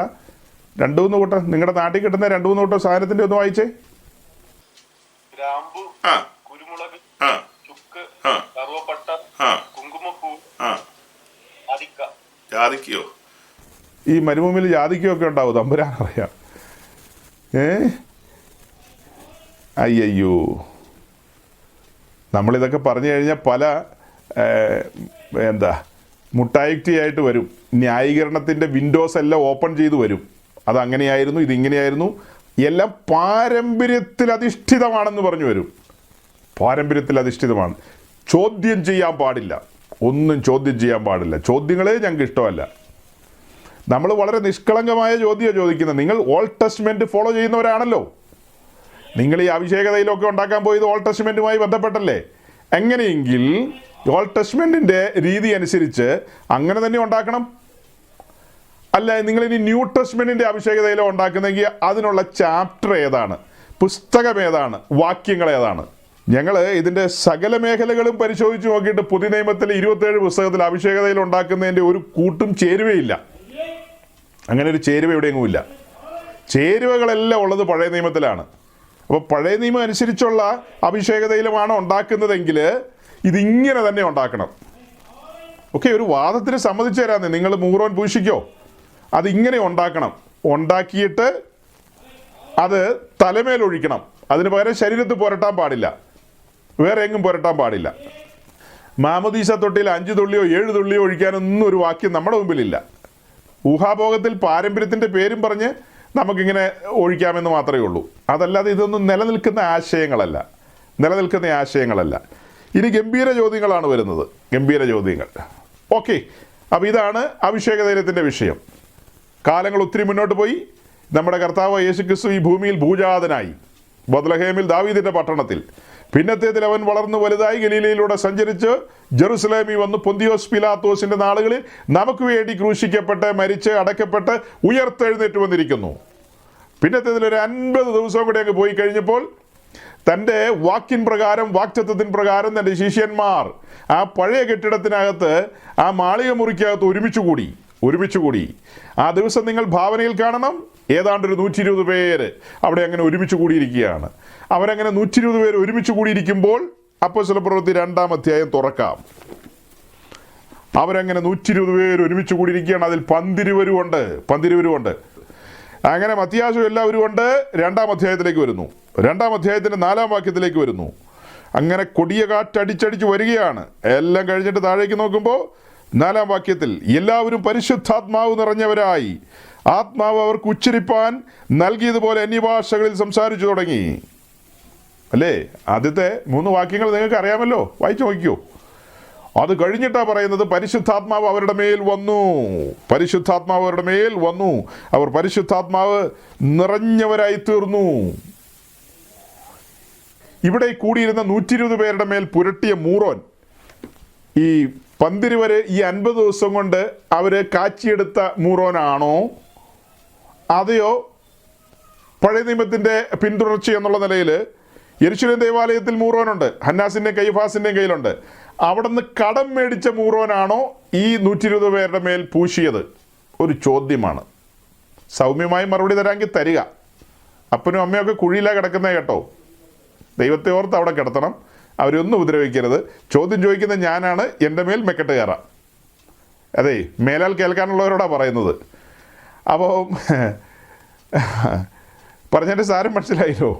2-3 കൂട്ടം നിങ്ങളുടെ നാട്ടിൽ കിട്ടുന്ന 2-3 കൂട്ടം സാധനത്തിൻ്റെ ഒന്ന് വായിച്ചേ. ഗ്രാമ്പു, കുരുമുളക്, ചുക്ക്, കറുവപ്പട്ട, കുങ്കുമപ്പൂ, ജാതിക്കയോ? ഈ മരുഭൂമിയിൽ ജാതിക്കയൊക്കെ ഉണ്ടാവും, തമ്പുരാൻ അറിയാം. അയ്യോ, നമ്മളിതൊക്കെ പറഞ്ഞു കഴിഞ്ഞാൽ പല മുട്ടായിക്റ്റി ആയിട്ട് വരും. ന്യായീകരണത്തിൻ്റെ വിൻഡോസ് എല്ലാം ഓപ്പൺ ചെയ്ത് വരും. അതങ്ങനെയായിരുന്നു, ഇതിങ്ങനെയായിരുന്നു, എല്ലാം പാരമ്പര്യത്തിൽ അധിഷ്ഠിതമാണെന്ന് പറഞ്ഞു വരും. പാരമ്പര്യത്തിൽ അധിഷ്ഠിതമാണ്. ചോദ്യം ചെയ്യാൻ പാടില്ല, ഒന്നും ചോദ്യം ചെയ്യാൻ പാടില്ല. ചോദ്യങ്ങളെ ഞങ്ങൾക്ക് ഇഷ്ടമല്ല. നമ്മൾ വളരെ നിഷ്കളങ്കമായ ചോദ്യമാണ് ചോദിക്കുന്നത്. നിങ്ങൾ ഓൾഡ് ടെസ്റ്റ്മെൻറ്റ് ഫോളോ ചെയ്യുന്നവരാണല്ലോ. നിങ്ങൾ ഈ അഭിഷേക തൈലമൊക്കെ ഉണ്ടാക്കാൻ പോയത് ഓൾഡ് ടെസ്റ്റ്മെൻറ്റുമായി ബന്ധപ്പെട്ടല്ലേ? എങ്ങനെയെങ്കിൽ ഓൾഡ് ടെസ്റ്റ്മെൻറ്റിൻ്റെ രീതി അനുസരിച്ച് അങ്ങനെ തന്നെ ഉണ്ടാക്കണം. അല്ല, നിങ്ങളിനി ന്യൂ ടെസ്റ്റ്മെൻറ്റിൻ്റെ അഭിഷേക തൈലം ഉണ്ടാക്കുന്നെങ്കിൽ അതിനുള്ള ചാപ്റ്റർ ഏതാണ്, പുസ്തകം ഏതാണ്, വാക്യങ്ങൾ ഏതാണ്? ഞങ്ങൾ ഇതിൻ്റെ സകല മേഖലകളും പരിശോധിച്ച് നോക്കിയിട്ട് പുതിയ നിയമത്തിലെ 27 പുസ്തകത്തിൽ അഭിഷേക തൈലം ഉണ്ടാക്കുന്നതിൻ്റെ ഒരു കൂട്ടും ചേരുവയില്ല. അങ്ങനെ ഒരു ചേരുവ എവിടെയെങ്ങുമില്ല. ചേരുവകളെല്ലാം ഉള്ളത് പഴയ നിയമത്തിലാണ്. അപ്പോൾ പഴയ നിയമം അനുസരിച്ചുള്ള അഭിഷേക തൈലമാണ് ഉണ്ടാക്കുന്നതെങ്കിൽ ഇതിങ്ങനെ തന്നെ ഉണ്ടാക്കണം. ഓക്കെ, ഒരു വാദത്തിന് സമ്മതിച്ചു തരാമെന്നേ. നിങ്ങൾ മൂറോൻ പൂശിക്കോ, അതിങ്ങനെ ഉണ്ടാക്കണം. ഉണ്ടാക്കിയിട്ട് അത് തലമേലൊഴിക്കണം. അതിന് പകരം ശരീരത്തിൽ പുരട്ടാൻ പാടില്ല, വേറെ എങ്ങും പുരട്ടാൻ പാടില്ല. മാമോദീസ തൊട്ടിയിൽ 5 തുള്ളിയോ 7 തുള്ളിയോ ഒഴിക്കാനൊന്നും ഒരു വാക്യം നമ്മുടെ മുമ്പിലില്ല. ഊഹാഭോഗത്തിൽ പാരമ്പര്യത്തിൻ്റെ പേരും പറഞ്ഞ് നമുക്കിങ്ങനെ ഒഴിക്കാമെന്ന് മാത്രമേ ഉള്ളൂ. അതല്ലാതെ ഇതൊന്നും നിലനിൽക്കുന്ന ആശയങ്ങളല്ല. ഇനി ഗംഭീര ചോദ്യങ്ങളാണ് വരുന്നത്, ഗംഭീര ചോദ്യങ്ങൾ. ഓക്കെ, അപ്പോൾ ഇതാണ് അഭിഷേക തൈലത്തിൻ്റെ വിഷയം. കാലങ്ങൾ ഒത്തിരി മുന്നോട്ട് പോയി. നമ്മുടെ കർത്താവ് യേശുക്രിസ്തു ഈ ഭൂമിയിൽ ഭൂജാതനായി ബത്ലഹേമിൽ ദാവീദിൻ്റെ പട്ടണത്തിൽ. പിന്നത്തേതിൽ അവൻ വളർന്നു വലുതായി ഗലീലയിലൂടെ സഞ്ചരിച്ച് ജെറുസലേമിൽ വന്ന് പൊന്തിയോസ് പിലാത്തോസിൻ്റെ നാളുകളിൽ നമുക്ക് വേണ്ടി ക്രൂശിക്കപ്പെട്ട് മരിച്ച് അടക്കപ്പെട്ട് ഉയർത്തെഴുന്നേറ്റ് വന്നിരിക്കുന്നു. പിന്നത്തേതിൽ ഒരു 50 ദിവസവും കൂടി അങ്ങ് പോയി കഴിഞ്ഞപ്പോൾ തൻ്റെ വാക്കിൻ പ്രകാരം, വാക്തത്വത്തിന് പ്രകാരം തൻ്റെ ശിഷ്യന്മാർ ആ പഴയ കെട്ടിടത്തിനകത്ത്, ആ മാളിക മുറിക്കകത്ത് ഒരുമിച്ച് കൂടി. ആ ദിവസം നിങ്ങൾ ഭാവനയിൽ കാണണം, ഏതാണ്ടൊരു 120 പേര് അവിടെ അങ്ങനെ ഒരുമിച്ച് കൂടിയിരിക്കുകയാണ്. അവരങ്ങനെ 120 പേര് ഒരുമിച്ച് കൂടിയിരിക്കുമ്പോൾ അപ്പോസ്തലപ്രവൃത്തി 2-ാം അധ്യായം തുറക്കാം. അവരങ്ങനെ 120 പേര് ഒരുമിച്ച് കൂടിയിരിക്കുകയാണ്. അതിൽ 12 ഉണ്ട്. അങ്ങനെ മത്തിയാസും എല്ലാവരും ഉണ്ട്. 2-ാം അധ്യായത്തിലേക്ക് വരുന്നു. 2-ാം അധ്യായത്തിൻ്റെ 4-ാം വാക്യത്തിലേക്ക് വരുന്നു. അങ്ങനെ കൊടിയ കാറ്റടിച്ചടിച്ച് വരികയാണ്. എല്ലാം കഴിഞ്ഞിട്ട് താഴേക്ക് നോക്കുമ്പോൾ 4-ാം വാക്യത്തിൽ എല്ലാവരും പരിശുദ്ധാത്മാവ് നിറഞ്ഞവരായി ആത്മാവ് അവർക്ക് ഉച്ചരിപ്പാൻ നൽകിയതുപോലെ അന്യഭാഷകളിൽ സംസാരിച്ചു തുടങ്ങി. അല്ലേ? ആദ്യത്തെ 3 വാക്യങ്ങൾ നിങ്ങൾക്ക് അറിയാമല്ലോ, വായിച്ചു നോക്കിയോ. അത് കഴിഞ്ഞിട്ടാണ് പറയുന്നത് പരിശുദ്ധാത്മാവ് അവരുടെ മേൽ വന്നു. അവർ പരിശുദ്ധാത്മാവ് നിറഞ്ഞവരായി തീർന്നു. ഇവിടെ കൂടിയിരുന്ന 120 പേരുടെ മേൽ പുരട്ടിയ മൂറോൻ ഈ 12 വരെ ഈ 50 ദിവസം കൊണ്ട് അവർ കാച്ചിയെടുത്ത മൂറോനാണോ, അതെയോ പഴയ നിയമത്തിൻ്റെ പിന്തുടർച്ച എന്നുള്ള നിലയിൽ യെരുശലേം ദേവാലയത്തിൽ മൂറോനുണ്ട്, ഹന്നാസിൻ്റെയും കയ്യഫാസിൻ്റെയും കയ്യിലുണ്ട്, അവിടെ നിന്ന് കടം മേടിച്ച മൂറോനാണോ ഈ 120 പേരുടെ മേൽ പൂശിയത്? ഒരു ചോദ്യമാണ്. സൗമ്യമായി മറുപടി തരാമെങ്കിൽ തരിക. അപ്പനും അമ്മയൊക്കെ കുഴിയിലാണ് കിടക്കുന്നത് കേട്ടോ. ദൈവത്തെ ഓർത്ത് അവിടെ കിടത്തണം, അവരൊന്നും ഉപദ്രവിക്കരുത്. ചോദ്യം ചോദിക്കുന്ന ഞാനാണ്, എൻ്റെ മേൽ മെക്കെട്ട് കയറാം. അതെ, മേലാൽ കേൾക്കാനുള്ളവരോടാണ് പറയുന്നത്. അപ്പോൾ പറഞ്ഞതിൻ്റെ സാരം മനസ്സിലായല്ലോ.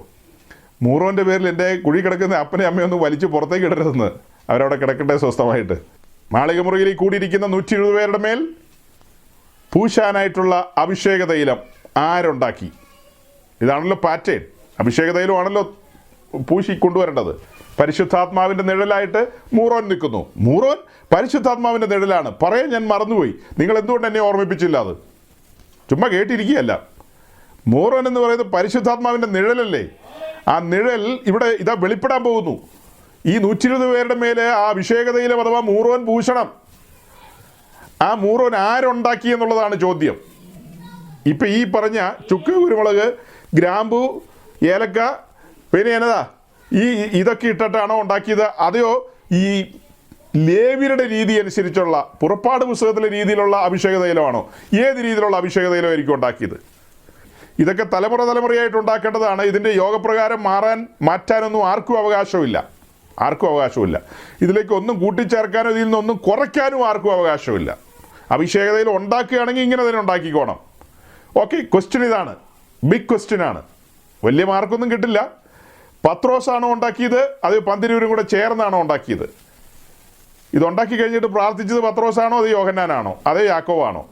മൂറോൻ്റെ പേരിൽ എൻ്റെ കുഴി കിടക്കുന്ന അപ്പനെ അമ്മയൊന്നും വലിച്ച് പുറത്തേക്ക് ഇടരുതെന്ന്. അവരവിടെ കിടക്കട്ടെ സ്വസ്ഥമായിട്ട്. മാളികമുറിയിൽ കൂടിയിരിക്കുന്ന 120 പേരുടെ മേൽ പൂശാനായിട്ടുള്ള അഭിഷേക തൈലം ആരുണ്ടാക്കി? ഇതാണല്ലോ പാറ്റേൺ. അഭിഷേക തൈലമാണല്ലോ പൂശി കൊണ്ടുവരേണ്ടത്. പരിശുദ്ധാത്മാവിൻ്റെ നിഴലായിട്ട് മൂറോൻ നിൽക്കുന്നു. മൂറോൻ പരിശുദ്ധാത്മാവിൻ്റെ നിഴലാണ്. പറയാൻ ഞാൻ മറന്നുപോയി, നിങ്ങൾ എന്തുകൊണ്ട് എന്നെ ഓർമ്മിപ്പിച്ചില്ല? അത് ചുമ്മാ കേട്ടിരിക്കുകയല്ല. മൂറോൻ എന്ന് പറയുന്നത് പരിശുദ്ധാത്മാവിൻ്റെ നിഴലല്ലേ? ആ നിഴൽ ഇവിടെ ഇതാ വെളിപ്പെടാൻ പോകുന്നു. ഈ 120 പേരുടെ മേലെ ആ അഭിഷേകതയിലും അഥവാ മൂറോൻ പൂശണം. ആ മൂറോൻ ആരുണ്ടാക്കി എന്നുള്ളതാണ് ചോദ്യം. ഇപ്പം ഈ പറഞ്ഞ ചുക്ക്, കുരുമുളക്, ഗ്രാമ്പു, ഏലക്ക, പിന്നെ എന്നതാ ഇതൊക്കെ ഇട്ടിട്ടാണോ ഉണ്ടാക്കിയത്? അതെയോ ഈ ലേവ്യരുടെ രീതി അനുസരിച്ചുള്ള പുറപ്പാട് പുസ്തകത്തിലെ രീതിയിലുള്ള അഭിഷേക തൈലമാണോ? ഏത് രീതിയിലുള്ള അഭിഷേക തൈലമായിരിക്കും ഉണ്ടാക്കിയത്? ഇതൊക്കെ തലമുറയായിട്ട് ഉണ്ടാക്കേണ്ടതാണ്. ഇതിൻ്റെ യോഗപ്രകാരം മാറ്റാനൊന്നും ആർക്കും അവകാശമില്ല. ഇതിലേക്ക് ഒന്നും കൂട്ടിച്ചേർക്കാനോ ഇതിൽ നിന്നൊന്നും കുറയ്ക്കാനും ആർക്കും അവകാശമില്ല. അഭിഷേകതയിൽ ഉണ്ടാക്കുകയാണെങ്കിൽ ഇങ്ങനെ തന്നെ ഉണ്ടാക്കിക്കോണം. ഓക്കെ, ക്വസ്റ്റ്യൻ ഇതാണ്, ബിഗ് ക്വസ്റ്റ്യനാണ്. വലിയ മാർക്കൊന്നും കിട്ടില്ല. പത്രോസാണോ ഉണ്ടാക്കിയത്, അത് 12 കൂടെ ചേർന്നാണോ ഉണ്ടാക്കിയത്? ഇതുണ്ടാക്കി കഴിഞ്ഞിട്ട് പ്രാർത്ഥിച്ചത് പത്രോസാണോ, അത് യോഹന്നാനാണോ, അതേ യാക്കോവാണോ?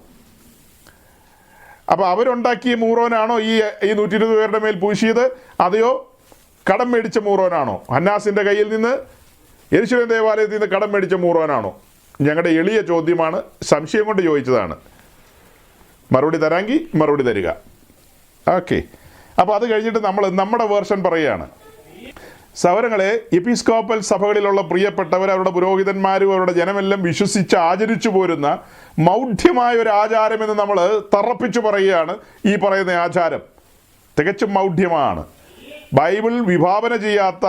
അപ്പോൾ അവരുണ്ടാക്കിയ മൂറോനാണോ ഈ 120 പേരുടെ മേൽ പൂശിയത്, അതെയോ കടം മേടിച്ച മൂറോനാണോ? ഹന്നാസിൻ്റെ കയ്യിൽ നിന്ന്, യെരുശലേം ദേവാലയത്തിൽ നിന്ന് കടം മേടിച്ച മൂറോനാണോ? ഞങ്ങളുടെ എളിയ ചോദ്യമാണ്, സംശയം കൊണ്ട് ചോദിച്ചതാണ്. മറുപടി തരാമെങ്കിൽ മറുപടി തരിക. ഓക്കെ, അപ്പോൾ അത് കഴിഞ്ഞിട്ട് നമ്മൾ നമ്മുടെ വേർഷൻ പറയുകയാണ്. സഹോദരങ്ങളെ, എപ്പിസ്കോപ്പൽ സഭകളിലുള്ള പ്രിയപ്പെട്ടവർ, അവരുടെ പുരോഹിതന്മാരും അവരുടെ ജനമെല്ലാം വിശ്വസിച്ച് ആചരിച്ചു പോരുന്ന മൗഢ്യമായ ഒരു ആചാരമെന്ന് നമ്മൾ തറപ്പിച്ചു പറയുകയാണ്. ഈ പറയുന്ന ആചാരം തികച്ചും മൗഢ്യമാണ്. ബൈബിൾ വിഭാവന ചെയ്യാത്ത,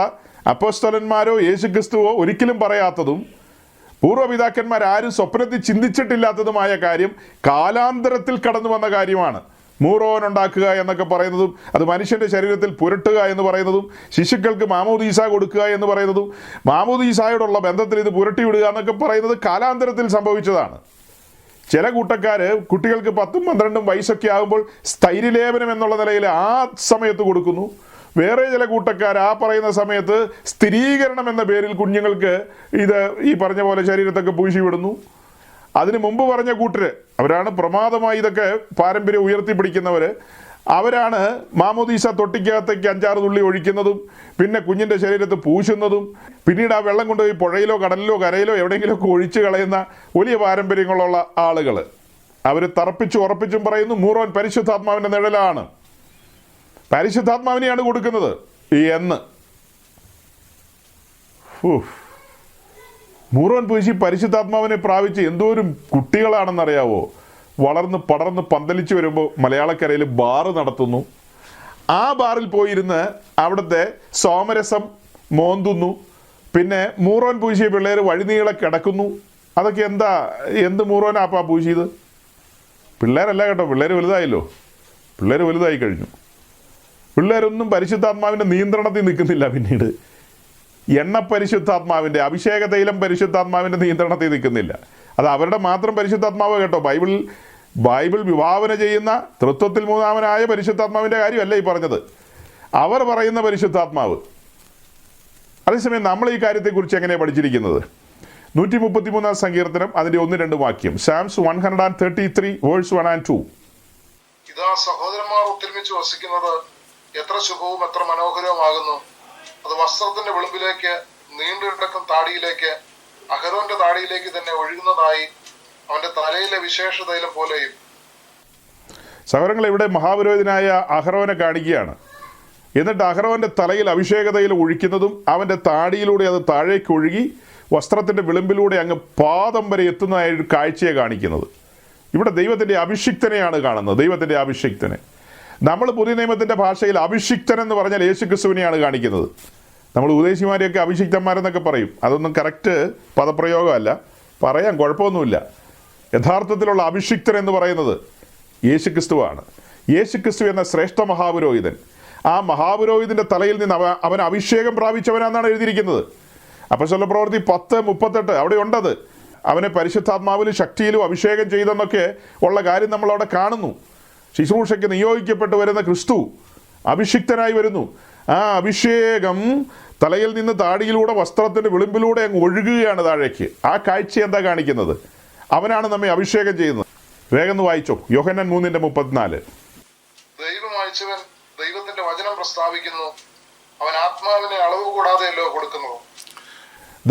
അപ്പോസ്തലന്മാരോ യേശുക്രിസ്തുവോ ഒരിക്കലും പറയാത്തതും പൂർവ്വപിതാക്കന്മാരാരും സ്വപ്നത്തിൽ ചിന്തിച്ചിട്ടില്ലാത്തതുമായ കാര്യം കാലാന്തരത്തിൽ കടന്നു വന്ന കാര്യമാണ്. മൂറോൻ ഉണ്ടാക്കുക എന്നൊക്കെ പറയുന്നതും, അത് മനുഷ്യൻ്റെ ശരീരത്തിൽ പുരട്ടുക എന്ന് പറയുന്നതും, ശിശുക്കൾക്ക് മാമോദീസ കൊടുക്കുക എന്ന് പറയുന്നതും, മാമോദീസായോടുള്ള ബന്ധത്തിൽ ഇത് പുരട്ടി വിടുക എന്നൊക്കെ പറയുന്നത് കാലാന്തരത്തിൽ സംഭവിച്ചതാണ്. ചില കൂട്ടക്കാർ കുട്ടികൾക്ക് 10ഉം 12ഉം വയസ്സൊക്കെ ആകുമ്പോൾ സ്ഥൈര്യലേപനം എന്നുള്ള നിലയിൽ ആ സമയത്ത് കൊടുക്കുന്നു. വേറെ ചില കൂട്ടക്കാർ ആ പറയുന്ന സമയത്ത് സ്ഥിരീകരണം എന്ന പേരിൽ കുഞ്ഞുങ്ങൾക്ക് ഇത് ഈ പറഞ്ഞ പോലെ ശരീരത്തൊക്കെ പൂശി വിടുന്നു. അതിന് മുമ്പ് പറഞ്ഞ കൂട്ടർ, അവരാണ് പ്രമാദമായി ഇതൊക്കെ പാരമ്പര്യം ഉയർത്തിപ്പിടിക്കുന്നവർ. അവരാണ് മാമോദീസ തൊട്ടിക്കകത്തേക്ക് 5-6 തുള്ളി ഒഴിക്കുന്നതും പിന്നെ കുഞ്ഞിൻ്റെ ശരീരത്ത് പൂശുന്നതും പിന്നീട് ആ വെള്ളം കൊണ്ടുപോയി പുഴയിലോ കടലിലോ കരയിലോ എവിടെയെങ്കിലുമൊക്കെ ഒഴിച്ചു കളയുന്ന വലിയ പാരമ്പര്യങ്ങളുള്ള ആളുകൾ. അവർ തറപ്പിച്ചും ഉറപ്പിച്ചും പറയുന്നു മൂറോൻ പരിശുദ്ധാത്മാവിൻ്റെ നിഴലാണ്, പരിശുദ്ധാത്മാവിനെയാണ് കൊടുക്കുന്നത് എന്ന്. മൂറോൻ പൂശി പരിശുദ്ധാത്മാവിനെ പ്രാപിച്ച് എന്തോരം കുട്ടികളാണെന്നറിയാവോ? വളർന്ന് പടർന്ന് പന്തലിച്ച് വരുമ്പോൾ മലയാളക്കരയിൽ ബാറ് നടത്തുന്നു. ആ ബാറിൽ പോയിരുന്ന് അവിടുത്തെ സോമരസം മോന്തുന്നു. പിന്നെ മൂറോൻ പൂശിയ പിള്ളേർ വഴിനീളെ കിടക്കുന്നു. അതൊക്കെ എന്ത് മൂറോനാപ്പാ പൂശിയത്? പിള്ളേരല്ല കേട്ടോ, പിള്ളേർ വലുതായല്ലോ, പിള്ളേർ വലുതായി കഴിഞ്ഞു. പിള്ളേരൊന്നും പരിശുദ്ധാത്മാവിൻ്റെ നിയന്ത്രണത്തിൽ നിൽക്കുന്നില്ല. പിന്നീട് എണ്ണ പരിശുദ്ധാത്മാവിൻ്റെ, അഭിഷേക തൈലം പരിശുദ്ധാത്മാവിൻ്റെ നിയന്ത്രണത്തിൽ നിൽക്കുന്നില്ല. അത് അവരുടെ മാത്രം പരിശുദ്ധാത്മാവ് കേട്ടോ. ബൈബിൾ വിഭാവന ചെയ്യുന്ന തൃത്വത്തിൽ മൂന്നാമനായ പരിശുദ്ധാത്മാവിൻ്റെ കാര്യമല്ല ഈ പറഞ്ഞത്, അവർ പറയുന്ന പരിശുദ്ധാത്മാവ്. അതേസമയം നമ്മൾ ഈ കാര്യത്തെക്കുറിച്ച് എങ്ങനെയാണ് പഠിച്ചിരിക്കുന്നത്? 133 സങ്കീർത്തനം അതിൻ്റെ 1-2 വാക്യം. Psalms 133 verse 1 and 2. ഇതാ സഹോദരന്മാർ ഒത്തൊരുമിച്ച് വസിക്കുന്നത് എത്ര ശുഭവും എത്ര മനോഹരവുമാകുന്നു. അത് വസ്ത്രത്തിന്റെ വിളിമ്പിലേക്ക് നീണ്ടു കിടക്കും താടിയിലേക്ക്, അഹരോന്റെ താടിയിലേക്ക് തന്നെ ഒഴുകുന്നതായി അവന്റെ തലയിലെ വിശേഷ തൈലം പോലെയും. സഹോദരങ്ങൾ, ഇവിടെ മഹാപുരോഹിതനായ അഹരോനെ കാണിക്കുകയാണ്. എന്നിട്ട് അഹരോന്റെ തലയിൽ അഭിഷേക തൈലം ഒഴിക്കുന്നതും അവന്റെ താടിയിലൂടെ അത് താഴേക്ക് ഒഴുകി വസ്ത്രത്തിന്റെ വിളിമ്പിലൂടെ അങ്ങ് പാദം വരെ എത്തുന്നതായ ഒരു കാഴ്ചയെ കാണിക്കുന്നത്. ഇവിടെ ദൈവത്തിന്റെ അഭിഷിക്തനെയാണ് കാണുന്നത്, ദൈവത്തിന്റെ അഭിഷിക്തനെ. നമ്മൾ പുതിയ നിയമത്തിന്റെ ഭാഷയിൽ അഭിഷിക്തൻ എന്ന് പറഞ്ഞാൽ യേശുക്രിസ്തുവിനെയാണ് കാണിക്കുന്നത്. നമ്മൾ ഉപദേശിമാരെയൊക്കെ അഭിഷിക്തന്മാരെന്നൊക്കെ പറയും. അതൊന്നും കറക്റ്റ് പദപ്രയോഗമല്ല, പറയാൻ കുഴപ്പമൊന്നുമില്ല. യഥാർത്ഥത്തിലുള്ള അഭിഷിക്തൻ എന്ന് പറയുന്നത് യേശുക്രിസ്തുവാണ്. യേശുക്രിസ്തു എന്ന ശ്രേഷ്ഠ മഹാപുരോഹിതൻ, ആ മഹാപുരോഹിതന്റെ തലയിൽ നിന്ന് അവൻ അഭിഷേകം പ്രാപിച്ചവനാണെന്നാണ് എഴുതിയിരിക്കുന്നത്. അപ്പോസ്തല പ്രവൃത്തി 10:38 അവിടെ ഉണ്ടത്. അവനെ പരിശുദ്ധാത്മാവിലും ശക്തിയിലും അഭിഷേകം ചെയ്തെന്നൊക്കെ ഉള്ള കാര്യം നമ്മളവിടെ കാണുന്നു. ശുശ്രൂഷയ്ക്ക് നിയോഗിക്കപ്പെട്ടു വരുന്ന ക്രിസ്തു അഭിഷിക്തനായി വരുന്നു. ആ അഭിഷേകം തലയിൽ നിന്ന് താടിയിലൂടെ വസ്ത്രത്തിന്റെ വിളിമ്പിലൂടെ അങ്ങ് ഒഴുകുകയാണ് താഴേക്ക്. ആ കാഴ്ച എന്താ കാണിക്കുന്നത്? അവനാണ് നമ്മെ അഭിഷേകം ചെയ്യുന്നത്. വേഗം വായിച്ചോ, യോഹന്നാൻ 3:34. ദൈവം അയച്ചവൻ ദൈവത്തിന്റെ വചനം പ്രസ്താവിക്കുന്നു, അവൻ ആത്മാവിനെ അളവ് കൂടാതെയല്ലോ കൊടുക്കുന്നു.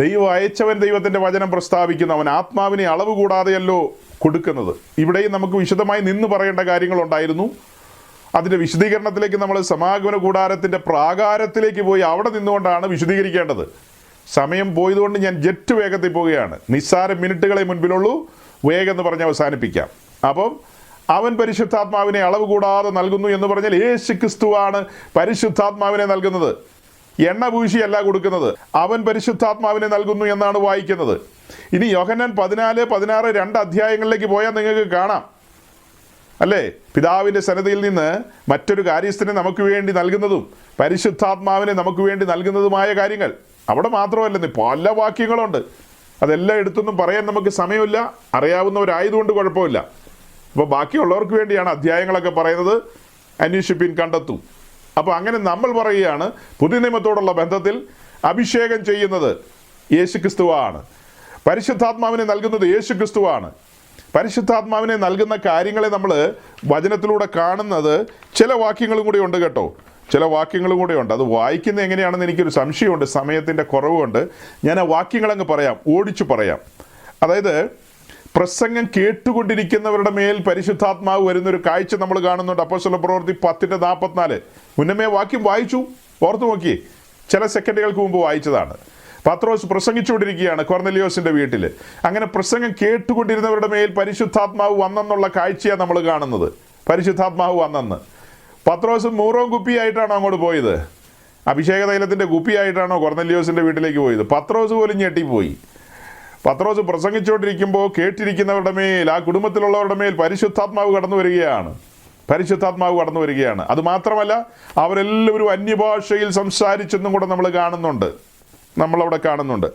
ദൈവം അയച്ചവൻ ദൈവത്തിന്റെ വചനം പ്രസ്താവിക്കുന്നു, അവൻ ആത്മാവിനെ അളവ് കൂടാതെയല്ലോ കൊടുക്കുന്നത്. ഇവിടെയും നമുക്ക് വിശദമായി നിന്ന് പറയേണ്ട കാര്യങ്ങളുണ്ടായിരുന്നു. അതിൻ്റെ വിശദീകരണത്തിലേക്ക് നമ്മൾ സമാഗമന കൂടാരത്തിൻ്റെ പ്രാകാരത്തിലേക്ക് പോയി അവിടെ നിന്നുകൊണ്ടാണ് വിശദീകരിക്കേണ്ടത്. സമയം പോയതുകൊണ്ട് ഞാൻ ജെറ്റ് വേഗത്തിൽ പോവുകയാണ്. നിസ്സാര മിനിറ്റുകളെ മുൻപിലുള്ളൂ, വേഗം എന്ന് പറഞ്ഞ് അവസാനിപ്പിക്കാം. അപ്പം അവൻ പരിശുദ്ധാത്മാവിനെ അളവ് കൂടാതെ നൽകുന്നു എന്ന് പറഞ്ഞാൽ യേശു ക്രിസ്തുവാണ് പരിശുദ്ധാത്മാവിനെ നൽകുന്നത്, എണ്ണ പൂശിയല്ല കൊടുക്കുന്നത്. അവൻ പരിശുദ്ധാത്മാവിനെ നൽകുന്നു എന്നാണ് വായിക്കുന്നത്. ഇനി യോഹന്നാൻ 14, 16 2 അധ്യായങ്ങളിലേക്ക് പോയാൽ നിങ്ങൾക്ക് കാണാം അല്ലേ, പിതാവിൻ്റെ സന്നിധിയിൽ നിന്ന് മറ്റൊരു കാര്യസ്ഥനെ നമുക്ക് വേണ്ടി നൽകുന്നതും പരിശുദ്ധാത്മാവിനെ നമുക്ക് വേണ്ടി നൽകുന്നതുമായ കാര്യങ്ങൾ. അവിടെ മാത്രമല്ലെന്ന് പല വാക്യങ്ങളുണ്ട്. അതെല്ലാം എടുത്തൊന്നും പറയാൻ നമുക്ക് സമയമില്ല, അറിയാവുന്നവരായതുകൊണ്ട് കുഴപ്പമില്ല. അപ്പോൾ ബാക്കിയുള്ളവർക്ക് വേണ്ടിയാണ് അധ്യായങ്ങളൊക്കെ പറയുന്നത്. അന്വേഷിപ്പിൻ കണ്ടെത്തും. അപ്പോൾ അങ്ങനെ നമ്മൾ പറയുകയാണ്, പുതിയ നിയമത്തോടുള്ള ബന്ധത്തിൽ അഭിഷേകം ചെയ്യുന്നത് യേശുക്രിസ്തുവാണ്, പരിശുദ്ധാത്മാവിനെ നൽകുന്നത് യേശുക്രിസ്തുവാണ്. പരിശുദ്ധാത്മാവിനെ നൽകുന്ന കാര്യങ്ങളെ നമ്മൾ വചനത്തിലൂടെ കാണുന്നത് ചില വാക്യങ്ങളും കൂടി ഉണ്ട് കേട്ടോ, ചില വാക്യങ്ങളും കൂടെ ഉണ്ട്. അത് വായിക്കുന്നത് എങ്ങനെയാണെന്ന് എനിക്കൊരു സംശയമുണ്ട്, സമയത്തിൻ്റെ കുറവുകൊണ്ട് ഞാൻ ആ വാക്യങ്ങളങ്ങ് പറയാം, ഓടിച്ചു പറയാം. അതായത് പ്രസംഗം കേട്ടുകൊണ്ടിരിക്കുന്നവരുടെ മേൽ പരിശുദ്ധാത്മാവ് വരുന്നൊരു കാഴ്ച നമ്മൾ കാണുന്നുണ്ട്. അപ്പോസ്തല പ്രവൃത്തി 10:44. മുന്നമേ വാക്യം വായിച്ചു, ഓർത്തു നോക്കിയേ, ചില സെക്കൻഡുകൾക്ക് മുമ്പ് വായിച്ചതാണ്. പത്രോസ് പ്രസംഗിച്ചുകൊണ്ടിരിക്കുകയാണ് കൊർന്നലിയോസിന്റെ വീട്ടിൽ. അങ്ങനെ പ്രസംഗം കേട്ടുകൊണ്ടിരുന്നവരുടെ മേൽ പരിശുദ്ധാത്മാവ് വന്നെന്നുള്ള കാഴ്ചയാണ് നമ്മൾ കാണുന്നത്. പരിശുദ്ധാത്മാവ് വന്നെന്ന്. പത്രോസ് മൂറോം കുപ്പിയായിട്ടാണോ അങ്ങോട്ട് പോയത്? അഭിഷേക തൈലത്തിന്റെ കുപ്പിയായിട്ടാണോ കൊർന്നലിയോസിന്റെ വീട്ടിലേക്ക് പോയത്? പത്രോസ് പോലും ഞെട്ടിപ്പോയി. പത്രോസ് പ്രസംഗിച്ചുകൊണ്ടിരിക്കുമ്പോൾ കേട്ടിരിക്കുന്നവരുടെ മേൽ, ആ കുടുംബത്തിലുള്ളവരുടെ മേൽ പരിശുദ്ധാത്മാവ് കടന്നു വരികയാണ്. പരിശുദ്ധാത്മാവ് കടന്നു വരികയാണ്. അതുമാത്രമല്ല, അവരെല്ലാവരും അന്യഭാഷയിൽ സംസാരിച്ചെന്നും കൂടെ നമ്മൾ നമ്മളവിടെ കാണുന്നുണ്ട്.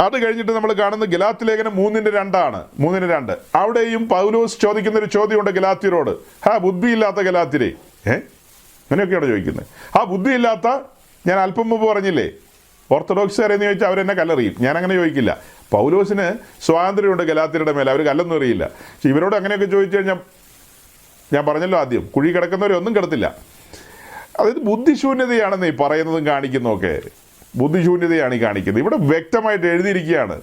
അത് കഴിഞ്ഞിട്ട് നമ്മൾ കാണുന്ന ഗലാത്യ ലേഖനം 3:2 3:2. അവിടെയും പൗലോസ് ചോദിക്കുന്നൊരു ചോദ്യമുണ്ട് ഗലാത്യരോട്. ബുദ്ധിയില്ലാത്ത ഗലാത്യരെ, അങ്ങനെയൊക്കെയാണ് ചോദിക്കുന്നത്. ബുദ്ധിയില്ലാത്ത, ഞാൻ അല്പം മുമ്പ് പറഞ്ഞില്ലേ ഓർത്തഡോക്സുകാരെന്ന് ചോദിച്ചാൽ അവരെന്നെ കല്ലെറിയും. ഞാൻ അങ്ങനെ ചോദിക്കില്ല. പൗലോസിന് സ്വാതന്ത്ര്യമുണ്ട് ഗലാത്യരുടെ മേലെ, അവർ കല്ലെന്ന് അറിയില്ല. പക്ഷെ ഇവരോട് അങ്ങനെയൊക്കെ ചോദിച്ചു കഴിഞ്ഞാൽ, ഞാൻ പറഞ്ഞല്ലോ ആദ്യം, കുഴി കിടക്കുന്നവരെ ഒന്നും കിടത്തില്ല. അതായത് ബുദ്ധിശൂന്യതയാണെന്ന് ഈ പറയുന്നതും കാണിക്കുന്നതൊക്കെ, ബുദ്ധിശൂന്യതയാണ് ഈ കാണിക്കുന്നത്. ഇവിടെ വ്യക്തമായിട്ട് എഴുതിയിരിക്കുകയാണ്.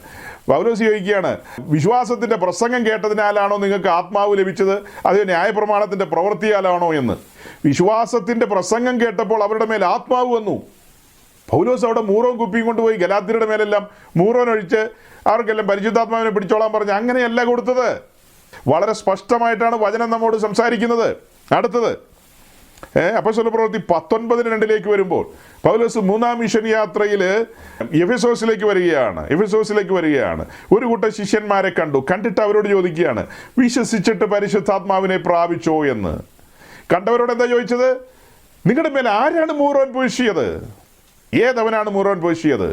പൗലോസ് ചോദിക്കുകയാണ്, വിശ്വാസത്തിൻ്റെ പ്രസംഗം കേട്ടതിനാലാണോ നിങ്ങൾക്ക് ആത്മാവ് ലഭിച്ചത്, അത് ന്യായപ്രമാണത്തിൻ്റെ പ്രവൃത്തിയാലാണോ എന്ന്. വിശ്വാസത്തിൻ്റെ പ്രസംഗം കേട്ടപ്പോൾ അവരുടെ മേൽ ആത്മാവ് വന്നു. പൗലോസ് അവിടെ മൂറോൻ കുപ്പിയും കൊണ്ടുപോയി ഗലാത്യരുടെ മേലെല്ലാം മൂറോൻ ഒഴിച്ച് അവർക്കെല്ലാം പരിശുദ്ധാത്മാവിനെ പിടിച്ചോളാൻ പറഞ്ഞ് അങ്ങനെയല്ല കൊടുത്തത്. വളരെ സ്പഷ്ടമായിട്ടാണ് വചനം നമ്മോട് സംസാരിക്കുന്നത്. അടുത്തത് അപ്പോസ്തല പ്രവൃത്തി 19:2 വരുമ്പോൾ പൗലോസ് 3ാം മിഷൻ യാത്രയിൽ എഫെസോസിലേക്ക് വരികയാണ്. ഒരു കൂട്ടം ശിഷ്യന്മാരെ കണ്ടിട്ട് അവരോട് ചോദിക്കുകയാണ്, വിശ്വസിച്ചിട്ട് പരിശുദ്ധാത്മാവിനെ പ്രാപിച്ചോ എന്ന്. കണ്ടവരോട് എന്താ ചോദിച്ചത്? നിങ്ങളുടെ മേൽ ആരാണ് മൂറോൻ പൂശിയത്? ഏതവനാണ് മൂറോൻ പൂശിയത്?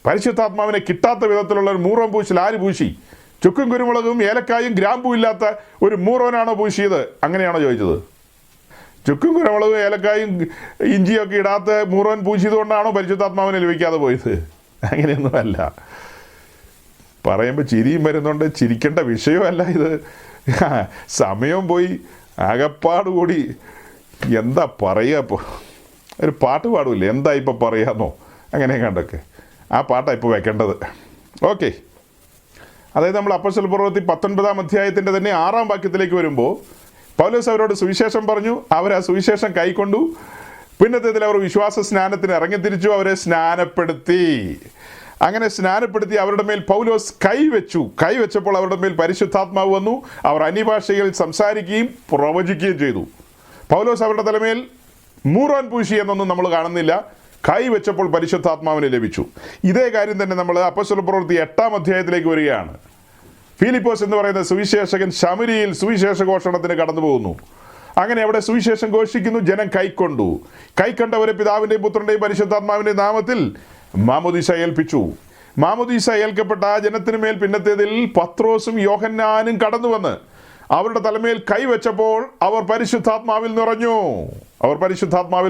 പരിശുദ്ധാത്മാവിനെ കിട്ടാത്ത വിധത്തിലുള്ള ഒരു മൂറോൻ പൂശൽ ആര് പൂശി? ചുക്കും കുരുമുളകും ഏലക്കായും ഗ്രാമ്പും ഇല്ലാത്ത ഒരു മൂറോനാണോ പൂശിയത്? അങ്ങനെയാണോ ചോദിച്ചത്? ചുക്കും കുരുമുളകും ഏലക്കായും ഇഞ്ചിയൊക്കെ ഇടാത്ത മൂറോൻ പൂശിയത് കൊണ്ടാണോ പരിശുദ്ധാത്മാവിനെ ലഭിക്കാതെ പോയത്? അങ്ങനെയൊന്നുമല്ല. പറയുമ്പോൾ ചിരിയും വരുന്നുണ്ട്. ചിരിക്കേണ്ട വിഷയമല്ല ഇത്. സമയം പോയി ആകപ്പാട് കൂടി എന്താ പറയുക? ഇപ്പോൾ ഒരു പാട്ട് പാടില്ലേ, എന്താ ഇപ്പോൾ പറയാമെന്നോ അങ്ങനെ കണ്ടൊക്കെ. ആ പാട്ടാണ് ഇപ്പോൾ വെക്കേണ്ടത്. ഓക്കെ, അതായത് നമ്മൾ അപ്പോസ്തല പ്രവൃത്തി 19-ാം അധ്യായത്തിൻ്റെ തന്നെ 6-ാം വാക്യത്തിലേക്ക് വരുമ്പോൾ പൗലോസ് അവരോട് സുവിശേഷം പറഞ്ഞു. അവർ ആ സുവിശേഷം കൈക്കൊണ്ടു. പിന്നത്തേതിൽ അവർ വിശ്വാസ സ്നാനത്തിന് ഇറങ്ങിത്തിരിച്ചു. അവരെ സ്നാനപ്പെടുത്തി. അങ്ങനെ സ്നാനപ്പെടുത്തി അവരുടെ മേൽ പൗലോസ് കൈവച്ചപ്പോൾ അവരുടെ മേൽ പരിശുദ്ധാത്മാവ് വന്നു. അവർ അന്യഭാഷയിൽ സംസാരിക്കുകയും പ്രവചിക്കുകയും ചെയ്തു. പൗലോസ് അവരുടെ തലമേൽ മൂറോൻ പൂശി എന്നൊന്നും നമ്മൾ കാണുന്നില്ല. കൈവച്ചപ്പോൾ പരിശുദ്ധാത്മാവിനെ ലഭിച്ചു. ഇതേ കാര്യം തന്നെ നമ്മൾ അപ്പോസ്തല പ്രവൃത്തി 8-ാം അധ്യായത്തിലേക്ക് വരികയാണ്. ഫിലിപ്പോസ് എന്ന് പറയുന്ന സുവിശേഷകൻ ശമരിയിൽ സുവിശേഷ ഘോഷണത്തിന് കടന്നു പോകുന്നു. അങ്ങനെ അവിടെ സുവിശേഷം ഘോഷിക്കുന്നു. ജനം കൈക്കൊണ്ടവരെ പിതാവിൻ്റെയും പുത്രൻ്റെയും പരിശുദ്ധാത്മാവിൻ്റെ നാമത്തിൽ മാമോദീസ ഏൽപ്പിച്ചു. മാമോദീസ ഏൽക്കപ്പെട്ട ആ ജനത്തിന് മേൽ പിന്നത്തേതിൽ പത്രോസും യോഹന്നാനും കടന്നു വന്ന് അവരുടെ തലമേൽ കൈവച്ചപ്പോൾ അവർ പരിശുദ്ധാത്മാവിൽ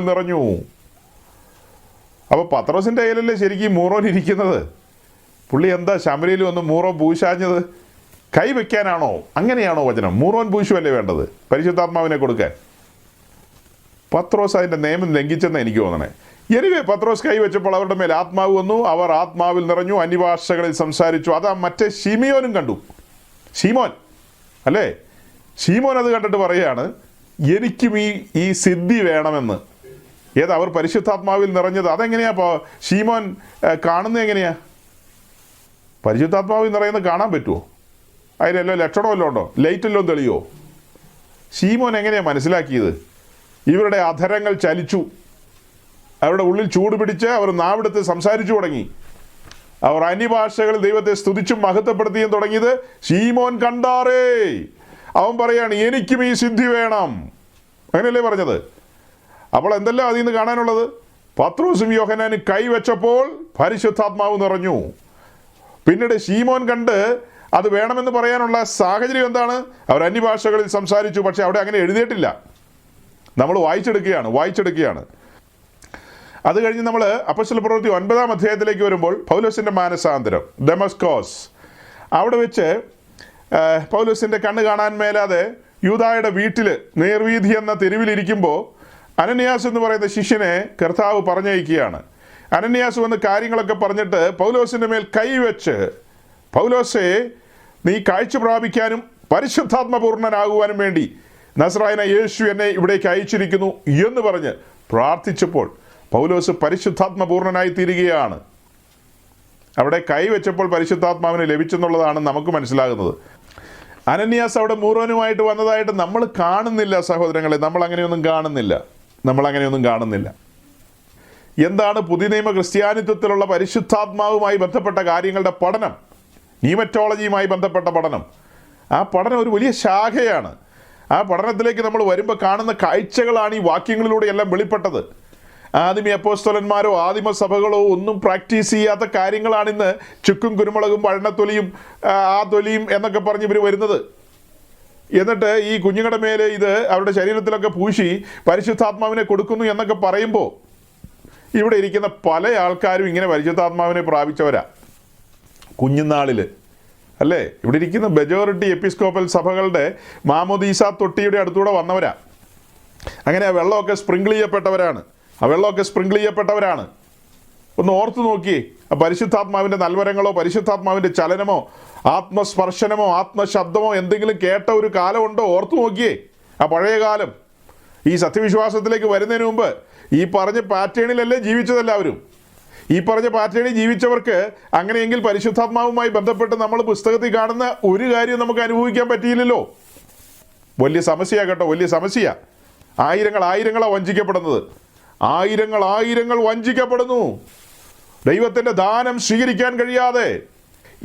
നിറഞ്ഞു. അപ്പോൾ പത്രോസിൻ്റെ കയ്യിലല്ലേ ശരിക്കും മൂറോൻ ഇരിക്കുന്നത്? പുള്ളി എന്താ ശമരിയിൽ വന്ന് മൂറോൻ പൂശാഞ്ഞത്? കൈവയ്ക്കാനാണോ? അങ്ങനെയാണോ വചനം? മൂറോൻ പൂശുവല്ലേ വേണ്ടത് പരിശുദ്ധാത്മാവിനെ കൊടുക്കാൻ? പത്രോസ് അതിൻ്റെ നിയമം ലംഘിച്ചെന്ന് എനിക്ക് തോന്നണേ. എനിവേ, പത്രോസ് കൈവച്ചപ്പോൾ അവരുടെ മേൽ ആത്മാവ് വന്നു. അവർ ആത്മാവിൽ നിറഞ്ഞു, അന്യഭാഷകളിൽ സംസാരിച്ചു. അതാ മറ്റേ ശിമിയോനും കണ്ടു. ശീമോൻ അല്ലേ? ശീമോൻ അത് കണ്ടിട്ട് പറയുകയാണ്, എനിക്കും ഈ സിദ്ധി വേണമെന്ന്. അവർ പരിശുദ്ധാത്മാവിൽ നിറഞ്ഞത് അതെങ്ങനെയാ ശീമോൻ കാണുന്നത്? എങ്ങനെയാ പരിശുദ്ധാത്മാവിൽ നിറയുന്നത്? കാണാൻ പറ്റുമോ? അതിനെല്ലോ ലക്ഷണമല്ലോ ഉണ്ടോ? ലൈറ്റെല്ലോ തെളിയോ? ശീമോൻ എങ്ങനെയാ മനസ്സിലാക്കിയത്? ഇവരുടെ അധരങ്ങൾ ചലിച്ചു. അവരുടെ ഉള്ളിൽ ചൂട് പിടിച്ച് അവർ നാവെടുത്ത് സംസാരിച്ചു തുടങ്ങി. അവർ അന്യഭാഷകളിൽ ദൈവത്തെ സ്തുതിച്ചും മഹത്വപ്പെടുത്തിയും തുടങ്ങിയത് ശീമോൻ കണ്ടാറേ. അവൻ പറയാണ്, എനിക്കും ഈ സിദ്ധി വേണം. അങ്ങനെയല്ലേ പറഞ്ഞത്? അപ്പോൾ എന്തെല്ലാം അതിൽ നിന്ന് കാണാനുള്ളത്? പത്രോസും യോഹന്നാനും കൈവച്ചപ്പോൾ പരിശുദ്ധാത്മാവ് നിറഞ്ഞു. പിന്നീട് ശീമോൻ കണ്ട് അത് വേണമെന്ന് പറയാനുള്ള സാഹചര്യം എന്താണ്? അവർ അന്യഭാഷകളിൽ സംസാരിച്ചു. പക്ഷെ അവിടെ അങ്ങനെ എഴുതിയിട്ടില്ല. നമ്മൾ വായിച്ചെടുക്കുകയാണ്. അത് കഴിഞ്ഞ് നമ്മൾ അപ്പോസ്തല പ്രവൃത്തി 9-ാം അധ്യായത്തിലേക്ക് വരുമ്പോൾ പൗലോസിൻ്റെ മാനസാന്തരം, ദമസ്കോസ്, അവിടെ വെച്ച് പൗലോസിൻ്റെ കണ്ണ് കാണാൻ മേലാതെ യൂദായുടെ വീട്ടിൽ നേർവീഥി എന്ന തെരുവിലിരിക്കുമ്പോൾ അനന്യാസ് എന്ന് പറയുന്ന ശിഷ്യനെ കർത്താവ് പറഞ്ഞയക്കുകയാണ്. അനന്യാസ് വന്ന് കാര്യങ്ങളൊക്കെ പറഞ്ഞിട്ട് പൗലോസിൻ്റെ മേൽ കൈവച്ച്, പൗലോസെ, നീ കാഴ്ച പ്രാപിക്കാനും പരിശുദ്ധാത്മപൂർണനാകുവാനും വേണ്ടി നസ്രായന യേശു എന്നെ ഇവിടേക്ക് അയച്ചിരിക്കുന്നു എന്ന് പറഞ്ഞ് പ്രാർത്ഥിച്ചപ്പോൾ പൗലോസ് പരിശുദ്ധാത്മപൂർണനായി തീരുകയാണ്. അവിടെ കൈവച്ചപ്പോൾ പരിശുദ്ധാത്മാവിനെ ലഭിച്ചെന്നുള്ളതാണ് നമുക്ക് മനസ്സിലാകുന്നത്. അനന്യാസ് അവിടെ മൂറോനുമായിട്ട് വന്നതായിട്ട് നമ്മൾ കാണുന്നില്ല സഹോദരങ്ങളെ. നമ്മൾ അങ്ങനെയൊന്നും കാണുന്നില്ല. എന്താണ് പുതിയ നിയമ ക്രിസ്ത്യാനിത്വത്തിലുള്ള പരിശുദ്ധാത്മാവുമായി ബന്ധപ്പെട്ട കാര്യങ്ങളുടെ പഠനം? ന്യൂമറ്റോളജിയുമായി ബന്ധപ്പെട്ട പഠനം. ആ പഠനം ഒരു വലിയ ശാഖയാണ്. ആ പഠനത്തിലേക്ക് നമ്മൾ വരുമ്പോൾ കാണുന്ന കാഴ്ചകളാണ് ഈ വാക്യങ്ങളിലൂടെ എല്ലാം വെളിപ്പെട്ടത്. ആദിമ അപ്പോസ്തലന്മാരോ ആദിമ സഭകളോ ഒന്നും പ്രാക്ടീസ് ചെയ്യാത്ത കാര്യങ്ങളാണിന്ന് ചുക്കും കുരുമുളകും വഴണത്തൊലിയും ആ തൊലിയും എന്നൊക്കെ പറഞ്ഞ് ഇവർ വരുന്നത്. എന്നിട്ട് ഈ കുഞ്ഞുങ്ങളുടെ മേലെ ഇത് അവരുടെ ശരീരത്തിലൊക്കെ പൂശി പരിശുദ്ധാത്മാവിനെ കൊടുക്കുന്നു എന്നൊക്കെ പറയുമ്പോൾ ഇവിടെ ഇരിക്കുന്ന പല ആൾക്കാരും ഇങ്ങനെ പരിശുദ്ധാത്മാവിനെ പ്രാപിച്ചവരാ കുഞ്ഞുനാളിൽ, അല്ലേ? ഇവിടെ ഇരിക്കുന്ന മെജോറിറ്റി എപ്പിസ്കോപ്പൽ സഭകളുടെ മാമോദീസ തൊട്ടിയുടെ അടുത്തൂടെ വന്നവരാ. അങ്ങനെ ആ വെള്ളമൊക്കെ സ്പ്രിങ്കിൾ ചെയ്യപ്പെട്ടവരാണ്. ഒന്ന് ഓർത്തു നോക്കിയേ. ആ പരിശുദ്ധാത്മാവിൻ്റെ നൽവരങ്ങളോ പരിശുദ്ധാത്മാവിൻ്റെ ചലനമോ ആത്മസ്പർശനമോ ആത്മശബ്ദമോ എന്തെങ്കിലും കേട്ട ഒരു കാലമുണ്ടോ? ഓർത്തു നോക്കിയേ ആ പഴയ കാലം. ഈ സത്യവിശ്വാസത്തിലേക്ക് വരുന്നതിന് മുമ്പ് ഈ പറഞ്ഞ പാറ്റേണിലല്ലേ ജീവിച്ചതെല്ലാവരും. ഈ പറഞ്ഞ പാറ്റേണിൽ ജീവിച്ചവർക്ക് അങ്ങനെയെങ്കിൽ പരിശുദ്ധാത്മാവുമായി ബന്ധപ്പെട്ട് നമ്മൾ പുസ്തകത്തിൽ കാണുന്ന ഒരു കാര്യം നമുക്ക് അനുഭവിക്കാൻ പറ്റിയില്ലല്ലോ. വലിയ സമസ്യ കേട്ടോ, വലിയ സമസ്യ. ആയിരങ്ങളാണ് വഞ്ചിക്കപ്പെടുന്നത്. ആയിരങ്ങൾ വഞ്ചിക്കപ്പെടുന്നു ദൈവത്തിൻ്റെ ദാനം സ്വീകരിക്കാൻ കഴിയാതെ.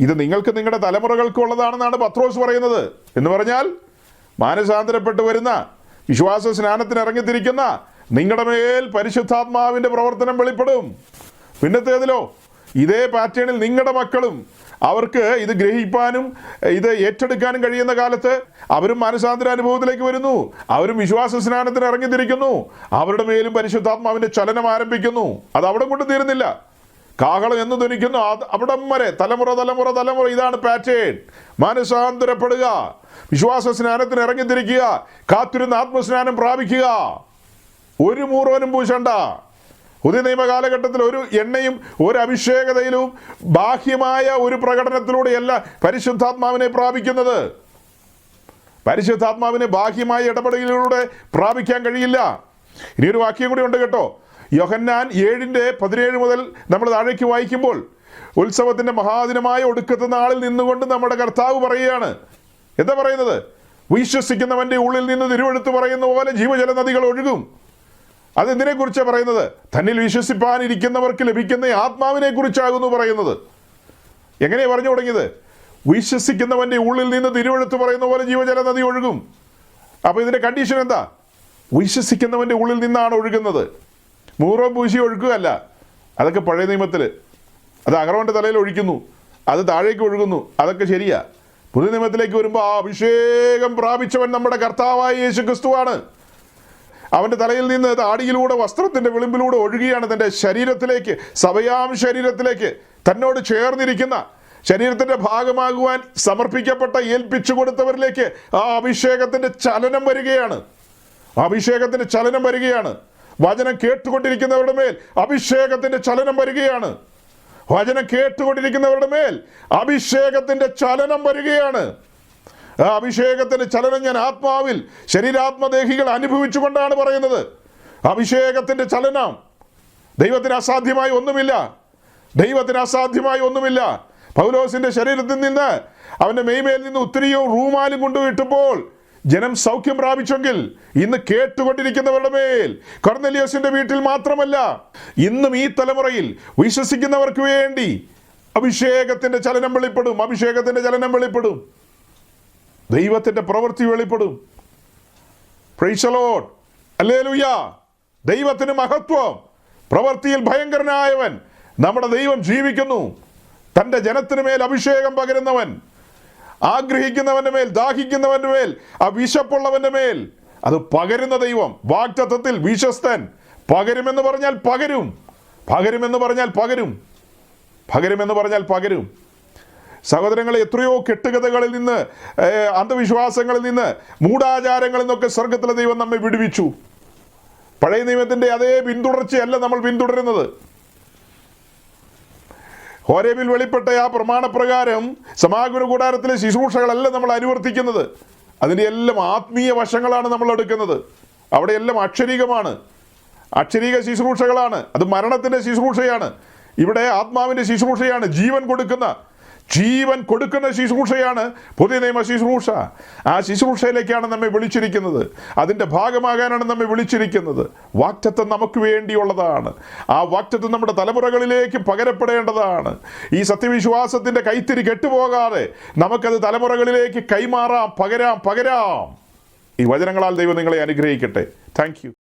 ഇത് നിങ്ങൾക്ക് നിങ്ങളുടെ തലമുറകൾക്കുള്ളതാണെന്നാണ് പത്രോസ് പറയുന്നത്. എന്ന് പറഞ്ഞാൽ മാനസാന്തരപ്പെട്ട് വരുന്ന വിശ്വാസ സ്നാനത്തിന് ഇറങ്ങിത്തിരിക്കുന്ന നിങ്ങളുടെ മേൽ പരിശുദ്ധാത്മാവിൻ്റെ പ്രവർത്തനം വെളിപ്പെടും. പിന്നത്തേതിലോ ഇതേ പാറ്റേണിൽ നിങ്ങളുടെ മക്കളും അവർക്ക് ഇത് ഗ്രഹിക്കാനും ഇത് ഏറ്റെടുക്കാനും കഴിയുന്ന കാലത്ത് അവരും മാനസാന്തര അനുഭവത്തിലേക്ക് വരുന്നു, അവരും വിശ്വാസ സ്നാനത്തിന് ഇറങ്ങിത്തിരിക്കുന്നു, അവരുടെ മേലും പരിശുദ്ധാത്മാവിൻ്റെ ചലനം ആരംഭിക്കുന്നു. അത് അവിടെ കൊണ്ട് തീരുന്നില്ല. കാഹളം എന്ന് ധ്വനിക്കുന്നു അവിടം വരെ തലമുറ തലമുറ തലമുറ. ഇതാണ് പാറ്റേൺ. മാനസാന്തരപ്പെടുക, വിശ്വാസ സ്നാനത്തിന് ഇറങ്ങിത്തിരിക്കുക, കാത്തിരുന്ന ആത്മസ്നാനം പ്രാപിക്കുക. ഒരു മൂറോനും പൂശണ്ട. പുതിയ നിയമ കാലഘട്ടത്തിൽ ഒരു എണ്ണയും ഒരു അഭിഷേക തൈലവും ബാഹ്യമായ ഒരു പ്രകടനത്തിലൂടെയല്ല പരിശുദ്ധാത്മാവിനെ പ്രാപിക്കുന്നത്. പരിശുദ്ധാത്മാവിനെ ബാഹ്യമായ ഇടപെടലിലൂടെ പ്രാപിക്കാൻ കഴിയില്ല. ഇനിയൊരു വാക്യം കൂടി ഉണ്ട് കേട്ടോ. യോഹന്നാൻ 7:17 മുതൽ നമ്മൾ താഴേക്ക് വായിക്കുമ്പോൾ, ഉത്സവത്തിൻ്റെ മഹാദിനമായ ഒടുക്കത്തെ നാളിൽ നിന്നുകൊണ്ട് നമ്മുടെ കർത്താവ് പറയുകയാണ്. എന്താ പറയുന്നത്? വിശ്വസിക്കുന്നവൻ്റെ ഉള്ളിൽ നിന്ന് തിരുവെഴുത്ത് പറയുന്ന പോലെ ജീവജല നദികൾ ഒഴുകും. അതെന്തിനെ കുറിച്ചാണ് പറയുന്നത്? തന്നിൽ വിശ്വസിപ്പാനിരിക്കുന്നവർക്ക് ലഭിക്കുന്ന ആത്മാവിനെ കുറിച്ചാകുന്നു പറയുന്നത്. എങ്ങനെയാണ് പറഞ്ഞു തുടങ്ങിയത്? വിശ്വസിക്കുന്നവൻ്റെ ഉള്ളിൽ നിന്ന് തിരുവെഴുത്ത് പറയുന്ന പോലെ ജീവജല നദി ഒഴുകും. അപ്പോൾ ഇതിൻ്റെ കണ്ടീഷൻ എന്താ? വിശ്വസിക്കുന്നവൻ്റെ ഉള്ളിൽ നിന്നാണ് ഒഴുകുന്നത്. മൂറോം പൂശി ഒഴുക്കുകയല്ല. അതൊക്കെ പഴയ നിയമത്തിൽ. അത് അഹറോന്റെ തലയിൽ ഒഴിക്കുന്നു, അത് താഴേക്ക് ഒഴുകുന്നു, അതൊക്കെ ശരിയാ. പുതിയ നിയമത്തിലേക്ക് വരുമ്പോൾ ആ അഭിഷേകം പ്രാപിച്ചവൻ നമ്മുടെ കർത്താവായ യേശു ക്രിസ്തുവാണ്. അവൻ്റെ തലയിൽ നിന്ന് താടിയിലൂടെ വസ്ത്രത്തിൻ്റെ വിളിമ്പിലൂടെ ഒഴുകിയാണ് തൻ്റെ ശരീരത്തിലേക്ക്, സഭയാം ശരീരത്തിലേക്ക്, തന്നോട് ചേർന്നിരിക്കുന്ന ശരീരത്തിൻ്റെ ഭാഗമാകുവാൻ സമർപ്പിക്കപ്പെട്ട ഏൽപ്പിച്ചു കൊടുത്തവരിലേക്ക് ആ അഭിഷേകത്തിൻ്റെ ചലനം വരികയാണ്. അഭിഷേകത്തിൻ്റെ ചലനം വരികയാണ്. വചനം കേട്ടുകൊണ്ടിരിക്കുന്നവരുടെ മേൽ അഭിഷേകത്തിൻ്റെ ചലനം വരികയാണ്. വചനം കേട്ടുകൊണ്ടിരിക്കുന്നവരുടെ മേൽ അഭിഷേകത്തിൻ്റെ ചലനം വരികയാണ്. ആ അഭിഷേകത്തിൻ്റെ ചലനം ഞാൻ ആത്മാവിൽ ശരീരാത്മദേഹികൾ അനുഭവിച്ചുകൊണ്ടാണ് പറയുന്നത്. അഭിഷേകത്തിൻ്റെ ചലനം ദൈവത്തിന് അസാധ്യമായി ഒന്നുമില്ല. ദൈവത്തിന് അസാധ്യമായി ഒന്നുമില്ല. പൗലോസിൻ്റെ ശരീരത്തിൽ നിന്ന്, അവൻ്റെ മെയ്മേൽ നിന്ന് ഉത്തരിയും റൂമാലും കൊണ്ടുവിട്ടപ്പോൾ ജനം സൗഖ്യം പ്രാപിച്ചെങ്കിൽ ഇന്ന് കേട്ടുകൊണ്ടിരിക്കുന്നവരുടെ മേൽ, കൊർന്നേലിയോസിന്റെ വീട്ടിൽ മാത്രമല്ല, ഇന്നും ഈ തലമുറയിൽ വിശ്വസിക്കുന്നവർക്ക് വേണ്ടി അഭിഷേകത്തിന്റെ ചലനം വെളിപ്പെടും. അഭിഷേകത്തിന്റെ ചലനം വെളിപ്പെടും. ദൈവത്തിന്റെ പ്രവൃത്തി വെളിപ്പെടും. Praise the Lord. ഹല്ലേലൂയ. ദൈവത്തിന് മഹത്വം. പ്രവൃത്തിയിൽ ഭയങ്കരനായവൻ നമ്മുടെ ദൈവം ജീവിക്കുന്നു. തൻ്റെ ജനത്തിന് മേൽ അഭിഷേകം പകരുന്നവൻ, ആഗ്രഹിക്കുന്നവന്റെ മേൽ, ദാഹിക്കുന്നവന്റെ മേൽ, ആ വിശപ്പുള്ളവന്റെ മേൽ അത് പകരുന്ന ദൈവം. വാഗ്ദത്തത്തിൽ വിശ്വസ്തൻ. പകരുമെന്ന് പറഞ്ഞാൽ പകരും. പകരുമെന്ന് പറഞ്ഞാൽ പകരും. പകരുമെന്ന് പറഞ്ഞാൽ പകരും. സഹോദരങ്ങളെ, എത്രയോ കെട്ടുകഥകളിൽ നിന്ന്, അന്ധവിശ്വാസങ്ങളിൽ നിന്ന്, മൂഢാചാരങ്ങളിൽ നിന്നൊക്കെ സ്വർഗത്തിലെ ദൈവം നമ്മെ വിടുവിച്ചു. പഴയ നിയമത്തിൻ്റെ അതേ പിന്തുടർച്ചയല്ല നമ്മൾ പിന്തുടരുന്നത്. ഹോരേബിൽ വെളിപ്പെട്ട ആ പ്രമാണപ്രകാരം സമാഗമന കൂടാരത്തിലെ ശുശ്രൂഷകളല്ല നമ്മൾ അനുവർത്തിക്കുന്നത്. അതിൻ്റെ എല്ലാം ആത്മീയ വശങ്ങളാണ് നമ്മൾ എടുക്കുന്നത്. അവിടെയെല്ലാം അക്ഷരീകമാണ്. അക്ഷരീക ശുശ്രൂഷകളാണ്. അത് മരണത്തിൻ്റെ ശുശ്രൂഷയാണ്. ഇവിടെ ആത്മാവിൻ്റെ ശുശ്രൂഷയാണ്. ജീവൻ കൊടുക്കുന്ന ശുശ്രൂഷയാണ് പുതിയ നിയമ ശുശ്രൂഷ. ആ ശുശ്രൂഷയിലേക്കാണ് നമ്മെ വിളിച്ചിരിക്കുന്നത്. അതിൻ്റെ ഭാഗമാകാനാണ് നമ്മെ വിളിച്ചിരിക്കുന്നത്. വാഗ്ദത്തം നമുക്ക് വേണ്ടിയുള്ളതാണ്. ആ വാഗ്ദത്തം നമ്മുടെ തലമുറകളിലേക്ക് പകരപ്പെടേണ്ടതാണ്. ഈ സത്യവിശ്വാസത്തിൻ്റെ കൈത്തിരി കെട്ടുപോകാതെ നമുക്കത് തലമുറകളിലേക്ക് കൈമാറാം, പകരാം. ഈ വചനങ്ങളാൽ ദൈവം നിങ്ങളെ അനുഗ്രഹിക്കട്ടെ. Thank you.